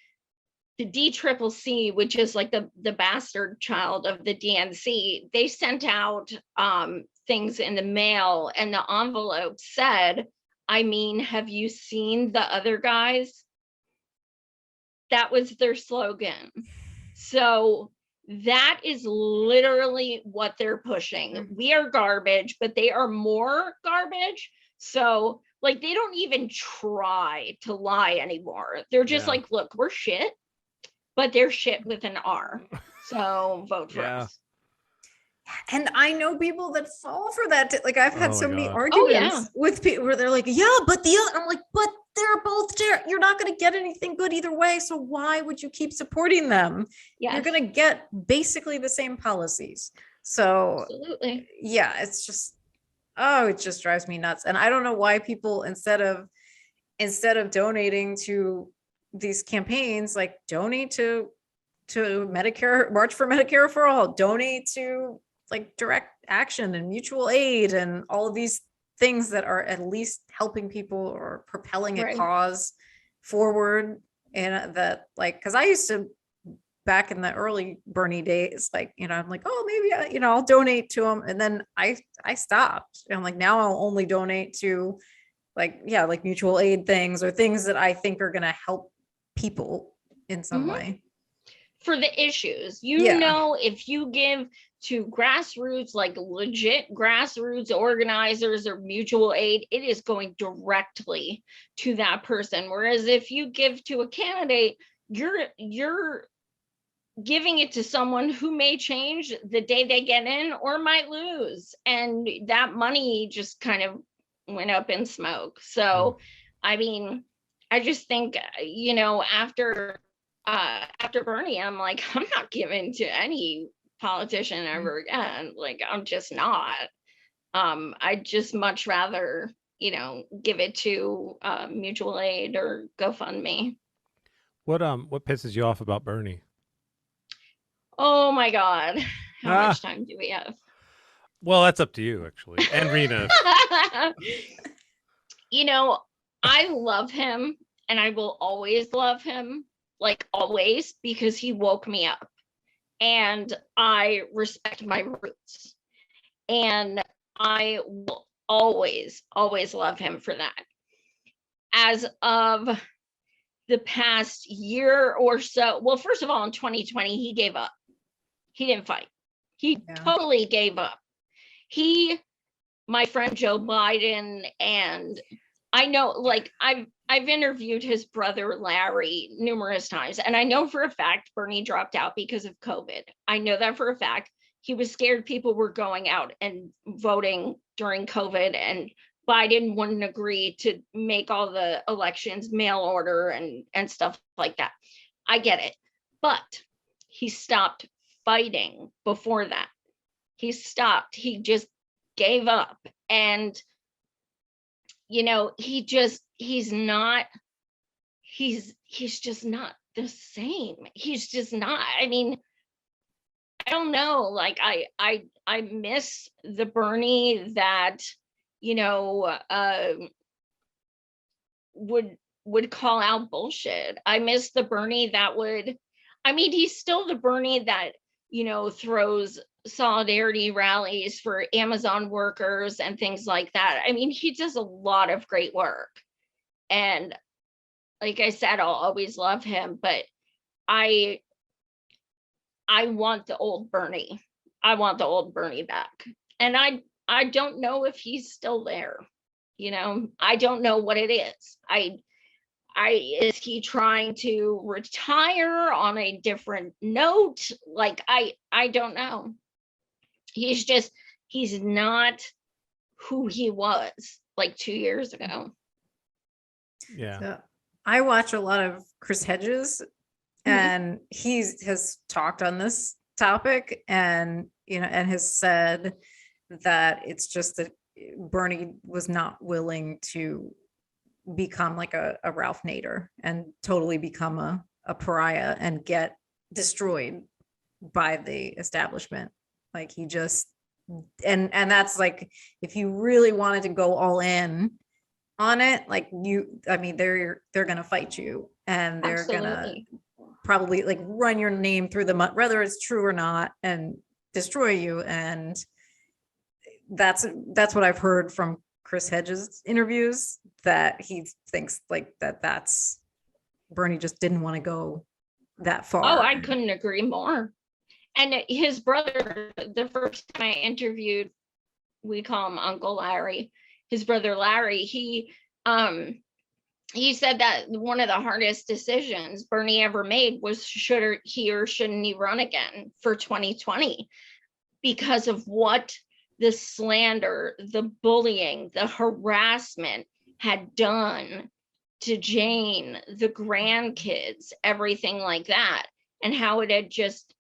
The DCCC, which is like the bastard child of the DNC, they sent out things in the mail and the envelope said, I mean, have you seen the other guys? That was their slogan. So that is literally what they're pushing. We are garbage, but they are more garbage. So like, they don't even try to lie anymore. They're just like, look, we're shit, but they're shit with an R. So vote for us. And I know people that fall for that. Like, I've had so many arguments with people where they're like, yeah, but I'm like, but they're both you're not going to get anything good either way. So why would you keep supporting them? Yes. You're going to get basically the same policies. So absolutely. Yeah, it's just, it just drives me nuts. And I don't know why people, instead of donating to these campaigns, like donate to Medicare, March for Medicare for All, donate to like direct action and mutual aid and all of these things that are at least helping people or propelling a cause forward. and that like, because I used to back in the early Bernie days, like, I'm like, oh, maybe I'll donate to him, and then I stopped. And I'm like, now I'll only donate to like mutual aid things or things that I think are gonna help people in some way. For the issues, Yeah. if you give to grassroots, like legit grassroots organizers or mutual aid, it is going directly to that person. Whereas if you give to a candidate, you're giving it to someone who may change the day they get in or might lose. And that money just kind of went up in smoke. So, I mean, I just think, after Bernie, I'm like, I'm not giving to any politician ever again. Like, I'm just not. I'd just much rather, give it to mutual aid or GoFundMe. What pisses you off about Bernie? Oh my God. How much time do we have? Well, that's up to you, actually. And Rena. I love him and I will always love him, like always, because he woke me up. And I respect my roots. And I will always, always love him for that. As of the past year or so, well, first of all, in 2020, he gave up. He didn't fight. He totally gave up. My friend Joe Biden, and I know, like, I've interviewed his brother Larry numerous times, and I know for a fact Bernie dropped out because of COVID. I know that for a fact. He was scared people were going out and voting during COVID, and Biden wouldn't agree to make all the elections mail order and stuff like that. I get it. But he stopped fighting before that. He stopped. He just gave up. And, he's just not the same. He's just not. I mean, I don't know. Like, I miss the Bernie that, would call out bullshit. I miss the Bernie that he's still the Bernie that, throws solidarity rallies for Amazon workers and things like that. I mean, he does a lot of great work. And like I said, I'll always love him, but I want the old Bernie. I want the old Bernie back. And I don't know if he's still there. I don't know what it is. Is he trying to retire on a different note? Like, I don't know. He's not who he was like 2 years ago. Yeah. So I watch a lot of Chris Hedges, and he has talked on this topic, and and has said that it's just that Bernie was not willing to become like a Ralph Nader and totally become a pariah and get destroyed by the establishment. Like, he just, and that's like, if you really wanted to go all in on it, like, they're gonna fight you, and they're Absolutely. gonna probably like run your name through the mud, whether it's true or not, and destroy you. And that's what I've heard from Chris Hedges interviews, that he thinks like that's Bernie just didn't want to go that far. Oh, I couldn't agree more. And his brother, the first time I interviewed, we call him Uncle Larry, his brother Larry, he said that one of the hardest decisions Bernie ever made was should he or shouldn't he run again for 2020, because of what the slander, the bullying, the harassment had done to Jane, the grandkids, everything like that, and how it had just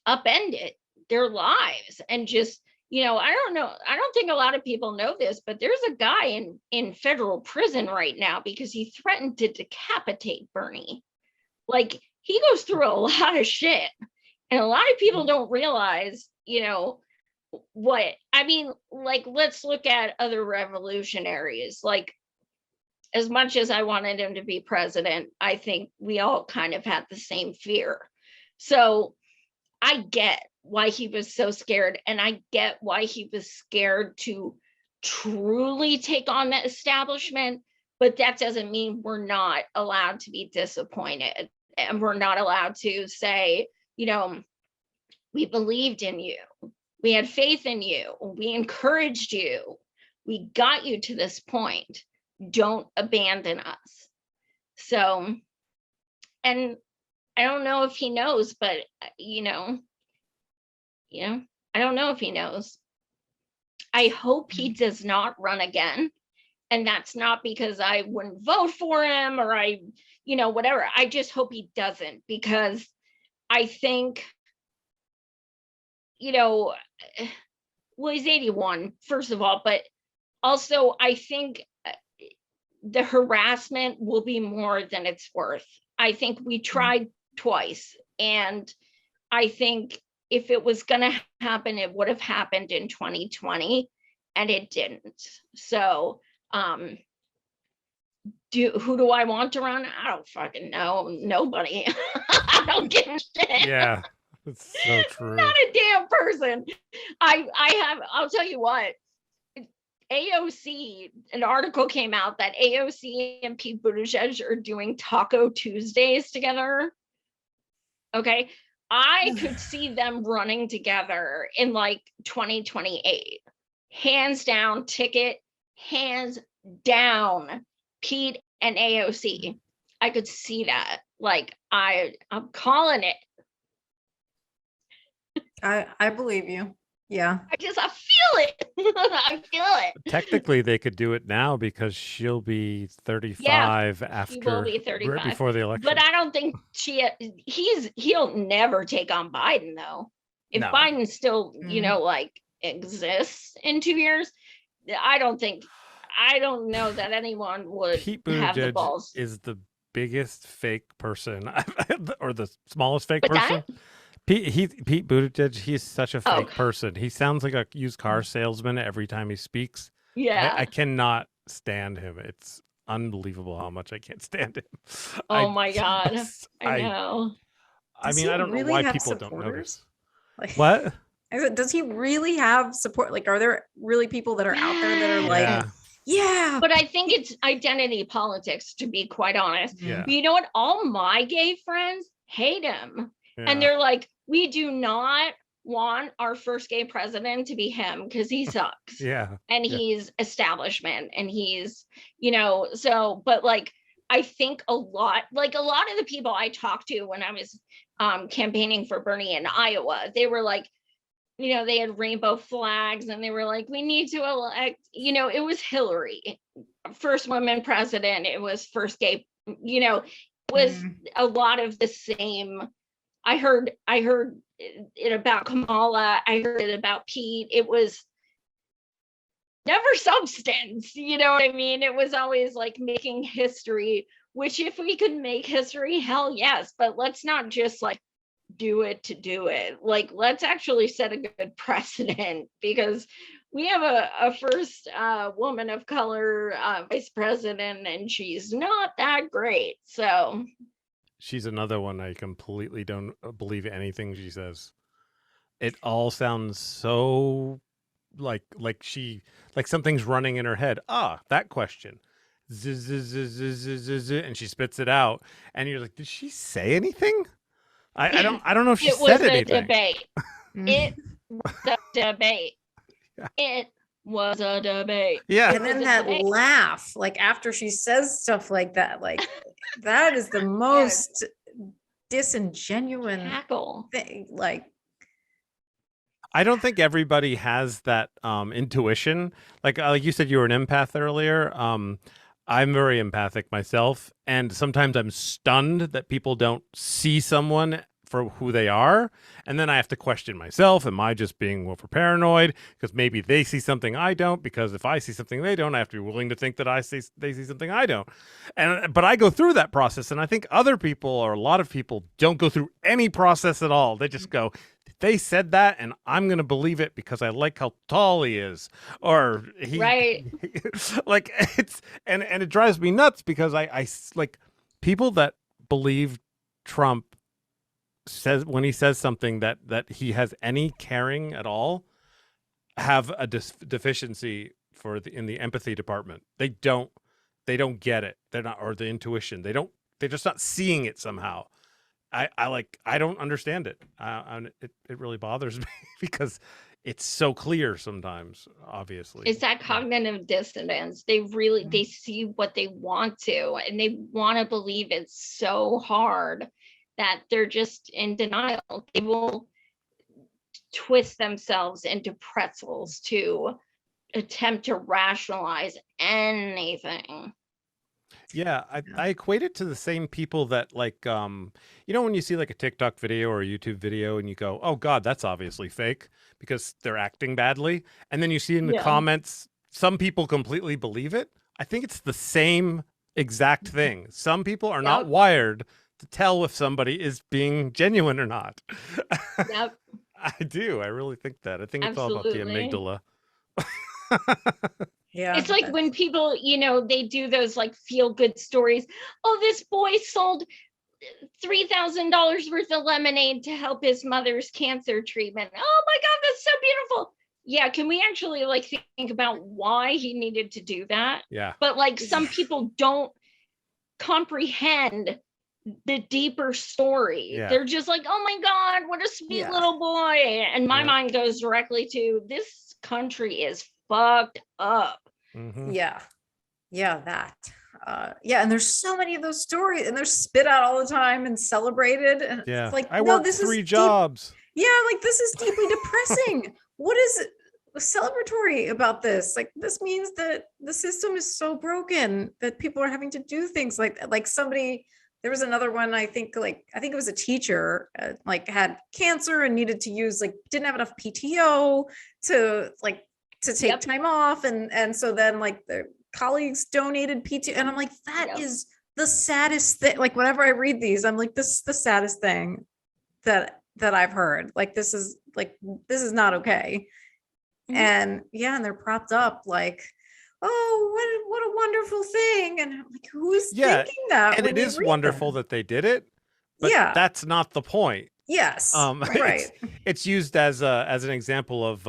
upended their lives. And just, I don't know, I don't think a lot of people know this, but there's a guy in federal prison right now because he threatened to decapitate Bernie. Like, he goes through a lot of shit, and a lot of people don't realize, what I mean. Like, let's look at other revolutionaries. Like, as much as I wanted him to be president, I think we all kind of had the same fear. So I get why he was so scared, and I get why he was scared to truly take on the establishment, but that doesn't mean we're not allowed to be disappointed, and we're not allowed to say, you know, we believed in you, we had faith in you, we encouraged you, we got you to this point, don't abandon us. So, and I don't know if he knows, but I don't know if he knows. I hope he does not run again. And that's not because I wouldn't vote for him or whatever. I just hope he doesn't, because I think, well, he's 81, first of all, but also I think the harassment will be more than it's worth. I think we tried twice, and I think if it was going to happen, it would have happened in 2020, and it didn't. So who do I want to run? I don't fucking know. Nobody. I don't give a shit. Yeah, it's so true. Not a damn person. I'll tell you what, AOC, an article came out that AOC and Pete Buttigieg are doing Taco Tuesdays together. Okay. I could see them running together in like 2028. Hands down, ticket, hands down, Pete and AOC. I could see that. Like, I'm calling it. I believe you. Yeah. I feel it. I feel it. Technically, they could do it now because she'll be 35 after, She will be 35 right before the election. But I don't think he'll never take on Biden though. If No. Biden still, exists in 2 years, I don't know that anyone would Pete have the Buttigieg balls. is the biggest fake person or the smallest fake But person. Pete Buttigieg, he's such a fake Oh. person. He sounds like a used car salesman every time he speaks. Yeah. I cannot stand him. It's unbelievable how much I can't stand him. Oh my God. I I know. I mean, I don't know why people don't notice. Like, What? does he really have support? Like, are there really people that are out there that are like, yeah. But I think it's identity politics, to be quite honest. Yeah. But you know what? All my gay friends hate him. Yeah. And they're like, we do not want our first gay president to be him because he sucks. Yeah. And he's establishment, and he's, but like, I think a lot of the people I talked to when I was campaigning for Bernie in Iowa, they were like, they had rainbow flags, and they were like, we need to elect, it was Hillary, first woman president. It was first gay, was a lot of the same. I heard it about Kamala. I heard it about Pete. It was never substance. You know what I mean? It was always like making history, which if we could make history, hell yes. But let's not just like do it to do it. Like, let's actually set a good precedent, because we have a first woman of color vice president, and she's not that great. So She's another one I completely don't believe anything she says. It all sounds so like something's running in her head. That question. And she spits it out, and you're like, did she say anything? I don't know if she said anything. It was a debate. Yeah. It was a debate. Yeah. And then that laugh, like after she says stuff like that, like that is the most disingenuous thing. Like, I don't think everybody has that intuition. Like you said, you were an empath earlier. I'm very empathic myself, and sometimes I'm stunned that people don't see someone for who they are. And then I have to question myself. Am I just being over paranoid? Because maybe they see something I don't, because if I see something they don't, I have to be willing to think that they see something I don't. But I go through that process, and I think other people, or a lot of people, don't go through any process at all. They just go, they said that and I'm going to believe it because I like how tall he is, or he Right. like it's, and it drives me nuts because I like people that believe Trump says, when he says something that he has any caring at all, have a deficiency in the empathy department. They don't get it. They're not, or the intuition. They're just not seeing it somehow. I don't understand it. And it really bothers me because it's so clear sometimes, obviously. It's that cognitive dissonance. They see what they want to, and they want to believe it so hard that they're just in denial. They will twist themselves into pretzels to attempt to rationalize anything. Yeah, I equate it to the same people that, like, when you see like a TikTok video or a YouTube video and you go, oh God, that's obviously fake because they're acting badly. And then you see in the comments, some people completely believe it. I think it's the same exact thing. Some people are not wired to tell if somebody is being genuine or not. Yep. I do. I really think that. I think it's all about the amygdala. Yeah, it's like when people, they do those like feel good stories. Oh, this boy sold $3,000 worth of lemonade to help his mother's cancer treatment. Oh my God, that's so beautiful. Yeah, can we actually like think about why he needed to do that? Yeah. But like some people don't comprehend the deeper story. Yeah. They're just like, oh my God, what a sweet little boy. And my mind goes directly to, this country is fucked up. Mm-hmm. Yeah, that. And there's so many of those stories, and they're spit out all the time and celebrated. And yeah, it's like, I worked 3 jobs. Like this is deeply depressing. What is celebratory about this? Like, this means that the system is so broken that people are having to do things like somebody. There was another one, I think it was a teacher, had cancer and needed to use, didn't have enough PTO to take time off. And so then the colleagues donated PTO. And I'm like, that is the saddest thing. Like, whenever I read these, I'm like, this is the saddest thing that I've heard. Like, this is not okay. Mm-hmm. And they're propped up oh, what a wonderful thing. And I'm like, who's thinking that? And it is wonderful that they did it, but that's not the point. Yes. Right. It's used as an example of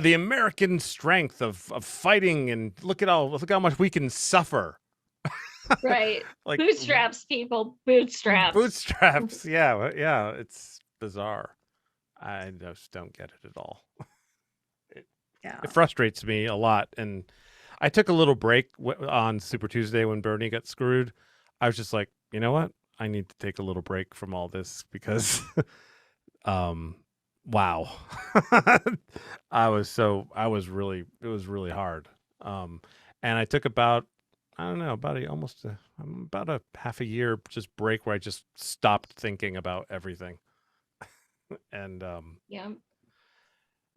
the American strength of fighting, and look how much we can suffer. Right. Bootstraps, people. Bootstraps. Yeah. It's bizarre. I just don't get it at all. It frustrates me a lot. And I took a little break on Super Tuesday when Bernie got screwed. I was just like, you know what? I need to take a little break from all this because, wow. It was really hard. And I took about a half a year just break where I just stopped thinking about everything. And,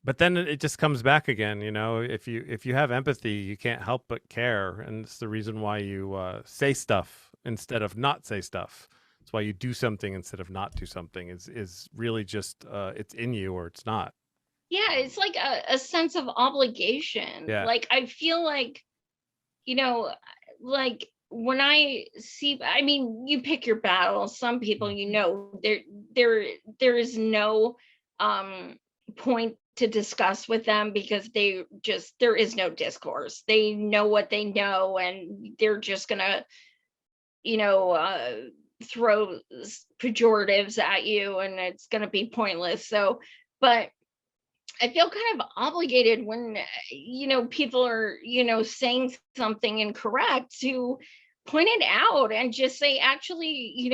but then it just comes back again, if you have empathy, you can't help but care. And it's the reason why you say stuff instead of not say stuff. It's why you do something instead of not do something. Is really just it's in you or it's not. Yeah, it's like a sense of obligation. Yeah. Like, I feel like, when I see, you pick your battles. Some people, there is no point to discuss with them because there is no discourse. They know what they know, and they're just gonna, throw pejoratives at you, and it's gonna be pointless. So, but I feel kind of obligated when, people are, saying something incorrect to point it out and just say, actually,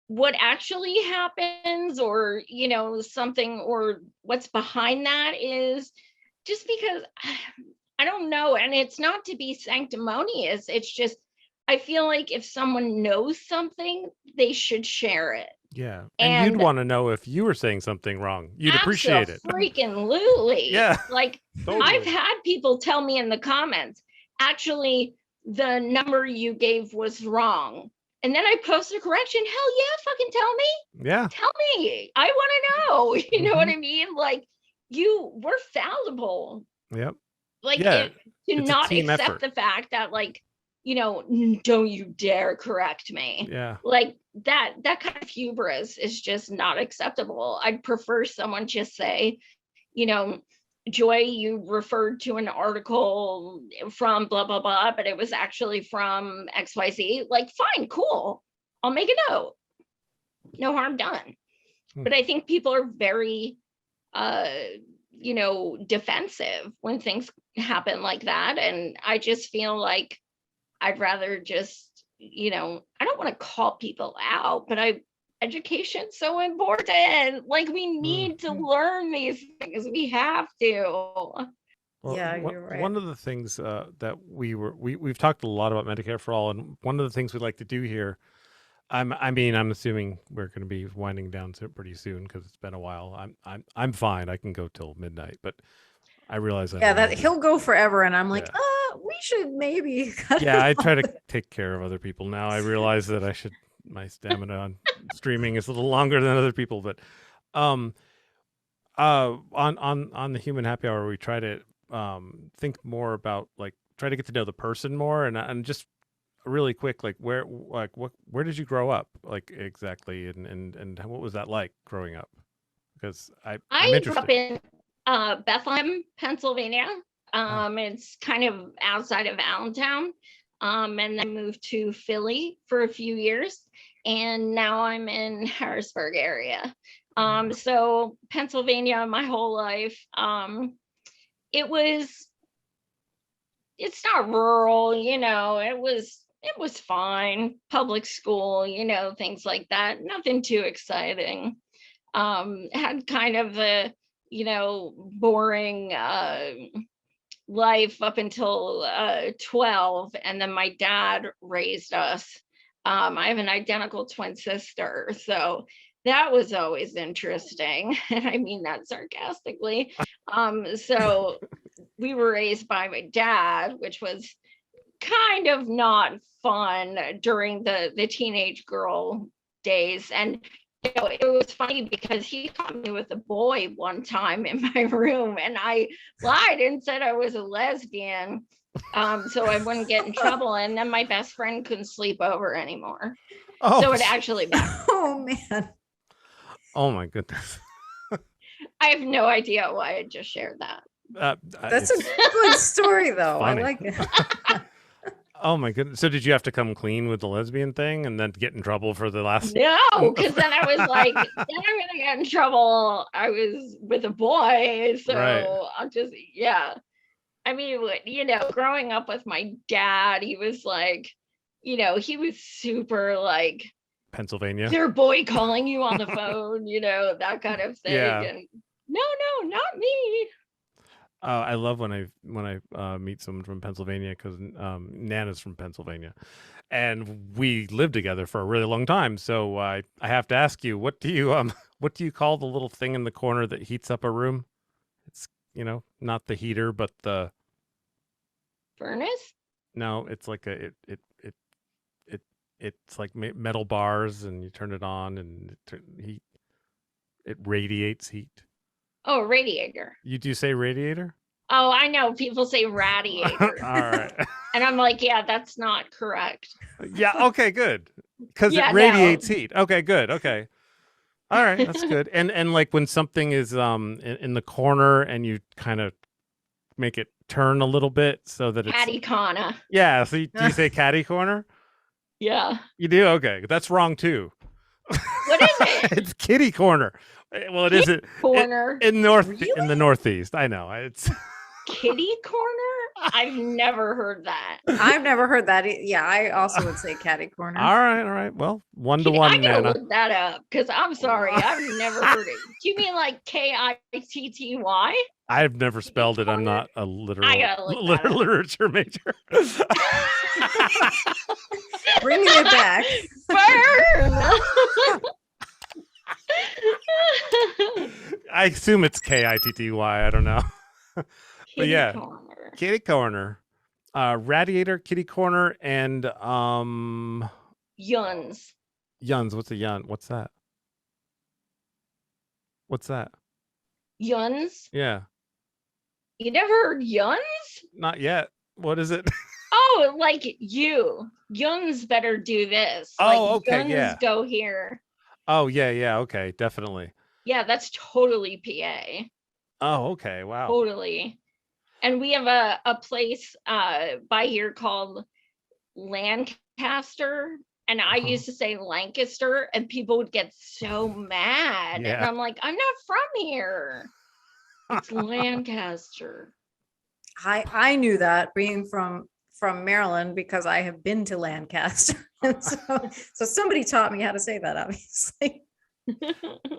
what actually happens, or something, or what's behind that, is just because I don't know. And it's not to be sanctimonious, it's just I feel like if someone knows something, they should share it. Yeah. And you'd And want to know if you were saying something wrong. You'd appreciate it. Absolutely. Yeah. Like Totally. I've had people tell me in the comments, actually, the number you gave was wrong. And then I post a correction. Hell yeah, fucking tell me. Yeah. Tell me. I want to know. You know what Mhm. I mean? Like we're fallible. Yep. Like Yeah, to it's a not team accept effort. the fact that, like, you know, don't you dare correct me. Yeah. Like that kind of hubris is just not acceptable. I'd prefer someone just say, you know, Joy, you referred to an article from blah blah blah, but it was actually from XYZ. Like, fine, cool, I'll make a note, no harm done. But I think people are very you know, defensive when things happen like that, and I just feel like I'd rather just, you know, I don't want to call people out, but education's so important. Like we need to learn these things. We have to. Well, Yeah, you're right. One of the things that we've talked a lot about Medicare for All, and one of the things we like to do here, I'm assuming we're going to be winding down pretty soon because it's been a while. I'm fine. I can go till midnight, but I realize that he'll go forever, and I'm like, we should maybe. Yeah, I try to take care of other people now. I realize that my stamina on streaming is a little longer than other people, but on the Human Happy Hour, we try to think more about, like, try to get to know the person more, and just really quick, like where did you grow up, like, exactly, and what was that like growing up? Because I'm grew up in Bethlehem, Pennsylvania. It's kind of outside of Allentown. And then moved to Philly for a few years, and now I'm in Harrisburg area. So Pennsylvania my whole life. It's not rural, you know, it was fine. Public school, you know, things like that. Nothing too exciting. Had kind of a, you know, boring life up until 12, and then my dad raised us. I have an identical twin sister, so that was always interesting, and I mean that sarcastically. So we were raised by my dad, which was kind of not fun during the teenage girl days. And you know, it was funny because he caught me with a boy one time in my room, and I lied and said I was a lesbian, so I wouldn't get in trouble. And then my best friend couldn't sleep over anymore. Oh, so it actually backfired. Oh man. Oh my goodness. I have no idea why I just shared that. That's a good story, though. Funny. I like it. Oh my goodness. So did you have to come clean with the lesbian thing and then get in trouble for the last? No, because then I was like, then I'm gonna get in trouble. I was with a boy, so Right. I'll just, yeah. I mean, you know, growing up with my dad, he was like, you know, he was super like, Pennsylvania. is there a boy calling you on the phone? You know, that kind of thing. Yeah. And no, not me. I love when I meet someone from Pennsylvania, because Nana's from Pennsylvania, and we lived together for a really long time. So I have to ask you, what do you call the little thing in the corner that heats up a room? It's, you know, not the heater, but the furnace. No, it's like it's like metal bars, and you turn it on, and it radiates heat. Oh, radiator. You do say radiator? Oh, I know. People say radiator. All right. And I'm like, yeah, that's not correct. Yeah. Okay. Good. Because Yeah, it radiates heat. Okay. Good. Okay. All right. That's good. And like when something is in the corner and you kind of make it turn a little bit so that it's Catty-corner. Yeah. So do you say catty corner? Yeah. You do. Okay. That's wrong too. What is it? It's kitty corner. Well, it isn't Corner. in Really? the Northeast. I know. It's Kitty corner? I've never heard that. I've never heard that. Yeah, I also would say catty corner. All right. Well, 1 to I 1, gotta Nana. look that up because I'm sorry, I've never heard it. Do you mean like Kitty? I've never spelled it. I'm corner? not a I gotta look that up. literature major. Bringing it back. Burn! I assume it's Kitty. I don't know. Kitty yeah. corner. Kitty corner, radiator, kitty corner, and Yuns. yuns. What's a yun? What's that? What's that? Yuns? Yeah, You never heard yuns? not yet. What is it? Oh, like you. Yuns better do this. Oh, like, okay, yuns yeah. go here. Oh, yeah. Okay, definitely. Yeah, that's totally PA. Oh, okay. Wow. Totally. And we have a place by here called Lancaster. And I used to say Lancaster, and people would get so mad. Yeah. And I'm like, I'm not from here. It's Lancaster. I knew that being from Maryland because I have been to Lancaster. so somebody taught me how to say that, obviously.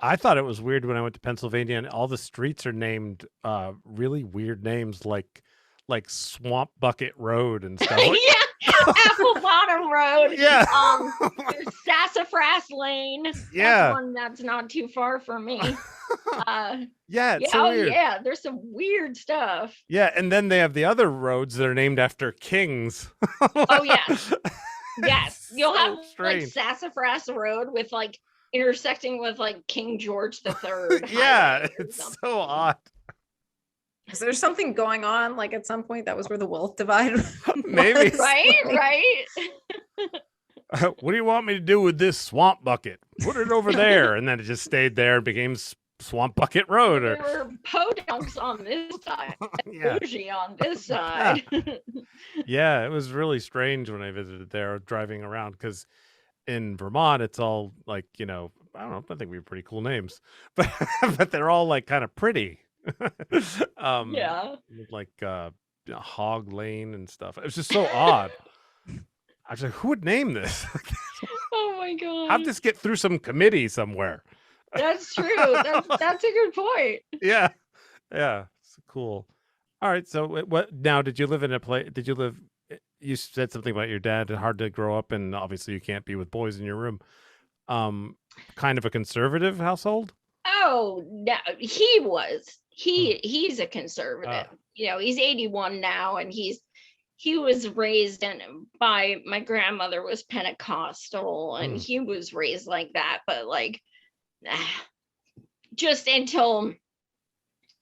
I thought it was weird when I went to Pennsylvania, and all the streets are named really weird names, like Swamp Bucket Road and stuff. Yeah, Apple Bottom Road. Yeah. There's Sassafras Lane. That's Yeah. one that's not too far from me. Yeah, it's Yeah, so weird. yeah, there's some weird stuff. Yeah, and then they have the other roads that are named after kings. Oh yeah. Yes. You'll So have like strange. Sassafras Road with like intersecting with like King George III. Yeah, highway or it's something. so odd. Is there something going on? Like at some point, that was where the wealth divide was? Maybe. Right. What do you want me to do with this swamp bucket? Put it over there. And then it just stayed there and became Swamp Bucket Road. There Or were podunks on this side, yeah. bougie on this side. Yeah, it was really strange when I visited there driving around, because in Vermont, it's all like, I don't know, I think we have pretty cool names, but they're all like kind of pretty. Yeah. Like Hog Lane and stuff. It was just so odd. I was like, who would name this? Oh my god. How'd this get through some committee somewhere? That's true. That's a good point. Yeah. It's cool. All right. So what now? Did you live in a place? You said something about your dad, hard to grow up, and obviously you can't be with boys in your room. Kind of a conservative household? Oh no, he was. He's a conservative. He's 81 now, and he was raised by my grandmother was Pentecostal, and he was raised like that, but like just until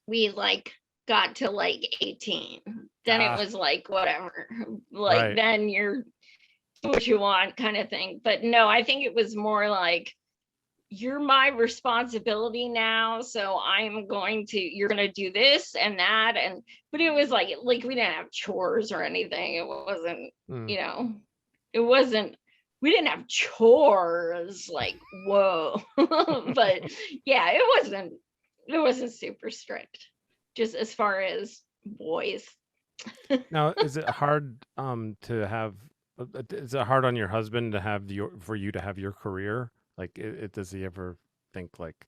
we like got to like 18, then it was like whatever, like Right. then you're what you want kind of thing. But no, I think it was more like, you're my responsibility now, so you're going to do this and that. But it was like we didn't have chores or anything. It wasn't, it wasn't, we didn't have chores, like, whoa. But yeah, it wasn't super strict, just as far as boys. Now, is it hard to have? Is it hard on your husband to have for you to have your career? Like, does he ever think like,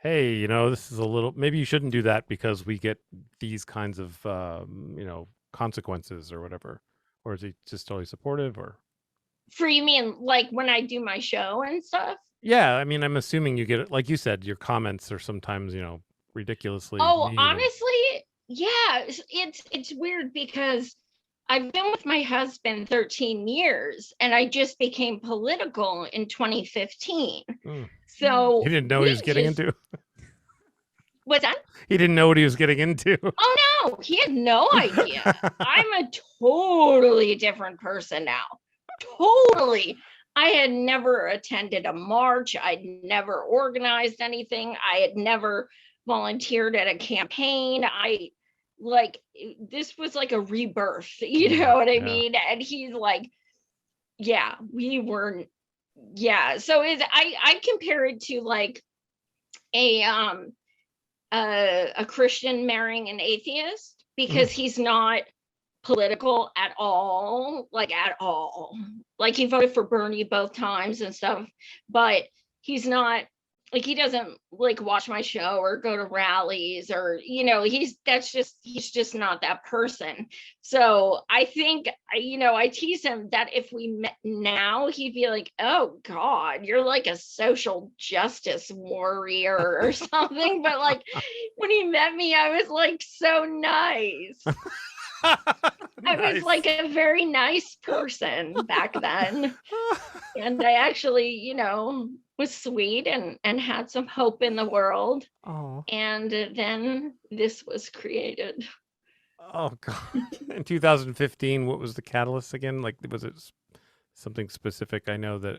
hey, this is a little, maybe you shouldn't do that because we get these kinds of, consequences or whatever? Or is he just totally supportive? Or You mean like when I do my show and stuff? yeah, I mean, I'm assuming you get it. Like you said, your comments are sometimes, ridiculously. Oh, mean. honestly, yeah, it's weird because I've been with my husband 13 years, and I just became political in 2015. So He didn't know what he was getting into. What's that? He didn't know what he was getting into. Oh no, he had no idea. I'm a totally different person now. Totally. I had never attended a march. I'd never organized anything. I had never volunteered at a campaign. This was like a rebirth, you know what I mean? And he's like, yeah, we were, yeah. So I compare it to like a Christian marrying an atheist, because he's not political at all, like at all. Like he voted for Bernie both times and stuff, but he's not like, he doesn't like watch my show or go to rallies or, you know, he's just not that person. So I think, you know, I tease him that if we met now, he'd be like, oh God, you're like a social justice warrior or something. But like when he met me, I was like so nice. I was like a very nice person back then. And I actually, you know, was sweet and had some hope in the world. Oh. And then this was created. Oh God. In 2015, what was the catalyst again? Like, was it something specific? I know that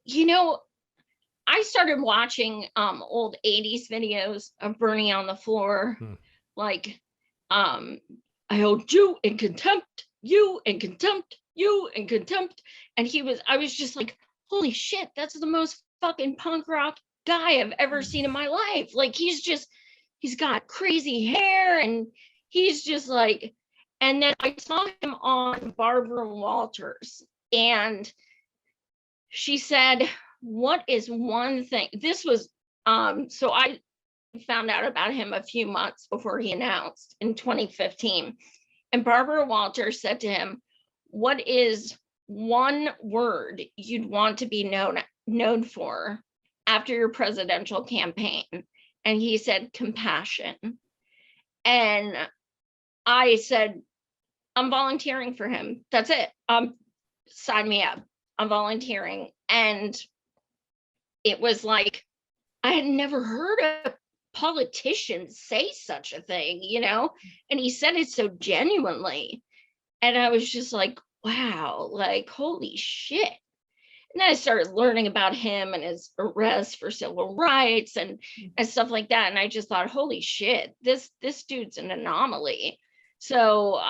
you know, I started watching old 80s videos of Bernie on the floor. Like I hold you in contempt, you in contempt, you in contempt. And I was just like, holy shit, that's the most fucking punk rock guy I've ever seen in my life. Like he's got crazy hair and he's just like, and then I saw him on Barbara Walters and she said, what is one thing? This was, so I found out about him a few months before he announced in 2015. And Barbara Walters said to him, what is one word you'd want to be known for after your presidential campaign? And he said, compassion. And I said, I'm volunteering for him. That's it. Sign me up. I'm volunteering. And it was like, I had never heard a politician say such a thing, you know? And he said it so genuinely. And I was just like, wow, like, holy shit. And then I started learning about him and his arrest for civil rights and stuff like that. And I just thought, holy shit, this dude's an anomaly. So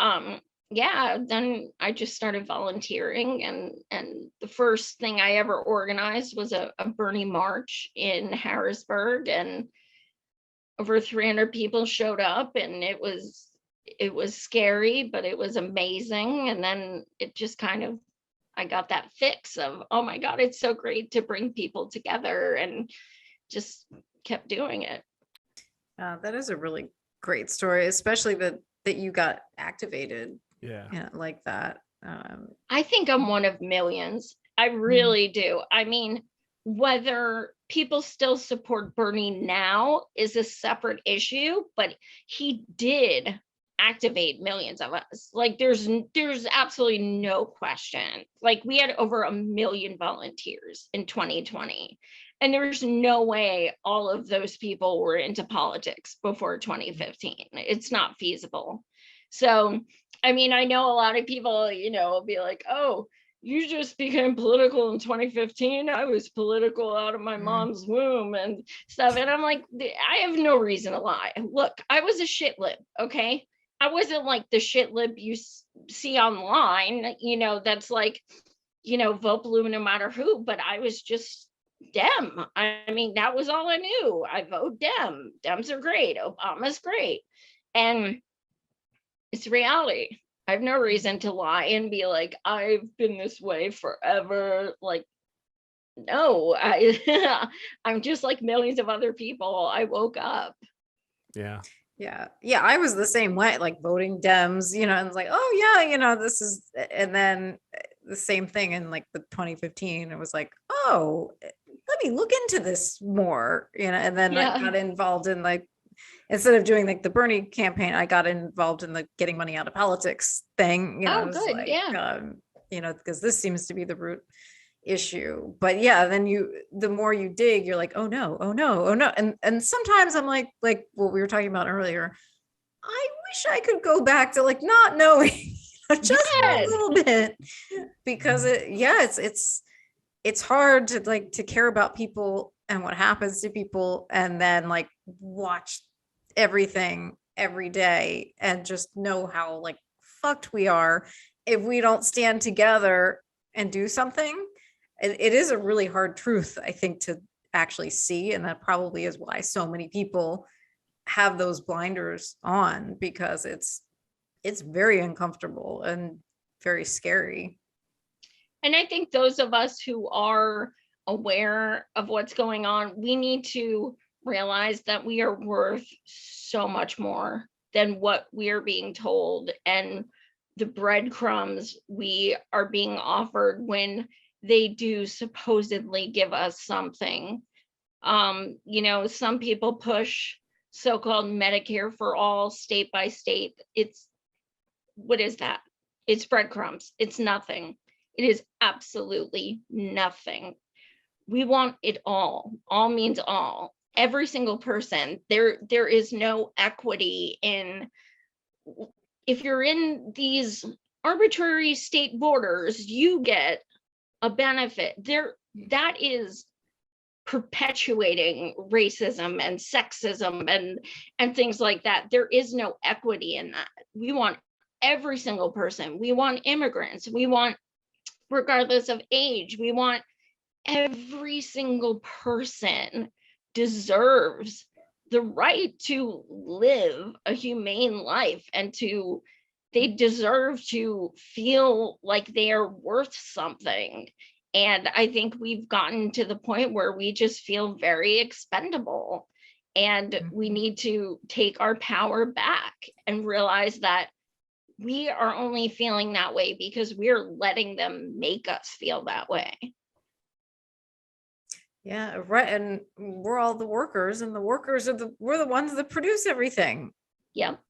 yeah, then I just started volunteering and the first thing I ever organized was a Bernie march in Harrisburg, and over 300 people showed up, and it was scary, but it was amazing. And then it just kind of, I got that fix of, oh my God, it's so great to bring people together, and just kept doing it. That is a really great story, especially that you got activated. Yeah, like that. I think I'm one of millions. I really do. I mean, whether people still support Bernie now is a separate issue, but he did activate millions of us. Like there's absolutely no question. Like we had over 1 million volunteers in 2020, and there's no way all of those people were into politics before 2015. It's not feasible. So I mean, I know a lot of people, you know, will be like, oh, you just became political in 2015. I was political out of my mom's womb and stuff. And I'm like, I have no reason to lie. Look, I was a shit lib, okay? I wasn't like the shit lib you see online, you know, that's like, you know, vote blue no matter who, but I was just Dem. I mean, that was all I knew. I vote Dem. Dems are great. Obama's great. And it's reality. I have no reason to lie and be like, I've been this way forever. Like, no, I'm just like millions of other people. I woke up. Yeah. I was the same way, like voting Dems, you know, and it's like, oh yeah, you know, this is, and then the same thing in like the 2015, it was like, oh, let me look into this more, you know, and then I got involved in like, instead of doing like the Bernie campaign, I got involved in the getting money out of politics thing, you know. Oh, good. Like, yeah. You know, because this seems to be the root issue. But yeah, then the more you dig, you're like, oh no. And sometimes I'm like what we were talking about earlier, I wish I could go back to like not knowing just a little bit, because it's hard to like to care about people and what happens to people, and then like watch everything every day and just know how like fucked we are if we don't stand together and do something. It is a really hard truth, I think, to actually see, and that probably is why so many people have those blinders on, because it's very uncomfortable and very scary. And I think those of us who are aware of what's going on, we need to realize that we are worth so much more than what we are being told, and the breadcrumbs we are being offered when they do supposedly give us something. You know, some people push so-called Medicare for all, state by state. What is that? It's breadcrumbs. It's nothing. It is absolutely nothing. We want it all. All means all. Every single person. There is no equity in, if you're in these arbitrary state borders, you get a benefit. That is perpetuating racism and sexism and things like that. There is no equity in that. We want every single person. We want immigrants. We want, regardless of age, we want every single person deserves the right to live a humane life, and they deserve to feel like they are worth something. And I think we've gotten to the point where we just feel very expendable, and we need to take our power back and realize that we are only feeling that way because we're letting them make us feel that way. Yeah, right. And we're all the workers, and the workers we're the ones that produce everything. Yep.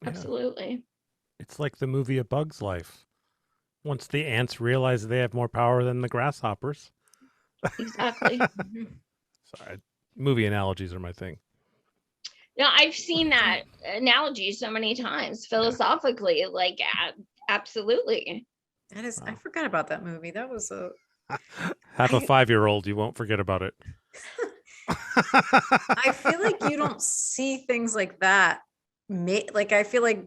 Absolutely. It's like the movie A Bug's Life. Once the ants realize they have more power than the grasshoppers. Exactly. Sorry, movie analogies are my thing. Yeah, I've seen that analogy so many times philosophically, like absolutely. That is, I forgot about that movie. That was a Have a 5-year-old, you won't forget about it. I feel like you don't see things like that. Like, I feel like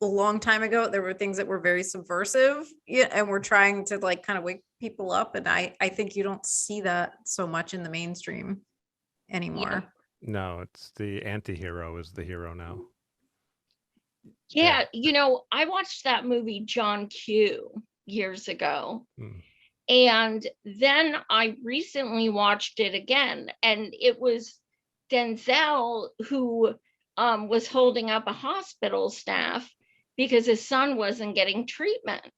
a long time ago there were things that were very subversive, and we're trying to like kind of wake people up, and I think you don't see that so much in the mainstream anymore. No, it's the anti-hero is the hero now. Yeah, you know, I watched that movie John Q years ago. And then I recently watched it again, and it was Denzel who was holding up a hospital staff because his son wasn't getting treatment.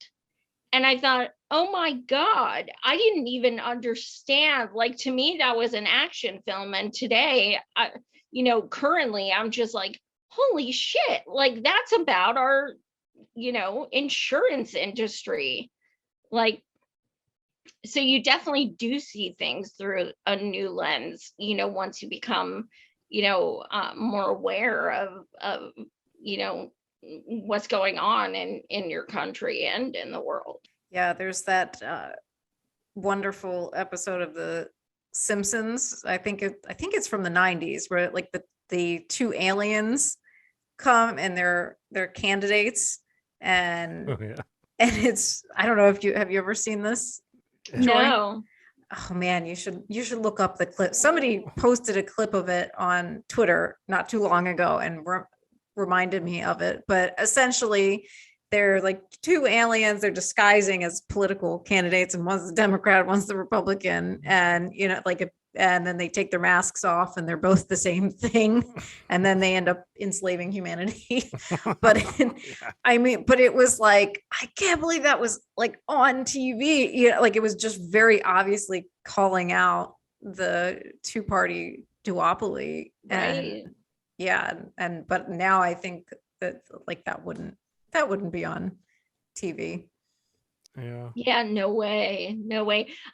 And I thought, oh my God, I didn't even understand. Like, to me, that was an action film. And today, you know, currently, I'm just like, holy shit, like that's about our, you know, insurance industry. Like, so you definitely do see things through a new lens, you know, once you become, you know, more aware of, you know, what's going on in your country and in the world. Yeah, there's that wonderful episode of The Simpsons. I think it's from the 90s, where like the two aliens come and they're candidates, and and it's, I don't know if have you ever seen this? Joy? No. Oh man, you should look up the clip. Somebody posted a clip of it on Twitter not too long ago and reminded me of it. But essentially, they're like two aliens. They're disguising as political candidates, and one's the Democrat, one's the Republican, and you know, like and then they take their masks off, and they're both the same thing, and then they end up enslaving humanity. But I mean, but it was like, I can't believe that was like on TV. You know, like it was just very obviously calling out the two-party duopoly. Right. And yeah, but now I think that like that wouldn't be on TV. Yeah, no way.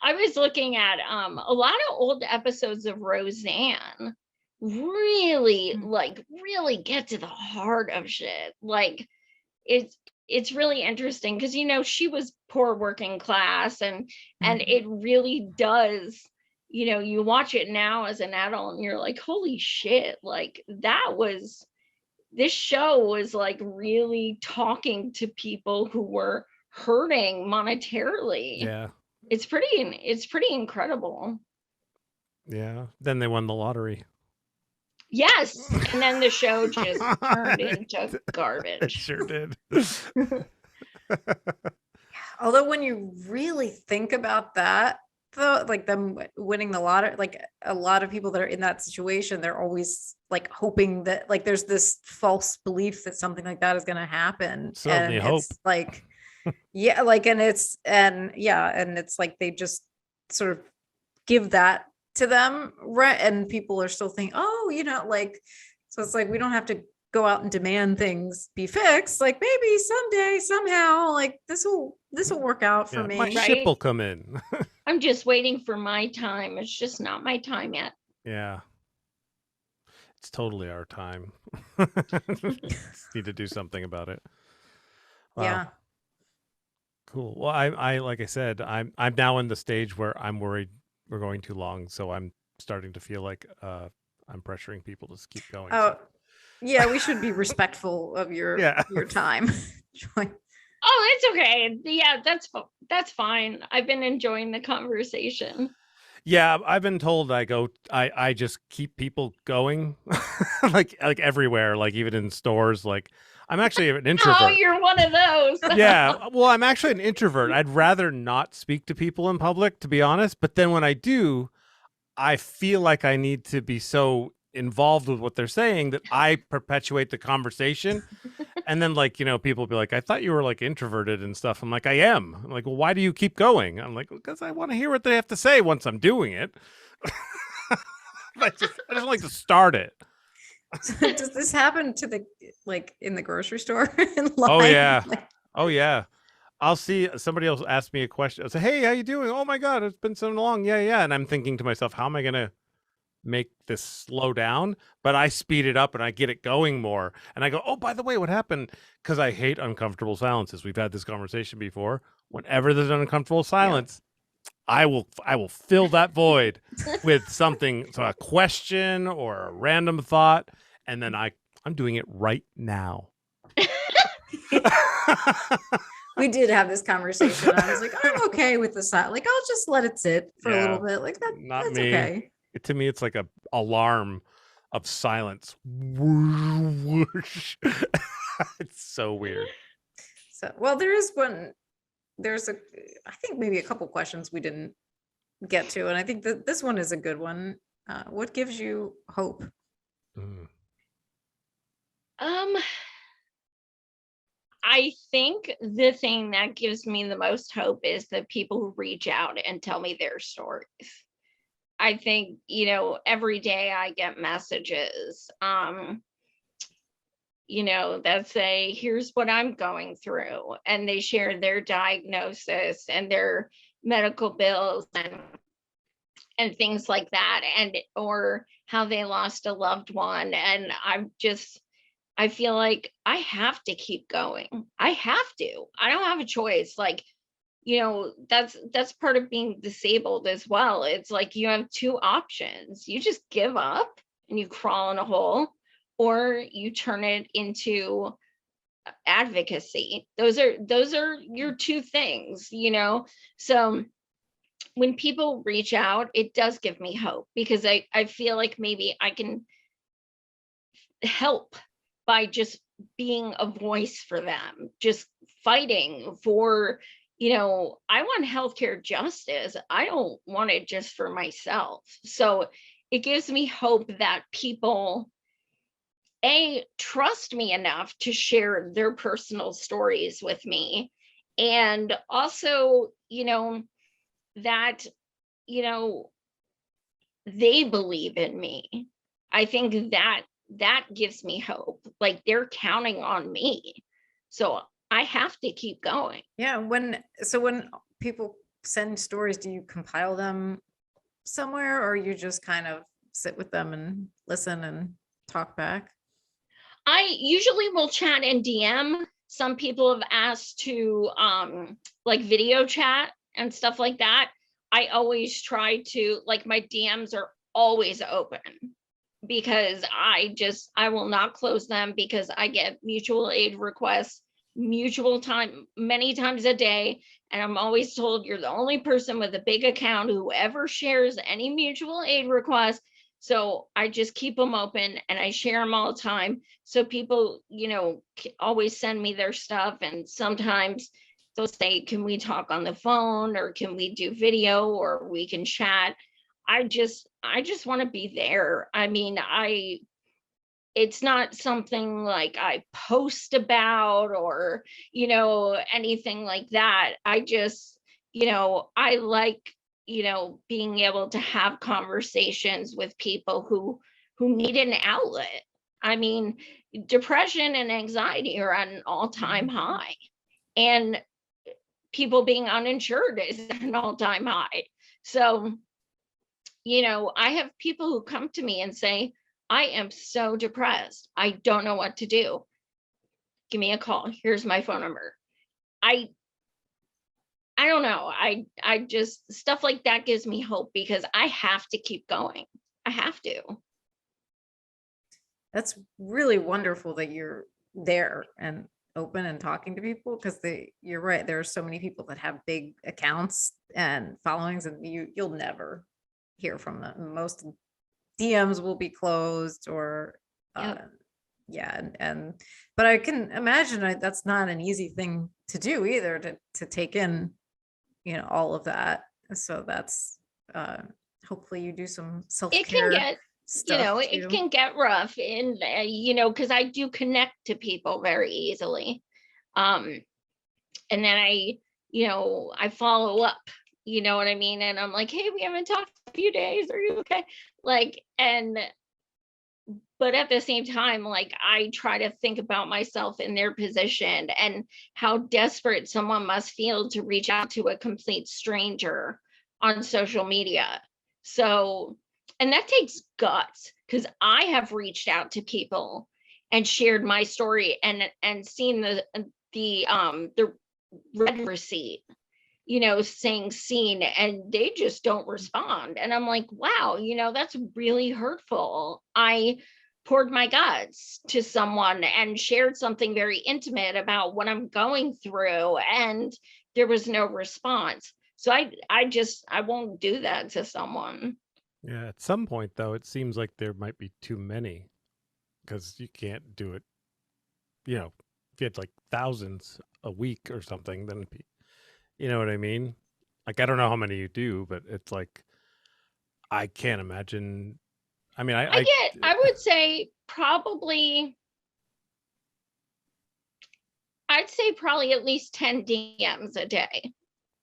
I was looking at a lot of old episodes of Roseanne, really get to the heart of shit. Like it's really interesting because, you know, she was poor working class, and it really does, you know, you watch it now as an adult and you're like, holy shit, like this show was like really talking to people who were hurting monetarily. Yeah. It's pretty incredible. Yeah. Then they won the lottery. Yes. And then the show just turned into It garbage. sure did. Although when you really think about that, though, like them winning the lottery, like a lot of people that are in that situation, they're always like hoping that like there's this false belief that something like that is going to happen. Certainly And hope. it's like, yeah, like, and it's like they just sort of give that to them, right? And people are still thinking, oh, like, so it's like we don't have to go out and demand things be fixed. Like maybe someday, somehow, like this will work out for me. My ship will come in. I'm just waiting for my time. It's just not my time yet. Yeah. It's totally our time. Need to do something about it. Wow. Yeah. Cool. Well, I like I said, I'm now in the stage where I'm worried we're going too long, so I'm starting to feel like I'm pressuring people to keep going. Oh, yeah, we should be respectful of your time. Oh, it's okay. Yeah, that's fine. I've been enjoying the conversation. Yeah, I've been told I just keep people going, like everywhere, like even in stores. Like I'm actually an introvert. Oh, you're one of those. Yeah, well, I'm actually an introvert. I'd rather not speak to people in public, to be honest. But then when I do, I feel like I need to be so involved with what they're saying that I perpetuate the conversation. And then like, people be like, I thought you were like introverted and stuff. I'm like, I am. I'm like, well, why do you keep going? I'm like, because I want to hear what they have to say once I'm doing it. I just like to start it. So does this happen to the like in the grocery store? In line? Oh yeah. Like, Oh yeah. I'll see somebody else ask me a question. I'll say, hey, how you doing? Oh my God, it's been so long. Yeah. And I'm thinking to myself, how am I going to make this slow down? But I speed it up and I get it going more. And I go, oh, by the way, what happened? Because I hate uncomfortable silences. We've had this conversation before. Whenever there's an uncomfortable silence, I will fill that void with something, so a question or a random thought, and then I'm doing it right now. we did have this conversation. I was like, I'm okay with the silence. Like, I'll just let it sit for a little bit. Like that's me. Okay. To me, it's like a alarm of silence. Whoosh. It's so weird. So, well, there's I think maybe a couple questions we didn't get to, and I think that this one is a good one. What gives you hope? I think the thing that gives me the most hope is the people who reach out and tell me their stories. I think, every day I get messages, that say, here's what I'm going through. And they share their diagnosis and their medical bills and things like that, or how they lost a loved one. And I feel like I have to keep going. I have to. I don't have a choice. Like, that's part of being disabled as well. It's like you have two options. You just give up and you crawl in a hole, or you turn it into advocacy. Those are your two things, So when people reach out, it does give me hope, because I feel like maybe I can help by just being a voice for them, just fighting for, I want healthcare justice. I don't want it just for myself. So it gives me hope that people, trust me enough to share their personal stories with me. And also, that, they believe in me. I think that gives me hope. Like they're counting on me. So I have to keep going. Yeah. When people send stories, do you compile them somewhere, or you just kind of sit with them and listen and talk back? I usually will chat and DM. Some people have asked to like video chat and stuff like that. I always try to, like, my DMs are always open, because I will not close them, because I get mutual aid requests many times a day. And I'm always told you're the only person with a big account who ever shares any mutual aid requests. So I just keep them open and I share them all the time. So people, always send me their stuff. And sometimes they'll say, can we talk on the phone, or can we do video, or we can chat? I just want to be there. I mean, it's not something like I post about or, anything like that. I just, I like, being able to have conversations with people who need an outlet. I mean, depression and anxiety are at an all-time high, and people being uninsured is at an all-time high. So, I have people who come to me and say, I am so depressed. I don't know what to do. Give me a call. Here's my phone number. I don't know. I just, stuff like that gives me hope, because I have to keep going. I have to. That's really wonderful that you're there and open and talking to people, because you're right. There are so many people that have big accounts and followings, and you'll never hear from them. Most DMs will be closed, or Yep. but I can imagine that's not an easy thing to do either, to take in, all of that. So that's hopefully you do some It can self-care get, stuff it too. can get rough, and because I do connect to people very easily. And then I follow up, you know what I mean? And I'm like, hey, we haven't talked in a few days. Are you okay? But at the same time, like, I try to think about myself in their position and how desperate someone must feel to reach out to a complete stranger on social media. So, and that takes guts, because I have reached out to people and shared my story and seen the red receipt, saying seen, and they just don't respond. And I'm like, wow, that's really hurtful. I poured my guts to someone and shared something very intimate about what I'm going through, and there was no response. So I won't do that to someone. Yeah, at some point though, it seems like there might be too many, because you can't do it. If you had like thousands a week or something, then you know what I mean? Like, I don't know how many you do, but it's like, I can't imagine. I mean, I would say probably, I'd say probably at least 10 DMs a day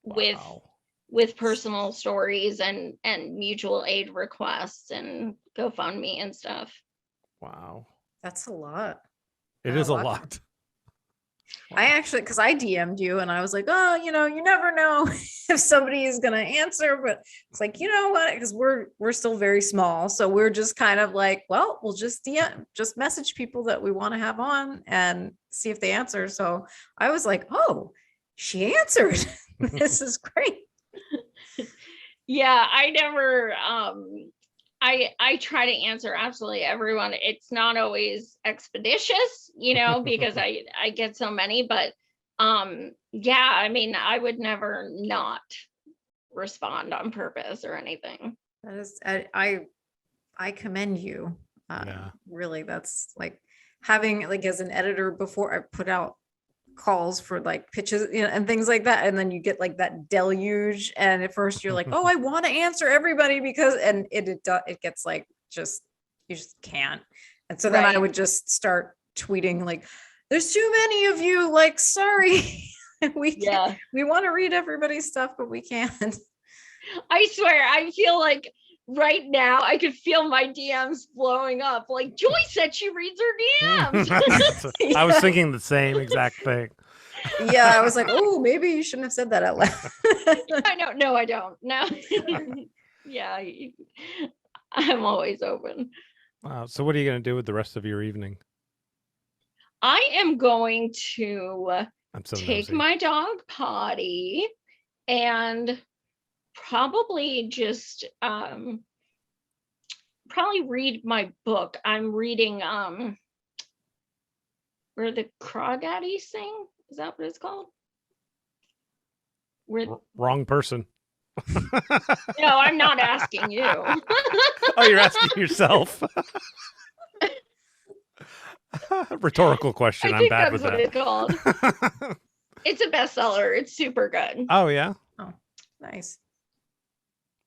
wow. with personal stories and mutual aid requests and GoFundMe and stuff. Wow. That's a lot. It is a lot. I actually, because I DM'd you and I was like, oh, you never know if somebody is going to answer, but it's like, you know what? Because we're still very small. So we're just kind of like, well, we'll just just message people that we want to have on and see if they answer. So I was like, oh, she answered. This is great. Yeah, I never, I try to answer absolutely everyone. It's not always expeditious, because I get so many, but yeah, I mean, I would never not respond on purpose or anything. That is, I commend you. Yeah. Really, that's like having, like, as an editor, before I put out calls for like pitches, and things like that, and then you get like that deluge, and at first you're like, oh, I want to answer everybody, because and it gets like, you just can't. And so then I would just start tweeting like, there's too many of you, like, sorry. we want to read everybody's stuff, but we can't. I swear, I feel like right now I could feel my DMs blowing up. Like, Joy said she reads her DMs. I was thinking the same exact thing. Yeah, I was like, oh, maybe you shouldn't have said that out loud. I know. No, I don't. No. Yeah, I'm always open. Wow. So what are you going to do with the rest of your evening? I am going to take nosy. my dog potty and probably just probably read my book. I'm reading Where the Crawdaddies Sing. Is that what it's called? Wrong person. No, I'm not asking you. Oh, you're asking yourself. Rhetorical question. I I'm think bad that's with what that. it's called. It's a bestseller. It's super good. Oh yeah, Oh, nice.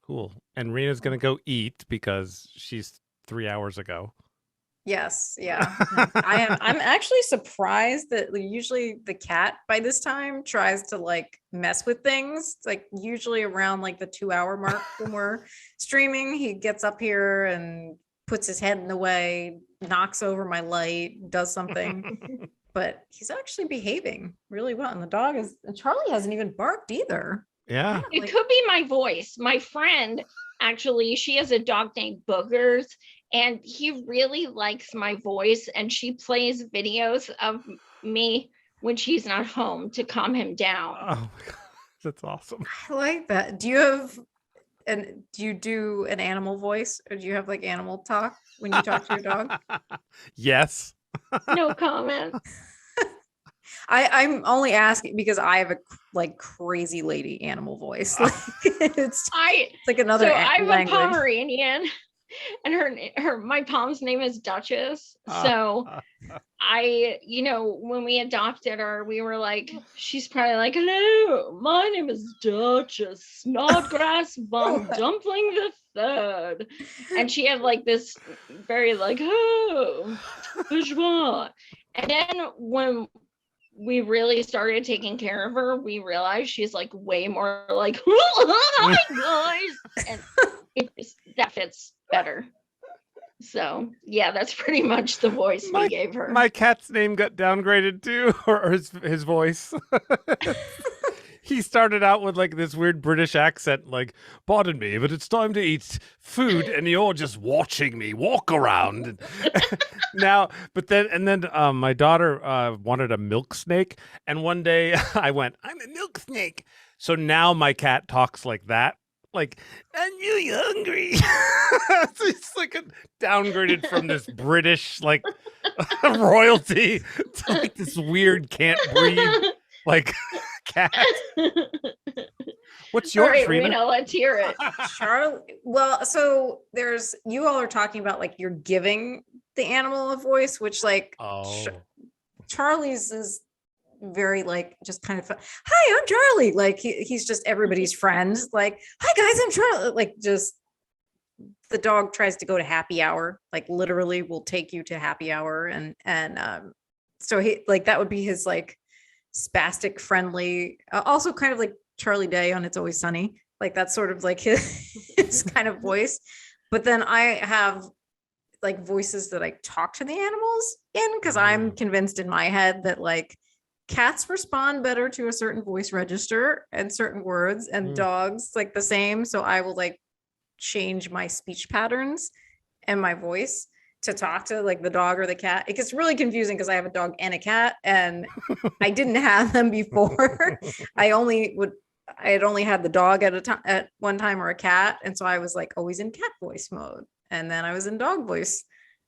cool. And Rena's gonna go eat because she's 3 hours ago. Yes, yeah. I'm actually surprised that usually the cat by this time tries to like mess with things. It's like usually around like the 2 hour mark when we're streaming, he gets up here and puts his head in the way, knocks over my light, does something. But he's actually behaving really well. And the dog is, and Charlie hasn't even barked either. Yeah. It Like- could be my voice. My friend, actually, she has a dog named Boogers, and he really likes my voice. And she plays videos of me when she's not home to calm him down. Oh my God. That's awesome. I like that. Do you do an animal voice, or do you have like animal talk when you talk to your dog? Yes. No comment. I'm only asking because I have a like crazy lady animal voice. Like it's like another So I have language. a Pomeranian, and my Pom's name is Duchess. So when we adopted her, we were like, she's probably like, hello, my name is Duchess Snodgrass von Dumpling the Third. And she had like this very like, oh, bourgeois. And then when we really started taking care of her, we realized she's like way more like, hi guys. And that fits better. So yeah, that's pretty much the voice we gave her. My cat's name got downgraded too, or his voice. He started out with like this weird British accent, like, pardon me, but it's time to eat food and you're just watching me walk around. Now, then my daughter wanted a milk snake. And one day I went, I'm a milk snake. So now my cat talks like that. Like, I'm really hungry. So it's like downgraded from this British like royalty to like this weird can't breathe like cat. What's yours, All right, Rena? Rena, let's hear it. Charlie, well, so you all are talking about like you're giving the animal a voice, which like Charlie's is very like just kind of hi, I'm Charlie. Like he's just everybody's friend. Like, hi guys, I'm Charlie. Like just the dog tries to go to happy hour, like literally will take you to happy hour. And so he like that would be his like spastic friendly, also kind of like Charlie Day on It's Always Sunny. Like that's sort of like his kind of voice. But then I have like voices that I talk to the animals in because I'm convinced in my head that like cats respond better to a certain voice register and certain words, and dogs like the same. So I will like change my speech patterns and my voice to talk to like the dog or the cat. It gets really confusing because I have a dog and a cat, and I didn't have them before. I had only had the dog at one time, or a cat, and so I was like always in cat voice mode, and then I was in dog voice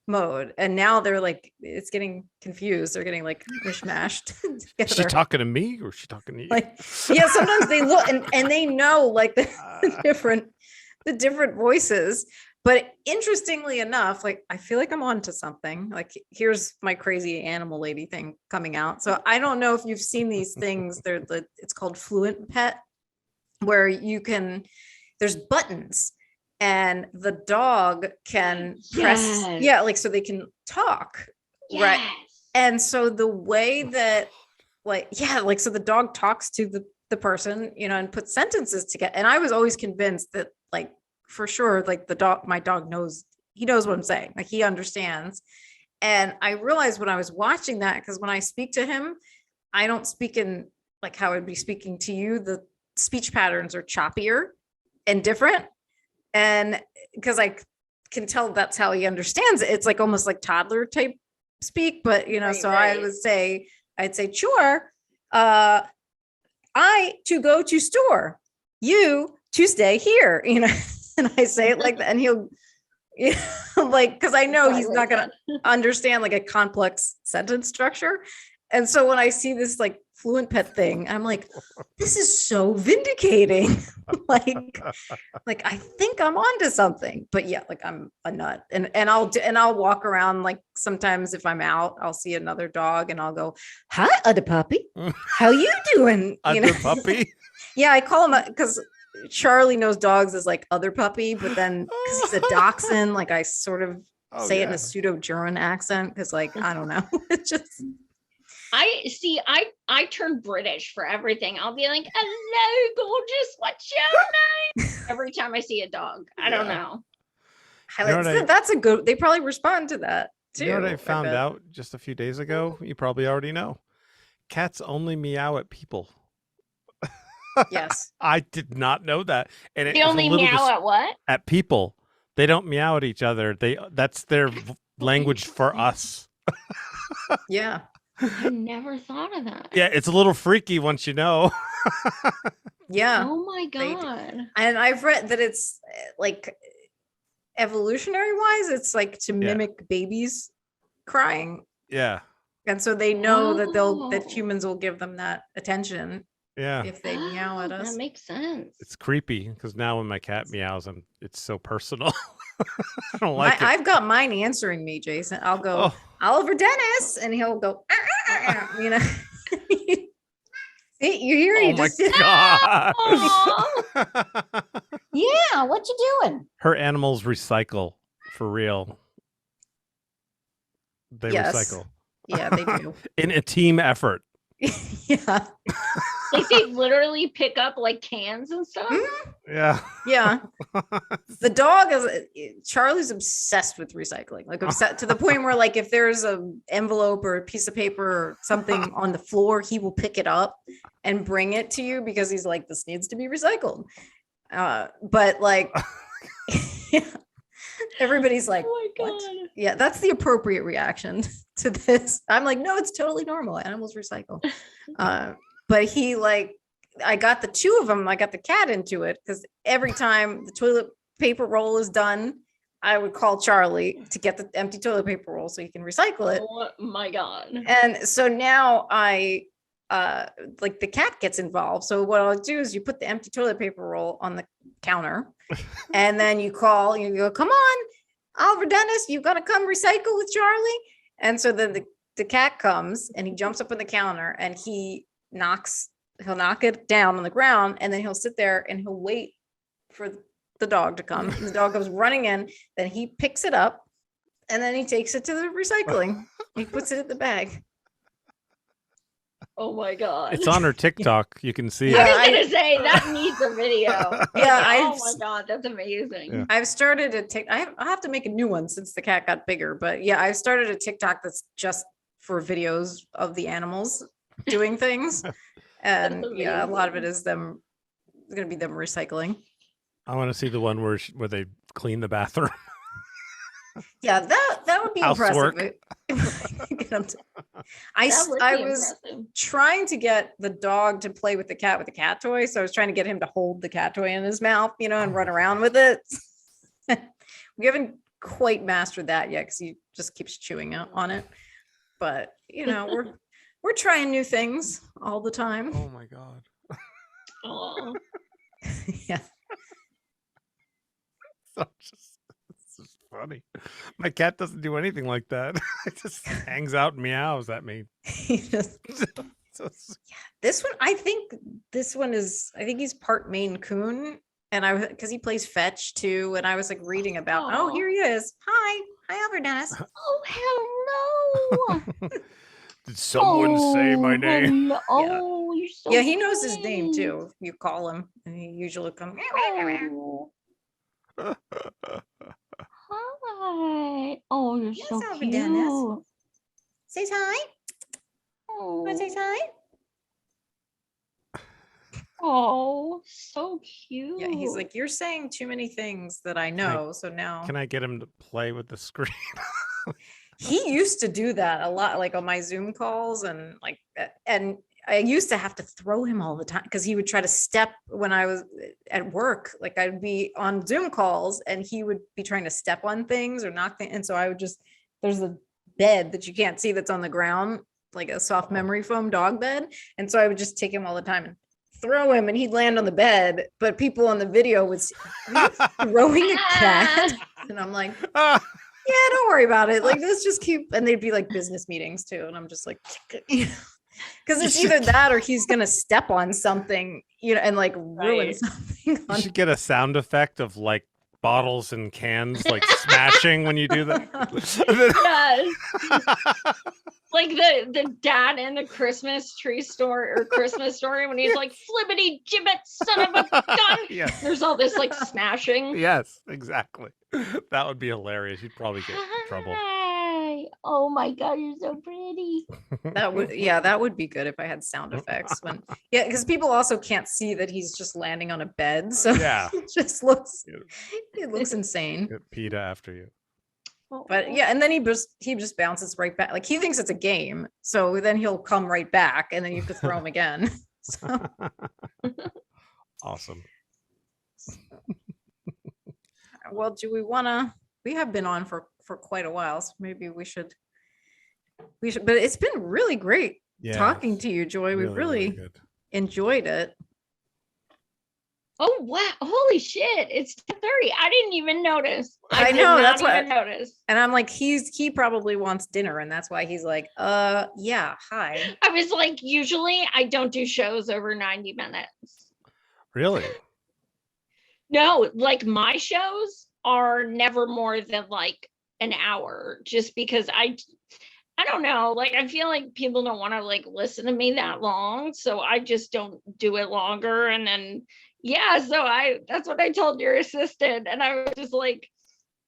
mode, and now they're like it's getting confused. They're getting like mishmashed together. Is she talking to me or is she talking to you? Like yeah, sometimes they look and they know like the different voices. But interestingly enough, like I feel like I'm onto something. Like here's my crazy animal lady thing coming out. So I don't know if you've seen these things. It's called Fluent Pet, where there's buttons and the dog can press, like so they can talk, right? And so the way that so the dog talks to the person, and puts sentences together. And I was always convinced that like for sure, like my dog knows what I'm saying, like he understands. And I realized when I was watching that, because when I speak to him, I don't speak in like how I'd be speaking to you. The speech patterns are choppier and different. And because I can tell that's how he understands it. It's like almost like toddler type speak, but right. I'd say, sure. I to go to store, you to stay here, and I say it like that, and he'll, like, because I know he's not going to understand like a complex sentence structure. And so when I see this like fluent pet thing. I'm like, this is so vindicating. like I think I'm onto something. But yeah, like I'm a nut. And I'll walk around, like sometimes if I'm out, I'll see another dog and I'll go, hi, other puppy. How you doing? Other puppy? Yeah, I call him because Charlie knows dogs as like other puppy, but then because he's a dachshund, like I sort of say it in a pseudo German accent because, like, I don't know. It's just I turn British for everything. I'll be like, hello, gorgeous, what's your name? Every time I see a dog. I don't know. That's a good, they probably respond to that too. You know what I found out just a few days ago? You probably already know. Cats only meow at people. Yes. I did not know that. And they only meow at what? At people. They don't meow at each other. That's their language for us. Yeah. I never thought of that. Yeah, it's a little freaky once you know. Yeah. Oh my God. And I've read that it's like evolutionary wise, it's like to mimic babies crying. Yeah. And so they know that humans will give them that attention. Yeah. If they meow at us. That makes sense. It's creepy because now when my cat meows, it's so personal. I don't like it. I've got mine answering me, Jayson. I'll go, Oliver Dennis, and he'll go, you know. See, you hear Oh my God. Yeah, what you doing? Her animals recycle for real. They recycle. Yeah, they do. In a team effort. Yeah. Like they literally pick up like cans and stuff. Yeah. Yeah. The dog Charlie's obsessed with recycling, like upset to the point where, like, if there's an envelope or a piece of paper or something on the floor, he will pick it up and bring it to you because he's like, this needs to be recycled. But like, everybody's like, oh my God. What? Yeah, that's the appropriate reaction to this. I'm like, no, it's totally normal. Animals recycle. But he, like, I got the two of them. I got the cat into it because every time the toilet paper roll is done, I would call Charlie to get the empty toilet paper roll so he can recycle it. Oh my God. And so now I like the cat gets involved. So what I'll do is you put the empty toilet paper roll on the counter and then you call, you go, come on, Oliver Dennis, you gotta come recycle with Charlie. And so then the cat comes and he jumps up on the counter and he'll knock it down on the ground, and then he'll sit there and he'll wait for the dog to come. And the dog goes running in, then he picks it up and then he takes it to the recycling. He puts it in the bag. Oh my God. It's on her TikTok. You can see I it. was gonna say that needs a video. Yeah, oh my God, that's amazing. Yeah. I've started a TikTok. I have to make a new one since the cat got bigger, but yeah, I've started a TikTok that's just for videos of the animals doing things. And yeah, a lot of it is them. It's gonna be them recycling. I want to see the one where they clean the bathroom. Yeah, that would be Housework. impressive. I was trying to get the dog to play with the cat toy. So I was trying to get him to hold the cat toy in his mouth, you know, and run around with it. We haven't quite mastered that yet because he just keeps chewing on it. But you know, we're trying new things all the time. Oh my God. Oh. Yeah. It's just funny. My cat doesn't do anything like that. It just hangs out and meows at me. This one, I think he's part Maine Coon, and because he plays fetch too, and I was like reading about, oh, here he is. Hi, Albert Dennis. Oh, hello. Did someone say my name? Oh, you're so yeah, he knows his name too. If you call him, and he usually comes. Oh. Hi. Oh, you're so Albert cute. Dennis. Say hi. Oh. Want to say hi? Oh, so cute. Yeah, he's like, you're saying too many things that I know. So now, Can I get him to play with the screen? he used to do that a lot, like on my Zoom calls, and I used to have to throw him all the time because he would try to step when I was at work. Like I'd be on Zoom calls and he would be trying to step on things or knock things. And so I would there's a bed that you can't see that's on the ground. like a soft memory foam dog bed. And so I would just take him all the time and throw him and he'd land on the bed. But people on the video was throwing a cat. And I'm like, yeah, don't worry about it. Like, let's just keep, and they'd be like business meetings too. And I'm just like, because it's either that or he's going to step on something, and like ruin something. You should get a sound effect of like bottles and cans like smashing when you do that. Yes. Like the dad in the Christmas tree story or Christmas story when he's like, flippity gibbet, son of a gun. Yes. There's all this like smashing. Yes, exactly. That would be hilarious. You'd probably get in trouble. Hi. Oh my God, you're so pretty. That would be good if I had sound effects because people also can't see that he's just landing on a bed. So yeah, it just looks insane. Get PETA after you. But yeah, and then he just bounces right back. Like he thinks it's a game. So then he'll come right back and then you have to throw him again. So. Awesome. Well, do we have been on for quite a while, so maybe we should, but it's been really great talking to you, Joy. We really enjoyed it. Oh wow! Holy shit! It's 10:30. I didn't even notice. I know, that's why I noticed. And I'm like, he probably wants dinner, and that's why he's like, yeah, hi. I was like, usually I don't do shows over 90 minutes. Really? No, like my shows are never more than like an hour, just because I don't know, like I feel like people don't want to like listen to me that long, so I just don't do it longer. And then that's what I told your assistant, and I was just like,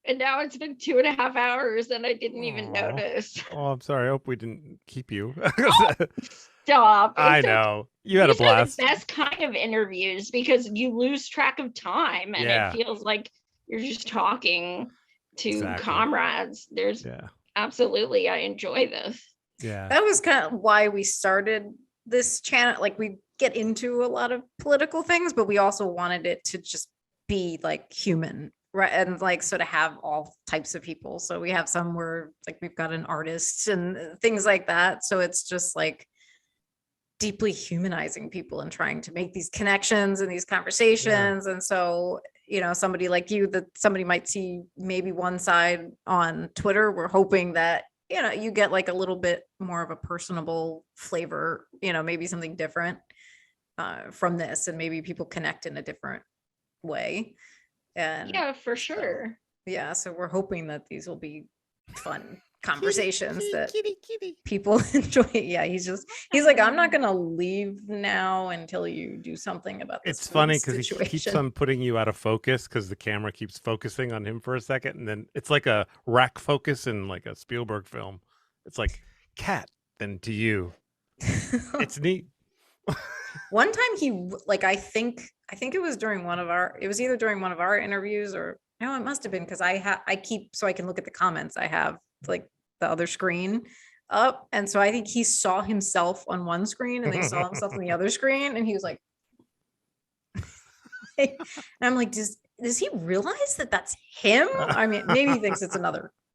and now it's been 2.5 hours and I didn't even notice. Oh, I'm sorry. I hope we didn't keep you. Stop. I know. You had a blast. These are the best kind of interviews because you lose track of time and it feels like you're just talking to comrades. Absolutely, I enjoy this. Yeah. That was kind of why we started this channel. Like we get into a lot of political things, but we also wanted it to just be like human, right? And like sort of have all types of people. So we have some where like we've got an artist and things like that. So it's just like deeply humanizing people and trying to make these connections and these conversations. And so, somebody like you, that somebody might see maybe one side on Twitter, we're hoping that, you get like a little bit more of a personable flavor, maybe something different from this, and maybe people connect in a different way. And yeah, for sure. So we're hoping that these will be fun conversations that people enjoy. He's like, I'm not gonna leave now until you do something about this. It's funny because he keeps on putting you out of focus because the camera keeps focusing on him for a second, and then it's like a rack focus in like a Spielberg film. It's like cat, then to you. It's neat. One time he like I think it was during either during one of our interviews or no, it must have been because I keep so I can look at the comments. I have like the other screen up, and so I think he saw himself on one screen and then he saw himself on the other screen, and he was like, and I'm like, does he realize that that's him? I mean, maybe he thinks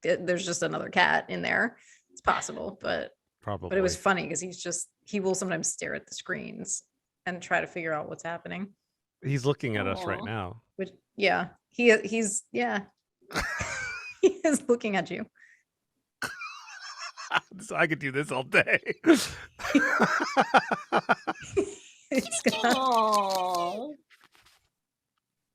there's just another cat in there. It's possible, but probably. But it was funny because he will sometimes stare at the screens and try to figure out what's happening. He's looking at us right now. Which he's he is looking at you. So I could do this all day.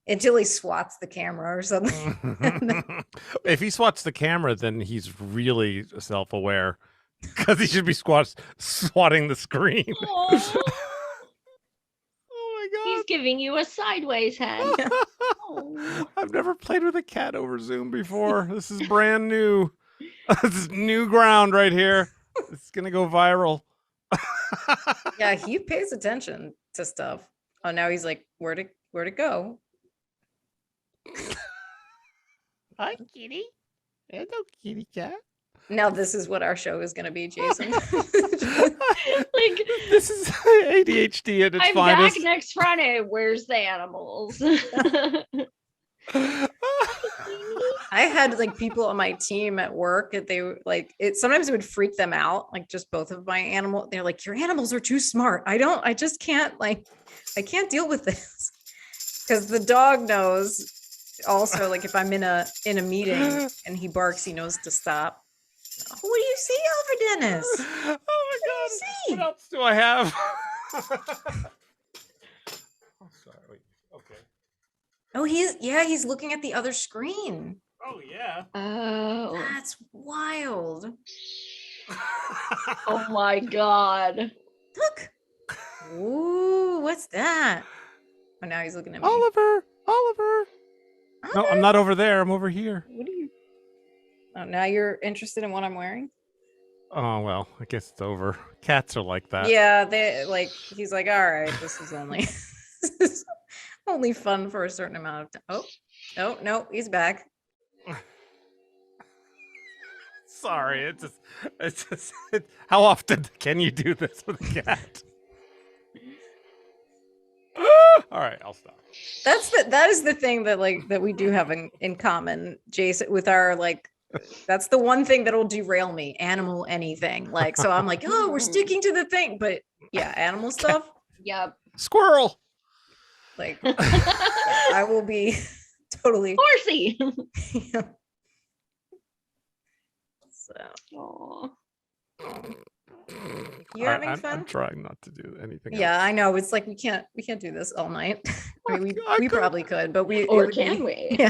Until he swats the camera or something. If he swats the camera, then he's really self-aware because he should be swatting the screen. Oh my God. He's giving you a sideways head. I've never played with a cat over Zoom before. This is brand new. This is new ground right here. It's gonna go viral. Yeah, he pays attention to stuff. Oh, now he's like, where'd it go? Hi, kitty. Hello, kitty cat. Now this is what our show is gonna be, Jayson. Like this is ADHD at its finest. I'm back next Friday. Where's the animals? I had like people on my team at work that they were like sometimes it would freak them out, like just both of my animal. They're like, your animals are too smart. I just can't I can't deal with this. Because the dog knows also, like if I'm in a meeting and he barks, he knows to stop. What do you see over Dennis? Oh my God. see? What else do I have? Oh, sorry. Wait. Okay. Oh, he's looking at the other screen. Oh yeah. Oh. That's wild. Oh my God. Look. Ooh, what's that? Oh, now he's looking at me. Oliver. No, I'm not over there. I'm over here. What are you? Oh, now you're interested in what I'm wearing? Oh well, I guess it's over. Cats are like that. Yeah, they like. He's like, all right, this is only this is only fun for a certain amount of time. Oh, no, he's back. Sorry, it's just. How often can you do this with a cat? All right, I'll stop. That is the thing that that we do have in common, Jayson, with our like. That's the one thing that'll derail me. Animal anything like. So I'm like, oh, we're sticking to the thing, but yeah, animal stuff. Yep. Squirrel. Like, I will be totally Horsey. Yeah. So, Aw. you having fun? I'm trying not to do anything. Yeah, else. I know. It's like we can't do this all night. I mean, I we could. probably could, but it Or would be- can we? Yeah.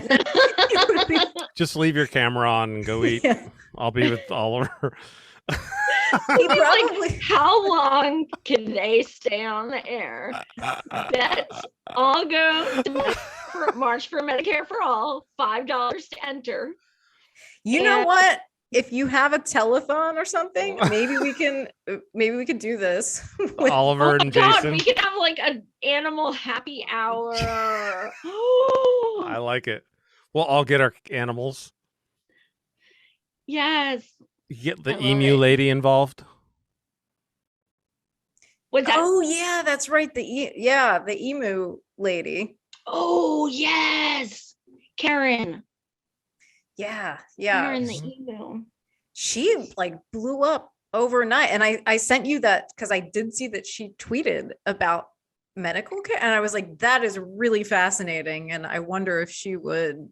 It would be- Just leave your camera on and go eat. yeah. I'll be with Oliver. He It's like, probably how long can they stay on the air? Let's all go to March for Medicare for All, $5 to enter. You know And- what? If you have a telephone or something, maybe we can do this. with- Oliver Oh my and God, Jayson. we could have like an animal happy hour. I like it. We'll all get our animals. Yes. Get I the love emu it. lady involved. Was that? Oh yeah, that's right. The emu lady. Oh yes, Karen. Yeah. Karen the Mhm. emu. She like blew up overnight, and I sent you that because I did see that she tweeted about medical care, and I was like, that is really fascinating, and I wonder if she would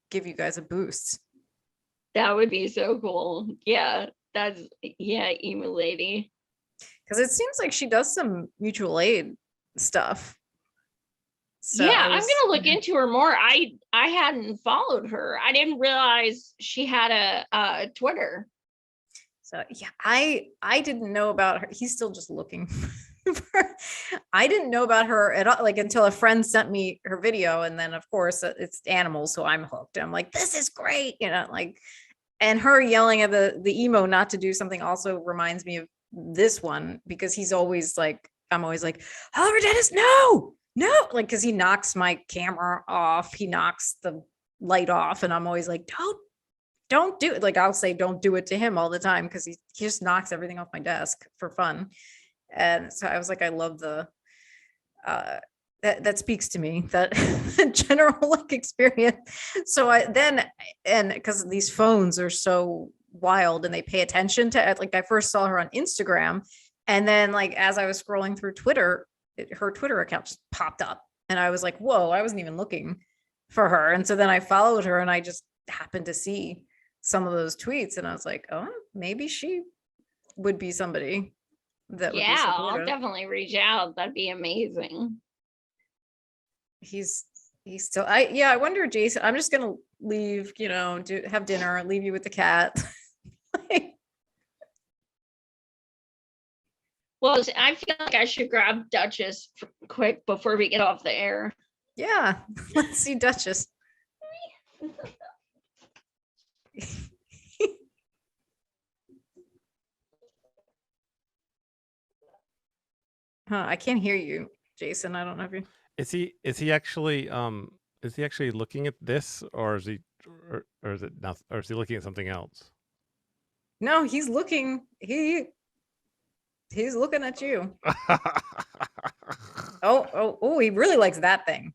give you guys a boost. That would be so cool. Yeah, emu lady. Because it seems like she does some mutual aid stuff. So yeah, I I'm was- gonna look into her more. I hadn't followed her. I didn't realize she had a Twitter. So yeah, I didn't know about her. He's still just looking. I didn't know about her at all, like until a friend sent me her video, and then of course it's animals, so I'm hooked. I'm like, this is great, like, and her yelling at the emo not to do something also reminds me of this one because he's always like, I'm always like, Oliver Dennis, no, like because he knocks my camera off, he knocks the light off, and I'm always like, don't do it. Like I'll say don't do it to him all the time because he just knocks everything off my desk for fun. And so I was like, I love the that speaks to me, that general like experience. So and because these phones are so wild and they pay attention to, like I first saw her on Instagram, and then like as I was scrolling through Twitter, her Twitter account just popped up, and I was like, whoa, I wasn't even looking for her. And so then I followed her, and I just happened to see some of those tweets, and I was like, oh, maybe she would be somebody that would be Yeah, I'll supportive. definitely reach out. That'd be amazing. He's still, I wonder, Jayson, I'm just gonna leave, have dinner, leave you with the cat. Well, I feel like I should grab Duchess quick before we get off the air. Yeah, let's see Duchess. I can't hear you, Jayson. I don't know if you. Is he actually looking at this, or is he or is it not, or is he looking at something else? No, he's looking. He's looking at you. Oh, he really likes that thing.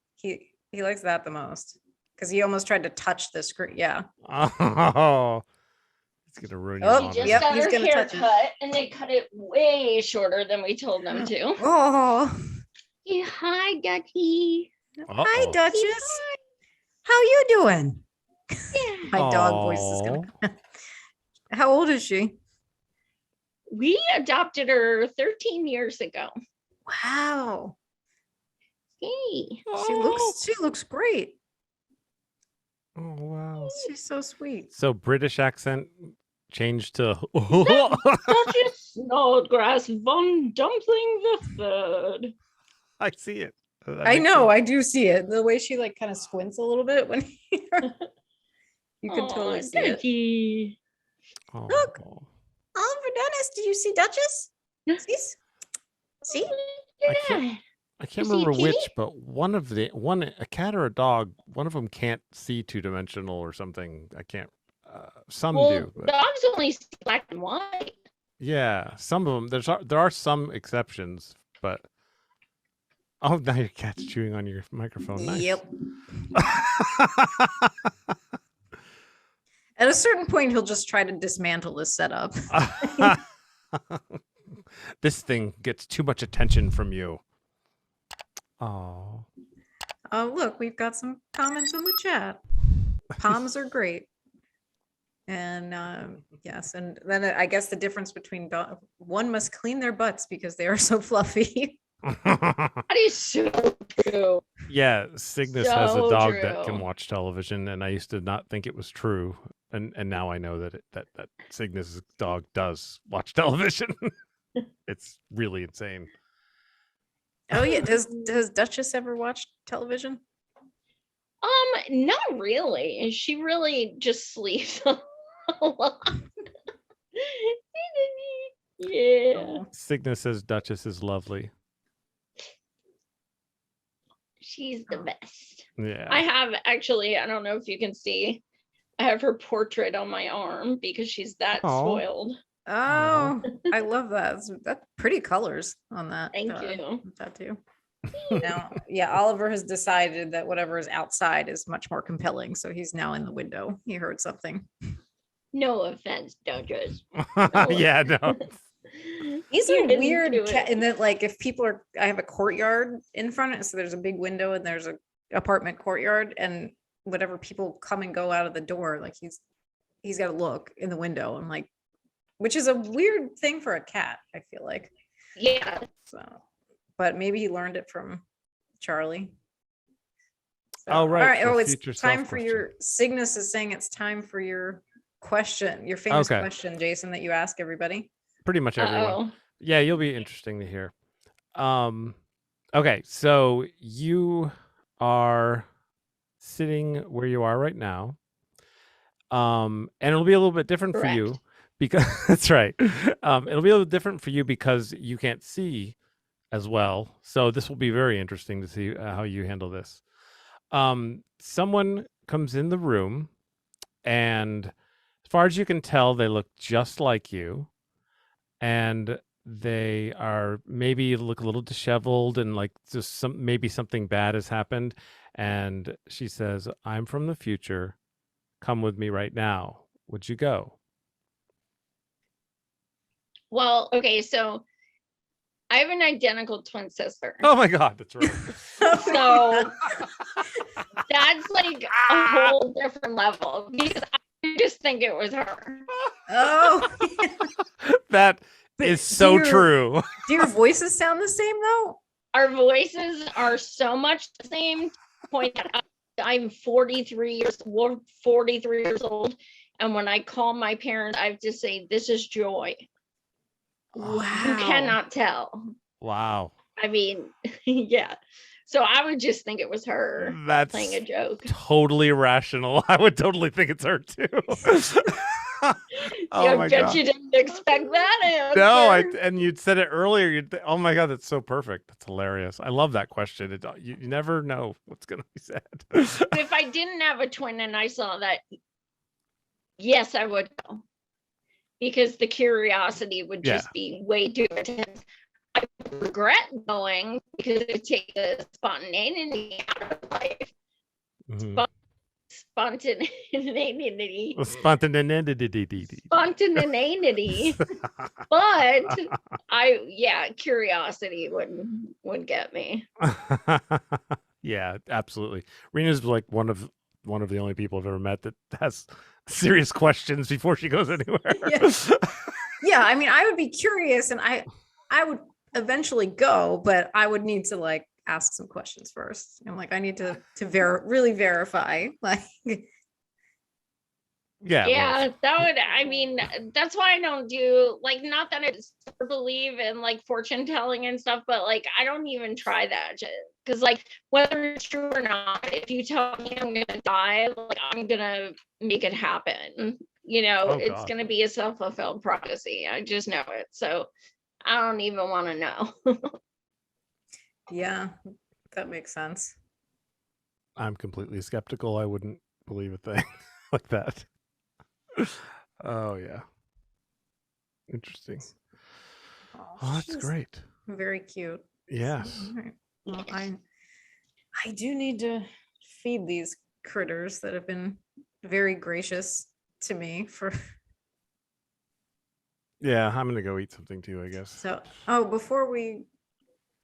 He likes that the most because he almost tried to touch the screen. Yeah. Oh, it's gonna ruin your Oh, She mom. just yep, got he's her gonna hair touch it. cut, and they cut it way shorter than we told them to. Oh, Yeah, hi, Ducky. hi, Uh-oh. Duchess. How you doing? Yeah. My dog voice is gonna. How old is she? We adopted her 13 years ago. Wow, Hey. she looks great. Oh wow. She's so sweet. So British accent changed to Duchess Snodgrass von Dumpling the Third. I see it. That I makes know, sense. I do see it. The way she like kind of squints a little bit when you can totally see it. Ducky. Oh. Look. Oliver Dennis, do you see Duchess? See? Yeah. I can't You see a remember which, kitty? but a cat or a dog, one of them can't see two-dimensional or something. I can't. Some Well, do, but dogs only see black and white. yeah, some of them. There are some exceptions, but oh, now your cat's chewing on your microphone. Nice. Yep. At a certain point, he'll just try to dismantle this setup. This thing gets too much attention from you. Oh. Oh, look, we've got some comments in the chat. Palms are great. And yes, and then I guess the difference between one must clean their butts because they are so fluffy. That is so true. Yeah, Cygnus has a So dog that can true. watch television, and I used to not think it was true, and now I know that that Cygnus' dog does watch television. It's really insane. Oh yeah, does Duchess ever watch television? Not really. She really just sleeps a lot. Yeah. Oh. Cygnus says Duchess is lovely. She's the best. Yeah. I have actually, I don't know if you can see, I have her portrait on my arm because she's that Aw. spoiled. Oh, I love that. That's pretty colors on that. Thank you. Tattoo. Now, yeah, Oliver has decided that whatever is outside is much more compelling. So he's now in the window. He heard something. No offense, Duchess. Yeah, no. He's You a didn't weird do cat it. in that, like, if people are, I have a courtyard in front of it, so there's a big window and there's a apartment courtyard, and whatever people come and go out of the door, like he's got to look in the window. I'm like, which is a weird thing for a cat, I feel like. Yeah. So, but maybe he learned it from Charlie. So, Oh, right, All right. the Oh, it's future time self for question. your Cygnus is saying it's time for your question, your famous Okay. question, Jayson, that you ask everybody. Pretty much everyone. Uh-oh. Yeah, you'll be interesting to hear. Okay, so you are sitting where you are right now. And it'll be a little bit different for you Correct. because that's right. It'll be a little different for you because you can't see as well. So this will be very interesting to see how you handle this. Someone comes in the room, and as far as you can tell, they look just like you, and they are maybe look a little disheveled and like just maybe something bad has happened. And she says, "I'm from the future. Come with me right now. Would you go?" Well, okay, so I have an identical twin sister. Oh my God, that's right. So that's like a whole different level because I just think it was her. Oh, That But is so do your- true. do your voices sound the same though? Our voices are so much the same. Point that I'm 43 years old, and when I call my parents, I have to say, "This is Joy." Wow. You cannot tell. Wow. I mean, yeah. So I would just think it was her That's playing a joke. totally rational. I would totally think it's her too. I Oh my bet God. you didn't expect that No, answer. and you'd said it earlier. Oh my God, that's so perfect. That's hilarious. I love that question. You never know what's going to be said. If I didn't have a twin and I saw that, yes, I would go. Because the curiosity would Yeah. just be way too intense. I regret going because it would take the spontaneity out of life. Mhm. Spontaneity. Spontaneity. But curiosity would get me. Yeah, absolutely. Rena's like one of the only people I've ever met that has serious questions before she goes anywhere. Yeah, I mean, I would be curious, and I would eventually go, but I would need to like ask some questions first. I'm like, I need to really verify, like. Yeah, that would, I mean, that's why I don't do, like, not that I believe in like fortune telling and stuff, but like I don't even try that shit. Because like whether it's true or not, if you tell me I'm gonna die, like I'm gonna make it happen. It's gonna be a self-fulfilled prophecy. I just know it. So I don't even want to know. Yeah, that makes sense. I'm completely skeptical. I wouldn't believe a thing like that. Oh yeah. Interesting. Oh, that's great. Very cute. Yes. Well, I do need to feed these critters that have been very gracious to me for. Yeah, I'm gonna go eat something too, I guess. So, before we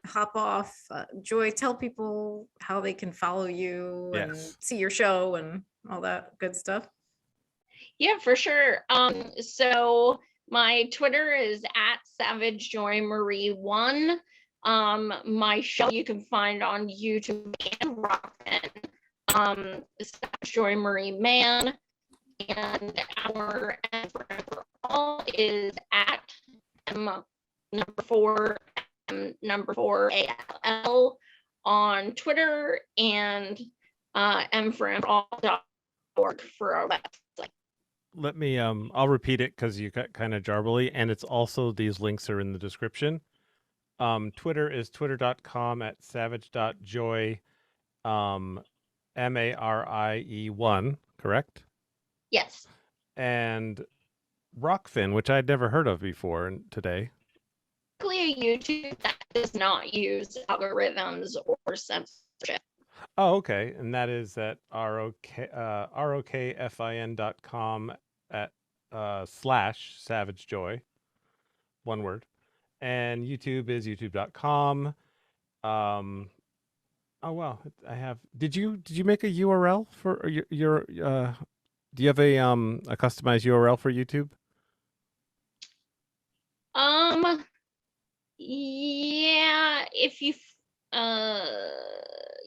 hop off, Joy, tell people how they can follow you and see your show and all that good stuff. Yeah, for sure. So my Twitter is @SavageJoyMarie1. My show you can find on YouTube and Rockman. Savage Joy Marie Man, and our and forever all is @M4 ALL on Twitter, and M4all.org for our website. Let me I'll repeat it because you got kind of jarbly, and it's also, these links are in the description. Twitter is twitter.com/savage.joy MARIE1, correct? Yes. And Rockfin, which I'd never heard of before today. A YouTube that does not use algorithms or censorship. Oh, okay. And that is at rokfin.com /savagejoy, one word. And YouTube is youtube.com. Oh wow, I have. Did you make a URL for your do you have a customized URL for YouTube?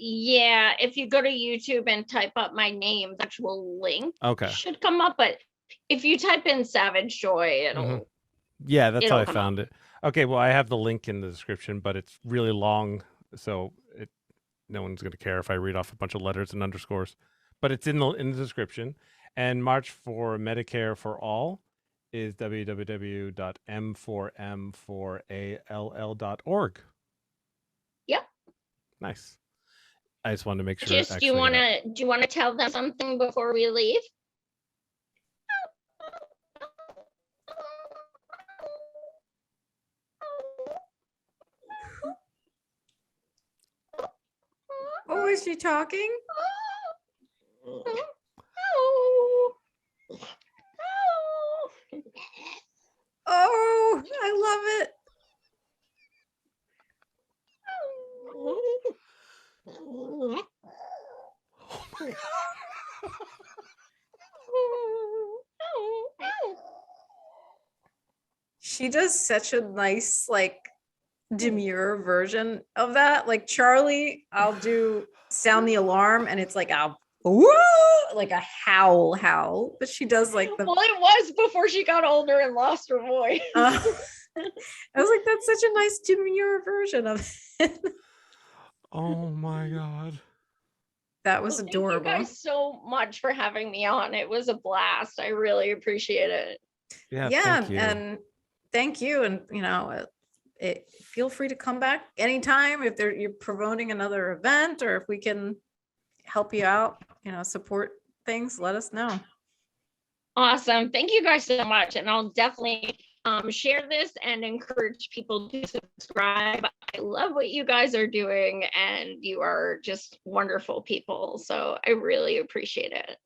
Yeah, if you go to YouTube and type up my name, the actual link should come up, but if you type in Savage Joy, it'll yeah, that's how I found it. Okay, well, I have the link in the description, but it's really long, so no one's going to care if I read off a bunch of letters and underscores. But it's in the description. And March for Medicare for All is www.m4m4all.org. Yep. Nice. I just wanted to make sure. Do you want to tell them something before we leave? What was she talking? Oh, I love it. Oh my God. She does such a nice, like, demure version of that. Like Charlie, I'll do sound the alarm and it's like a whoa, like a howl, but she does like the. Well, it was before she got older and lost her voice. I was like, that's such a nice demure version of it. Oh my God. That was adorable. Thank you guys so much for having me on. It was a blast. I really appreciate it. Yeah, thank you. And thank you. And feel free to come back anytime if you're promoting another event, or if we can help you out, support things, let us know. Awesome. Thank you guys so much. And I'll definitely share this and encourage people to subscribe. I love what you guys are doing, and you are just wonderful people. So I really appreciate it.